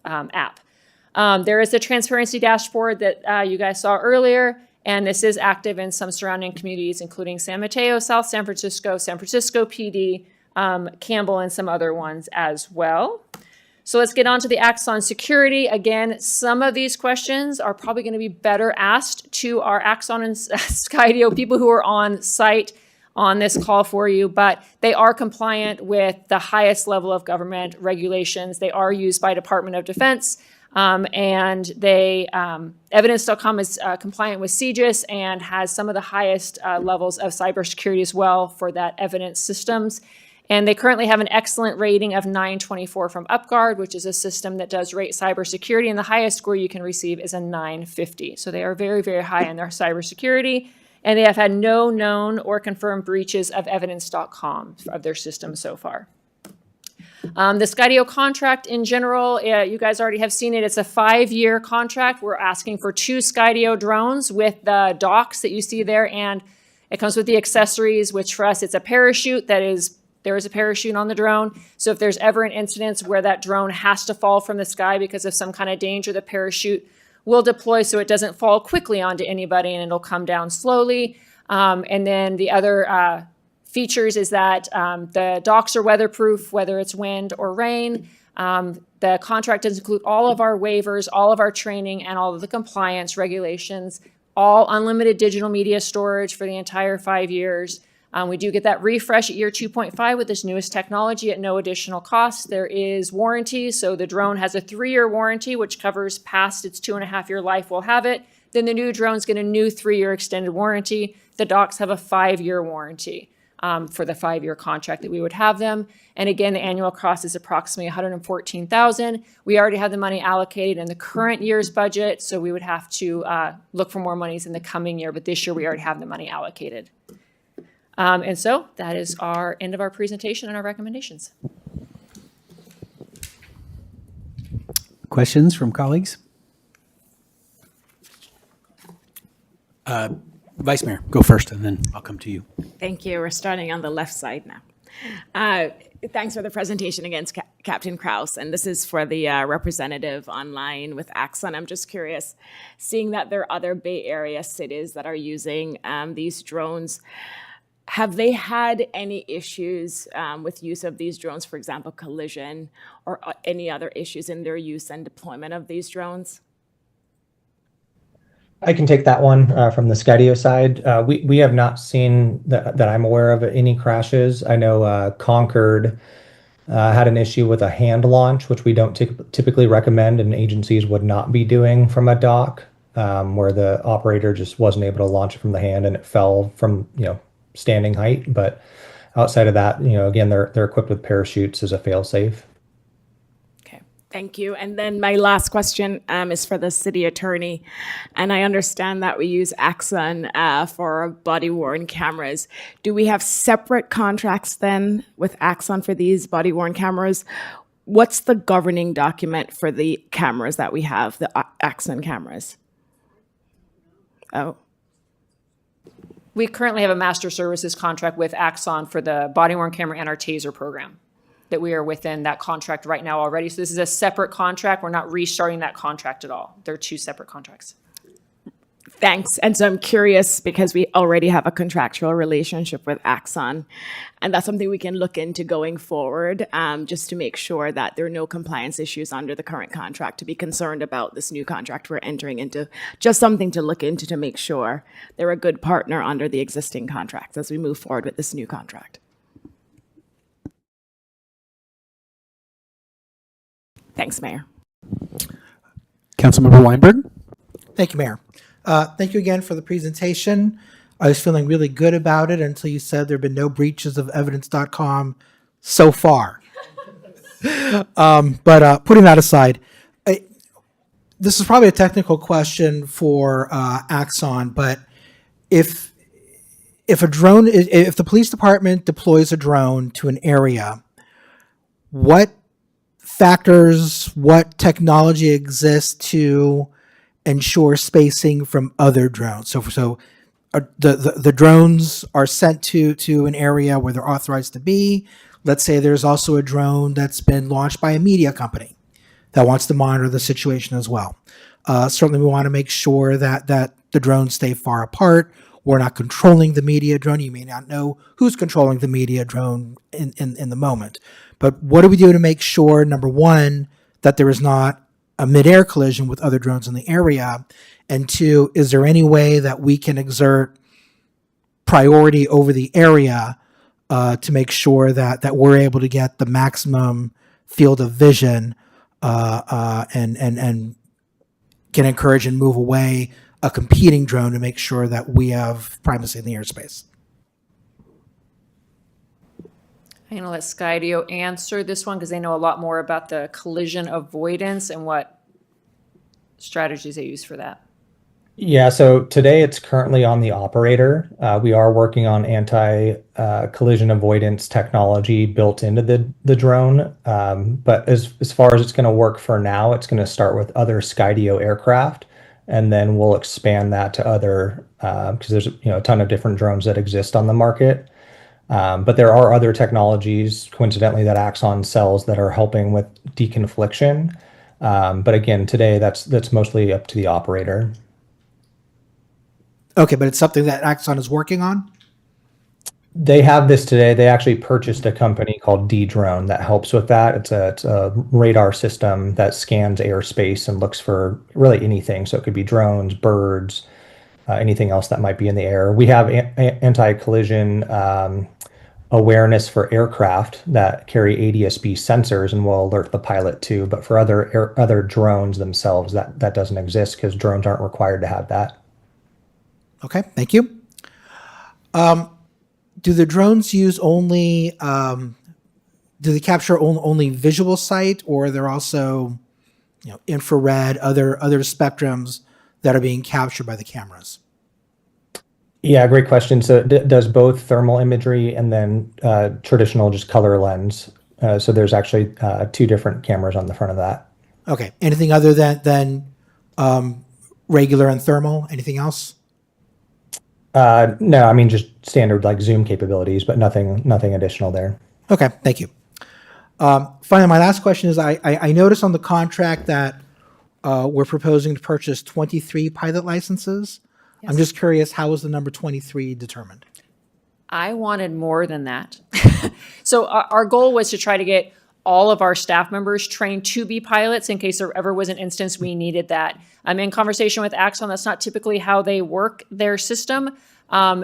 app. There is the transparency dashboard that you guys saw earlier, and this is active in some surrounding communities, including San Mateo, South San Francisco PD, Campbell, and some other ones as well. So let's get on to the Axon security. Again, some of these questions are probably going to be better asked to our Axon and Skydio people who are on site on this call for you, but they are compliant with the highest level of government regulations. They are used by Department of Defense, and they Evidence.com is compliant with CGIS and has some of the highest levels of cybersecurity as well for that evidence systems. And they currently have an excellent rating of 924 from UpGuard, which is a system that does rate cybersecurity, and the highest score you can receive is a 950. So they are very, very high in their cybersecurity, and they have had no known or confirmed breaches of Evidence.com of their system so far. The Skydio contract in general, you guys already have seen it. It's a 5-year contract. We're asking for 2 Skydio drones with the docks that you see there, and it comes with the accessories, which for us, it's a parachute there is a parachute on the drone. So if there's ever an incident where that drone has to fall from the sky because of some kind of danger, the parachute will deploy so it doesn't fall quickly onto anybody and it'll come down slowly. And then the other features is that the docks are weatherproof, whether it's wind or rain. The contract does include all of our waivers, all of our training, and all of the compliance regulations, all unlimited digital media storage for the entire 5 years. We do get that refresh at year 2.5 with this newest technology at no additional cost. There is warranty, so the drone has a 3-year warranty, which covers past its 2.5-year life. We'll have it. Then the new drones get a new 3-year extended warranty. The docks have a 5-year warranty for the 5-year contract that we would have them. And again, the annual cost is approximately $114,000. We already have the money allocated in the current year's budget, so we would have to look for more monies in the coming year. But this year, we already have the money allocated. And so that is our end of our presentation and our recommendations. Questions from colleagues? Vice Mayor, go first, and then I'll come to you. Thank you. We're starting on the left side now. Thanks for the presentation against Captain Kraus. And this is for the representative online with Axon. I'm just curious, seeing that there are other Bay Area cities that are using these drones, have they had any issues with use of these drones, for example, collision or any other issues in their use and deployment of these drones? I can take that one from the Skydio side. We have not seen that I'm aware of any crashes. I know Concord had an issue with a hand launch, which we don't typically recommend and agencies would not be doing from a dock, where the operator just wasn't able to launch it from the hand and it fell from, standing height. But outside of that, again, they're equipped with parachutes as a fail-safe. Okay, thank you. And then my last question is for the city attorney. And I understand that we use Axon for body-worn cameras. Do we have separate contracts then with Axon for these body-worn cameras? What's the governing document for the cameras that we have, the Axon cameras? Oh. We currently have a master services contract with Axon for the body-worn camera and our TASER program that we are within that contract right now already. So this is a separate contract. We're not restarting that contract at all. They're 2 separate contracts. Thanks. And so I'm curious because we already have a contractual relationship with Axon, and that's something we can look into going forward, just to make sure that there are no compliance issues under the current contract to be concerned about this new contract we're entering into. Just something to look into to make sure they're a good partner under the existing contracts as we move forward with this new contract. Thanks, Mayor. Councilmember Weinberg? Thank you, Mayor. Thank you again for the presentation. I was feeling really good about it until you said there have been no breaches of Evidence.com so far. But putting that aside, this is probably a technical question for Axon, but if the police department deploys a drone to an area, what factors, what technology exists to ensure spacing from other drones? So the drones are sent to an area where they're authorized to be. Let's say there's also a drone that's been launched by a media company that wants to monitor the situation as well. Certainly, we want to make sure that the drones stay far apart. We're not controlling the media drone. You may not know who's controlling the media drone in the moment. But what do we do to make sure, number one, that there is not a midair collision with other drones in the area? And two, is there any way that we can exert priority over the area to make sure that we're able to get the maximum field of vision and can encourage and move away a competing drone to make sure that we have primacy in the airspace? I'm going to let Skydio answer this one because they know a lot more about the collision avoidance and what strategies they use for that. Yeah, so today it's currently on the operator. We are working on anti-collision avoidance technology built into the drone. But as far as it's going to work for now, it's going to start with other Skydio aircraft, and then we'll expand that to other, because there's a ton of different drones that exist on the market. But there are other technologies, coincidentally, that Axon sells that are helping with deconfliction. But again, today that's mostly up to the operator. Okay, but it's something that Axon is working on? They have this today. They actually purchased a company called D-Drone that helps with that. It's a radar system that scans airspace and looks for really anything. So it could be drones, birds, anything else that might be in the air. We have anti-collision awareness for aircraft that carry ADS-B sensors and will alert the pilot too. But for other drones themselves, that doesn't exist because drones aren't required to have that. Okay, thank you. Do the drones use only, do they capture only visual sight, or are there also, infrared, other spectrums that are being captured by the cameras? Yeah, great question. So it does both thermal imagery and then traditional just color lens. So there's actually two different cameras on the front of that. Okay, anything other than regular and thermal? Anything else? No, I mean just standard like zoom capabilities, but nothing additional there. Okay, thank you. Finally, my last question is I noticed on the contract that we're proposing to purchase 23 pilot licenses. Yes. I'm just curious, how was the number 23 determined? I wanted more than that. So our goal was to try to get all of our staff members trained to be pilots in case there ever was an instance we needed that. I'm in conversation with Axon. That's not typically how they work their system.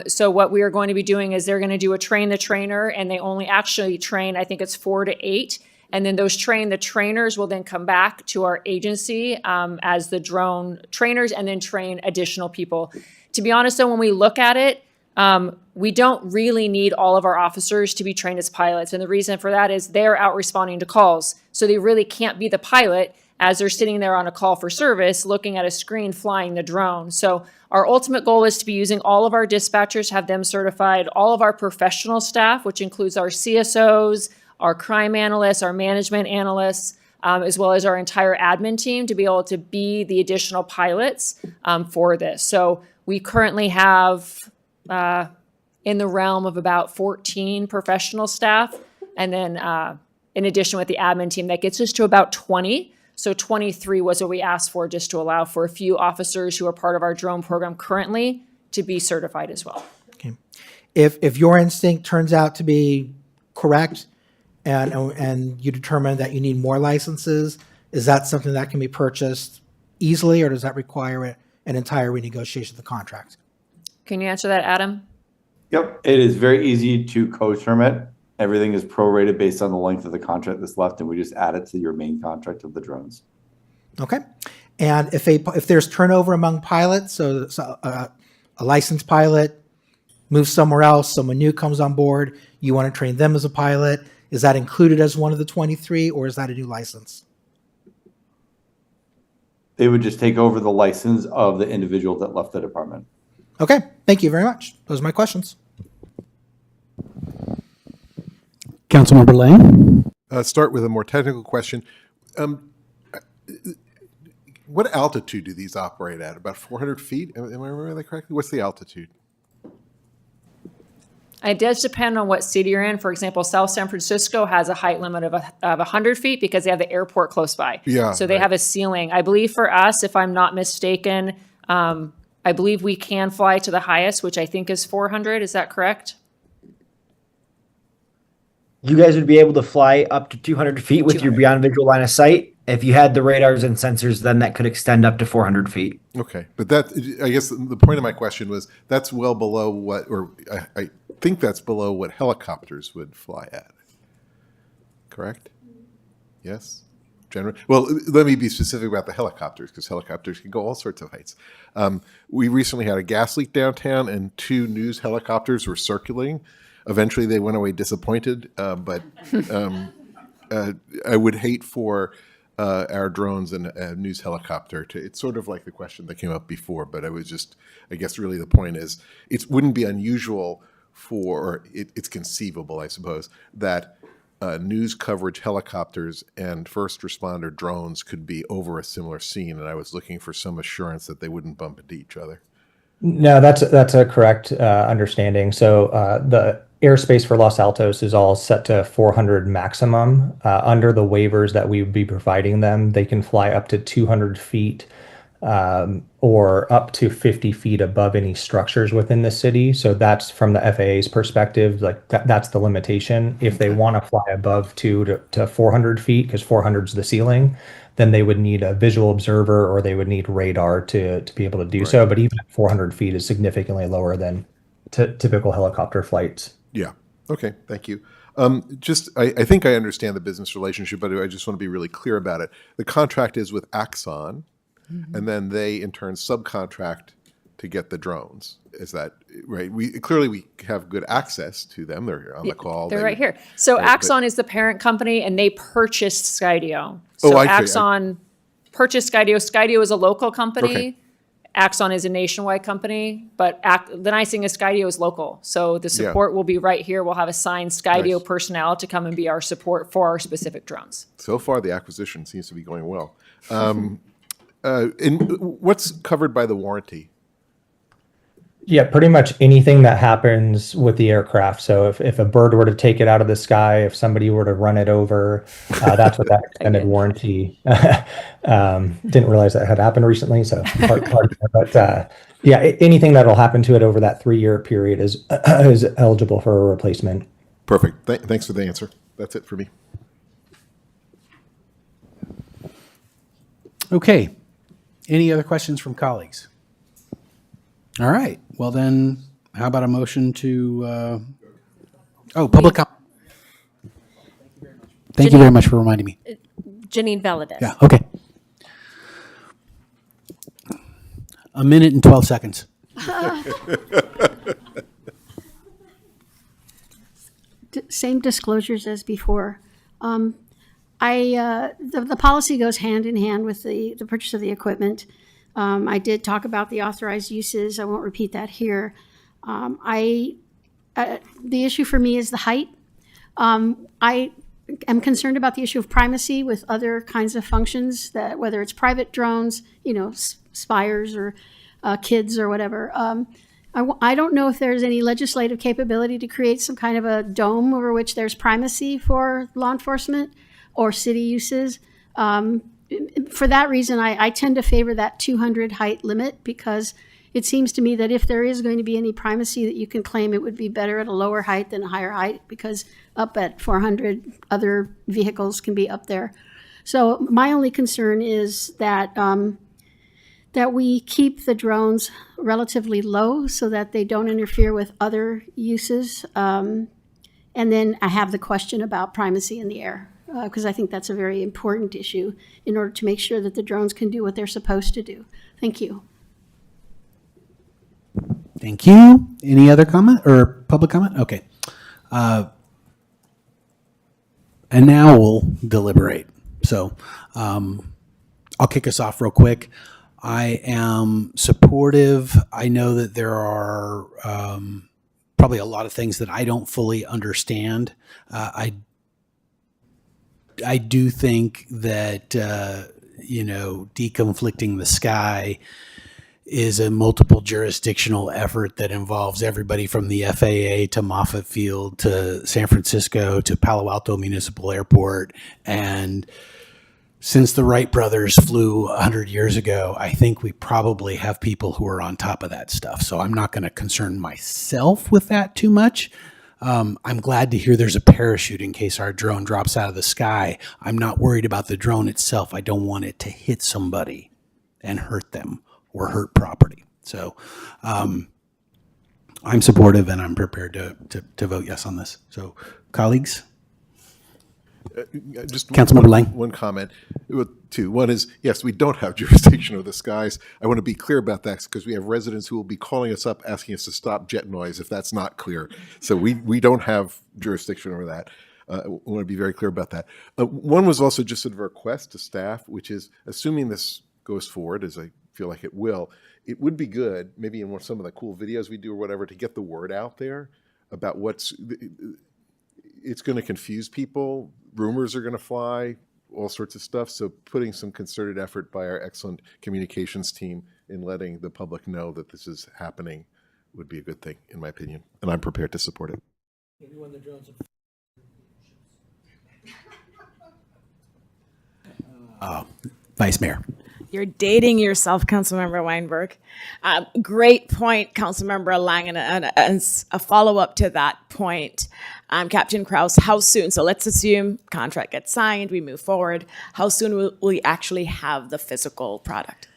So what we are going to be doing is they're going to do a train the trainer, and they only actually train, I think it's 4 to 8. And then those the trainers will then come back to our agency as the drone trainers and then train additional people. To be honest, though, when we look at it, we don't really need all of our officers to be trained as pilots. And the reason for that is they're out responding to calls. So they really can't be the pilot as they're sitting there on a call for service, looking at a screen, flying the drone. So our ultimate goal is to be using all of our dispatchers, have them certified, all of our professional staff, which includes our CSOs, our crime analysts, our management analysts, as well as our entire admin team to be able to be the additional pilots for this. So we currently have in the realm of about 14 professional staff. And then in addition with the admin team, that gets us to about 20. So 23 was what we asked for, just to allow for a few officers who are part of our drone program currently to be certified as well. Okay. If your instinct turns out to be correct and you determine that you need more licenses, is that something that can be purchased easily, or does that require an entire renegotiation of the contract? Can you answer that, Adam? Yep, it is very easy to co-term it. Everything is prorated based on the length of the contract that's left, and we just add it to your main contract of the drones. Okay. And if there's turnover among pilots, so a licensed pilot moves somewhere else, someone new comes on board, you want to train them as a pilot, is that included as one of the 23, or is that a new license? They would just take over the license of the individual that left the department. Okay, thank you very much. Those are my questions. Councilmember Lane? Start with a more technical question. What altitude do these operate at? About 400 feet? Am I remembering that correctly? What's the altitude? It does depend on what city you're in. For example, South San Francisco has a height limit of 100 feet because they have the airport close by. Yeah, So they have a ceiling. I believe for us, if I'm not mistaken, I believe we can fly to the highest, which I think is 400. Is that correct? You guys would be able to fly up to 200 feet with your beyond visual line of sight. If you had the radars and sensors, then that could extend up to 400 feet. Okay, but that, I guess the point of my question was that's well below what, or I think that's below what helicopters would fly at. Correct? Yes? Generally? Well, let me be specific about the helicopters, because helicopters can go all sorts of heights. We recently had a gas leak downtown, and 2 news helicopters were circulating. Eventually, they went away disappointed, but I would hate for our drones and a news helicopter to, it's sort of like the question that came up before, but I was just, I guess really the point is, it wouldn't be unusual for, or it's conceivable, I suppose, that news coverage helicopters and first responder drones could be over a similar scene, and I was looking for some assurance that they wouldn't bump into each other. No, that's a correct understanding. So the airspace for Los Altos is all set to 400 maximum. Under the waivers that we would be providing them, they can fly up to 200 feet or up to 50 feet above any structures within the city. So that's from the FAA's perspective, like that's the limitation. If they want to fly above 200 to 400 feet, because 400 is the ceiling, then they would need a visual observer or they would need radar to be able to do so. But even at 400 feet is significantly lower than typical helicopter flights. Yeah. Okay. Thank you. I think I understand the business relationship, but I just want to be really clear about it. The contract is with Axon, and then they in turn subcontract to get the drones. Is that right? We have good access to them. They're on the call. They're right here. So right, Axon is the parent company, and they purchased Skydio. So Axon purchased Skydio. Skydio is a local company. Okay. Axon is a nationwide company, but the nice thing is Skydio is local. So the support will be right here. We'll have assigned Skydio personnel to come and be our support for our specific drones. So far, the acquisition seems to be going well. And what's covered by the warranty? Yeah, pretty much anything that happens with the aircraft. So if a bird were to take it out of the sky, if somebody were to run it over, that's what that extended warranty. Didn't realize that had happened recently, so hard. But yeah, anything that'll happen to it over that 3-year period is eligible for a replacement. Perfect. Thanks for the answer. That's it for me. Okay. Any other questions from colleagues? All right. Well, then, how about a motion to, public comment? Thank you very much for reminding me. Janine Valadez. Yeah, okay. 1 minute and 12 seconds. Same disclosures as before. The policy goes hand in hand with the purchase of the equipment. I did talk about the authorized uses. I won't repeat that here. The issue for me is the height. I am concerned about the issue of primacy with other kinds of functions, that whether it's private drones, spires or kids or whatever. I don't know if there's any legislative capability to create some kind of a dome over which there's primacy for law enforcement or city uses. For that reason, I tend to favor that 200 height limit, because it seems to me that if there is going to be any primacy that you can claim, it would be better at a lower height than a higher height, because up at 400, other vehicles can be up there. So my only concern is that that we keep the drones relatively low so that they don't interfere with other uses. And then I have the question about primacy in the air, because I think that's a very important issue in order to make sure that the drones can do what they're supposed to do. Thank you. Thank you. Any other comment or public comment? Okay. And now we'll deliberate. So I'll kick us off real quick. I am supportive. I know that there are probably a lot of things that I don't fully understand. I do think that, deconflicting the sky is a multiple jurisdictional effort that involves everybody from the FAA to Moffett Field to San Francisco to Palo Alto Municipal Airport. And since the Wright brothers flew 100 years ago, I think we probably have people who are on top of that stuff. So I'm not going to concern myself with that too much. I'm glad to hear there's a parachute in case our drone drops out of the sky. I'm not worried about the drone itself. I don't want it to hit somebody and hurt them or hurt property. So I'm supportive and I'm prepared to vote yes on this. So colleagues? Just Councilmember Lang. one comment. Well, two. One is, yes, we don't have jurisdiction over the skies. I want to be clear about that because we have residents who will be calling us up asking us to stop jet noise if that's not clear. So we don't have jurisdiction over that. I want to be very clear about that. One was also just sort of a request to staff, which is assuming this goes forward, as I feel like it will, it would be good, maybe in some of the cool videos we do or whatever, to get the word out there about it's going to confuse people. Rumors are going to fly, all sorts of stuff. So putting some concerted effort by our excellent communications team in letting the public know that this is happening would be a good thing, in my opinion. And I'm prepared to support it. Vice Mayor. You're dating yourself, Councilmember Weinberg. Great point, Councilmember Lang, and a follow-up to that point. Captain Krause, how soon? So let's assume contract gets signed, we move forward. How soon will we actually have the physical product?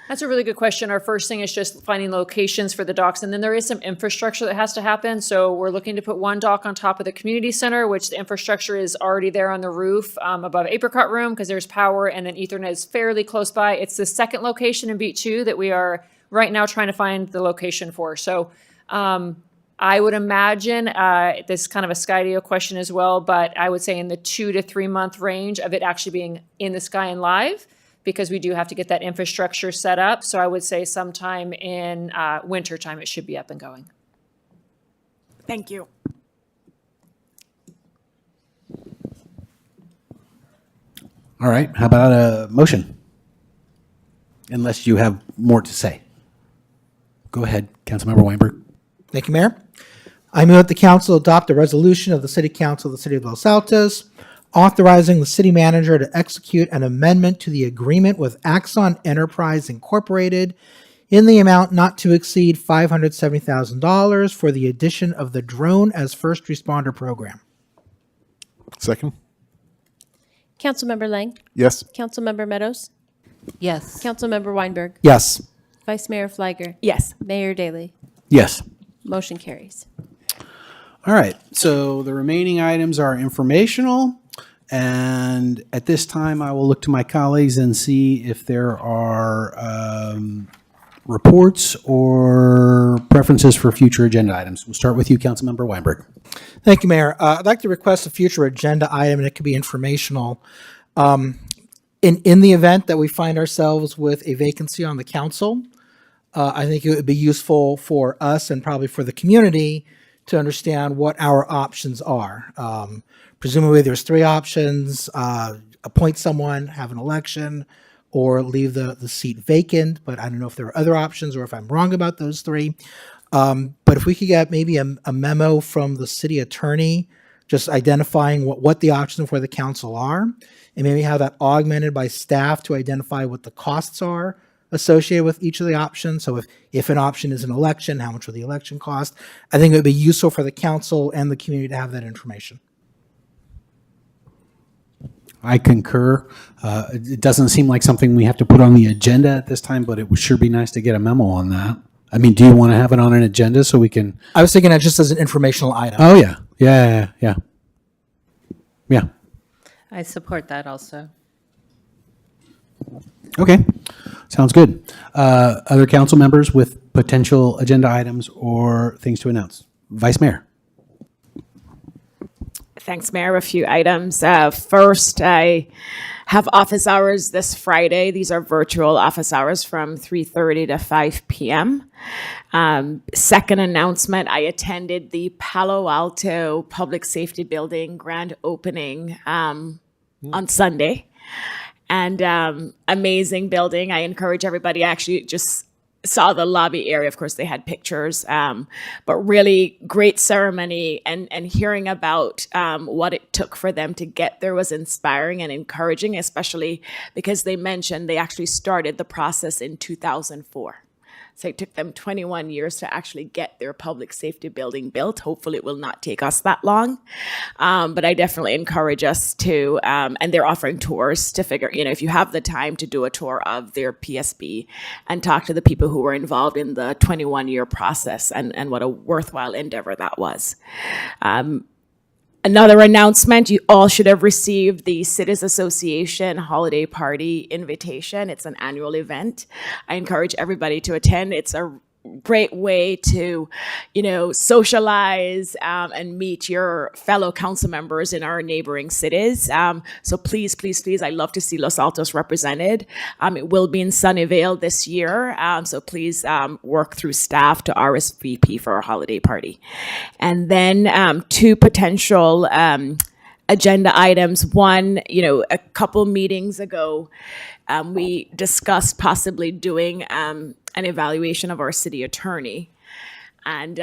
That's a really good question. Our first thing is just finding locations for the docks, and then there is some infrastructure that has to happen. So we're looking to put one dock on top of the community center, which the infrastructure is already there on the roof above Apricot Room because there's power, and then Ethernet is fairly close by. It's the second location in Beat 2 that we are right now trying to find the location for. So I would imagine this is kind of a Skydio question as well, but I would say in the 2 to 3 month range of it actually being in the sky and live, because we do have to get that infrastructure set up. So I would say sometime in winter time, it should be up and going. Thank you. All right. How about a motion? Unless you have more to say. Go ahead, Councilmember Weinberg. Thank you, Mayor. I move that the council adopt a resolution of the City Council of the City of Los Altos authorizing the city manager to execute an amendment to the agreement with Axon Enterprise Incorporated in the amount not to exceed $570,000 for the addition of the Drone as First Responder program. Second? Councilmember Lang? Yes. Councilmember Meadows? Yes. Councilmember Weinberg? Yes. Vice Mayor Fliger? Yes. Mayor Daley? Yes. Motion carries. All right. So the remaining items are informational. And at this time, I will look to my colleagues and see if there are reports or preferences for future agenda items. We'll start with you, Councilmember Weinberg. Thank you, Mayor. I'd like to request a future agenda item, and it could be informational. In the event that we find ourselves with a vacancy on the council, I think it would be useful for us and probably for the community to understand what our options are. Presumably there's three options: appoint someone, have an election, or leave the seat vacant. But I don't know if there are other options or if I'm wrong about those three. But if we could get maybe a memo from the city attorney just identifying what the options for the council are, and maybe have that augmented by staff to identify what the costs are associated with each of the options. So if an option is an election, how much will the election cost? I think it would be useful for the council and the community to have that information. I concur. It doesn't seem like something we have to put on the agenda at this time, but it would sure be nice to get a memo on that. I mean, do you want to have it on an agenda so we can? I was thinking that just as an informational item. Oh, yeah. Yeah. I support that also. Okay. Sounds good. Other council members with potential agenda items or things to announce? Vice Mayor. Thanks, Mayor. A few items. First, I have office hours this Friday. These are virtual office hours from 3:30 to 5 p.m. Second announcement, I attended the Palo Alto Public Safety Building grand opening on Sunday. And amazing building. I encourage everybody, actually just saw the lobby area. Of course, they had pictures, but really great ceremony, and hearing about what it took for them to get there was inspiring and encouraging, especially because they mentioned they actually started the process in 2004. So it took them 21 years to actually get their public safety building built. Hopefully it will not take us that long. But I definitely encourage us to, and they're offering tours to figure, if you have the time to do a tour of their PSB and talk to the people who were involved in the 21-year process and what a worthwhile endeavor that was. Another announcement, you all should have received the Cities Association Holiday Party invitation. It's an annual event. I encourage everybody to attend. It's a great way to, socialize and meet your fellow council members in our neighboring cities. So please, please, please, I love to see Los Altos represented. It will be in Sunnyvale this year. So please work through staff to RSVP for our holiday party. And then 2 potential agenda items. One, a couple meetings ago, we discussed possibly doing an evaluation of our city attorney. And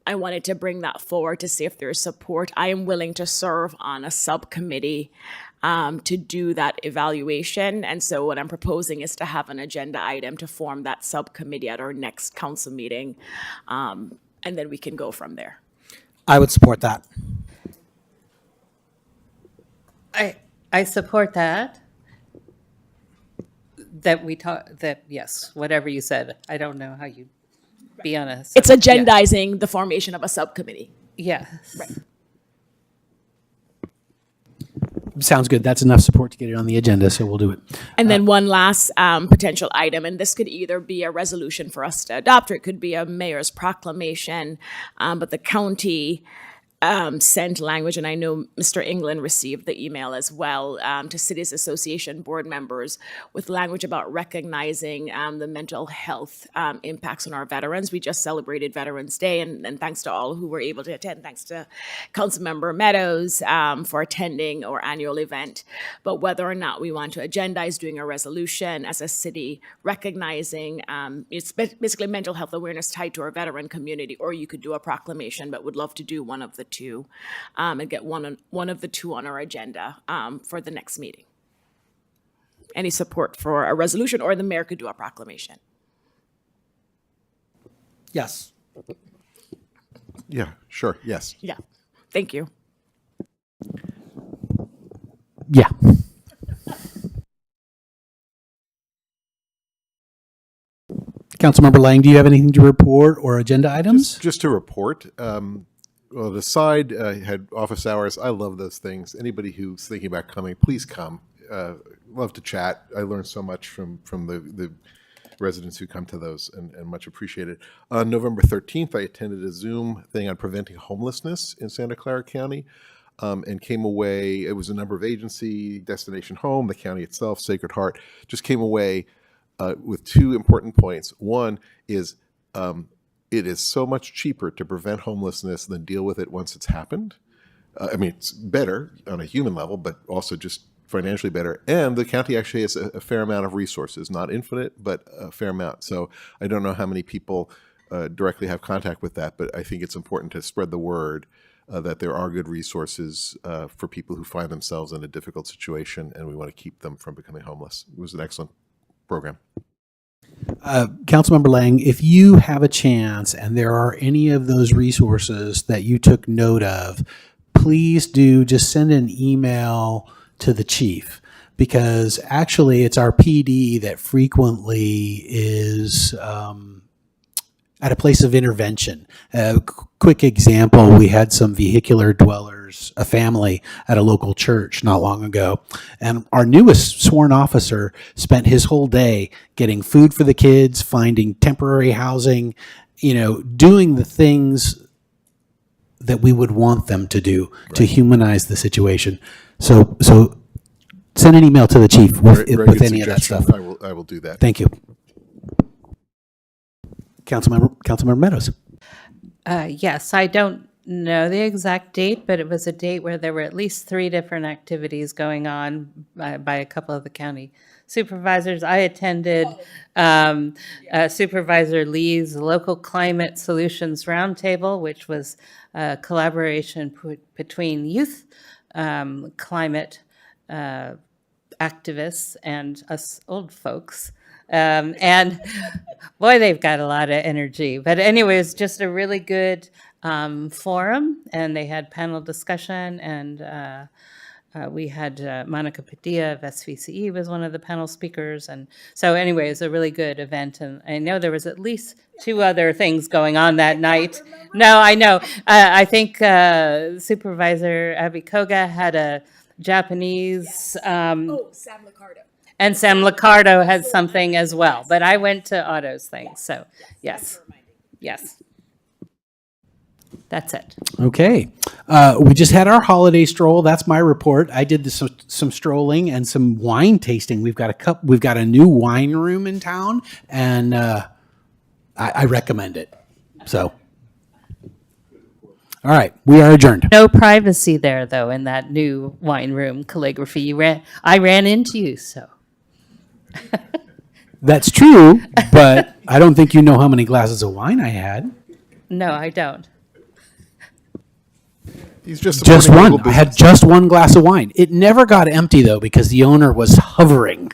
I wanted to bring that forward to see if there's support. I am willing to serve on a subcommittee to do that evaluation. And so what I'm proposing is to have an agenda item to form that subcommittee at our next council meeting. And then we can go from there. I would support that. I support that. Yes, whatever you said. I don't know how you be on a. It's agendizing the formation of a subcommittee. Yes. Right. Sounds good. That's enough support to get it on the agenda, so we'll do it. And then one last potential item, and this could either be a resolution for us to adopt, or it could be a mayor's proclamation, but the county sent language, and I know Mr. England received the email as well, to Cities Association board members with language about recognizing the mental health impacts on our veterans. We just celebrated Veterans Day, and thanks to all who were able to attend. Thanks to Councilmember Meadows for attending our annual event. But whether or not we want to agendize doing a resolution as a city recognizing it's basically mental health awareness tied to our veteran community, or you could do a proclamation, but would love to do one of the two and get one of the two on our agenda for the next meeting. Any support for a resolution, or the mayor could do a proclamation? Yes. Yeah, sure. Yes. Yeah. Thank you. Yeah. Councilmember Lang, do you have anything to report or agenda items? Just to report. Well, the side had office hours. I love those things. Anybody who's thinking about coming, please come. Love to chat. I learned so much from the residents who come to those, and much appreciated. On November 13th, I attended a Zoom thing on preventing homelessness in Santa Clara County, and came away. It was a number of agency, Destination Home, the county itself, Sacred Heart. Just came away with 2 important points. One is it is so much cheaper to prevent homelessness than deal with it once it's happened. I mean, it's better on a human level, but also just financially better. And the county actually has a fair amount of resources, not infinite, but a fair amount. So I don't know how many people directly have contact with that, but I think it's important to spread the word that there are good resources for people who find themselves in a difficult situation, and we want to keep them from becoming homeless. It was an excellent program. Councilmember Lang, if you have a chance and there are any of those resources that you took note of, please do just send an email to the chief, because actually it's our PD that frequently is at a place of intervention. Quick example, we had some vehicular dwellers, a family at a local church not long ago, and our newest sworn officer spent his whole day getting food for the kids, finding temporary housing, doing the things that we would want them to do to humanize the situation. So send an email to the chief with any of that stuff. I will do that. Thank you. Councilmember Meadows. Yes, I don't know the exact date, but it was a date where there were at least 3 different activities going on by a couple of the county supervisors. I attended Supervisor Lee's Local Climate Solutions Roundtable, which was a collaboration between youth climate activists and us old folks. And boy, they've got a lot of energy. But anyway, it's just a really good forum, and they had panel discussion, and we had Monica Padilla of SVCE was one of the panel speakers. And so anyway, it's a really good event. And I know there was at least 2 other things going on that night. No, I know. I think Supervisor Abby Koga had a Japanese. Sam Licardo. And Sam Licardo has something as well. But I went to Otto's thing. So yes. Yes. That's it. Okay. We just had our holiday stroll. That's my report. I did some strolling and some wine tasting. We've got a new wine room in town, and I recommend it. So, all right, we are adjourned. No privacy there, though, in that new wine room calligraphy. I ran into you, so. That's true, but I don't think you know how many glasses of wine I had. No, I don't. He's just Just supporting one. local I had business. just one glass of wine. It never got empty, though, because the owner was hovering.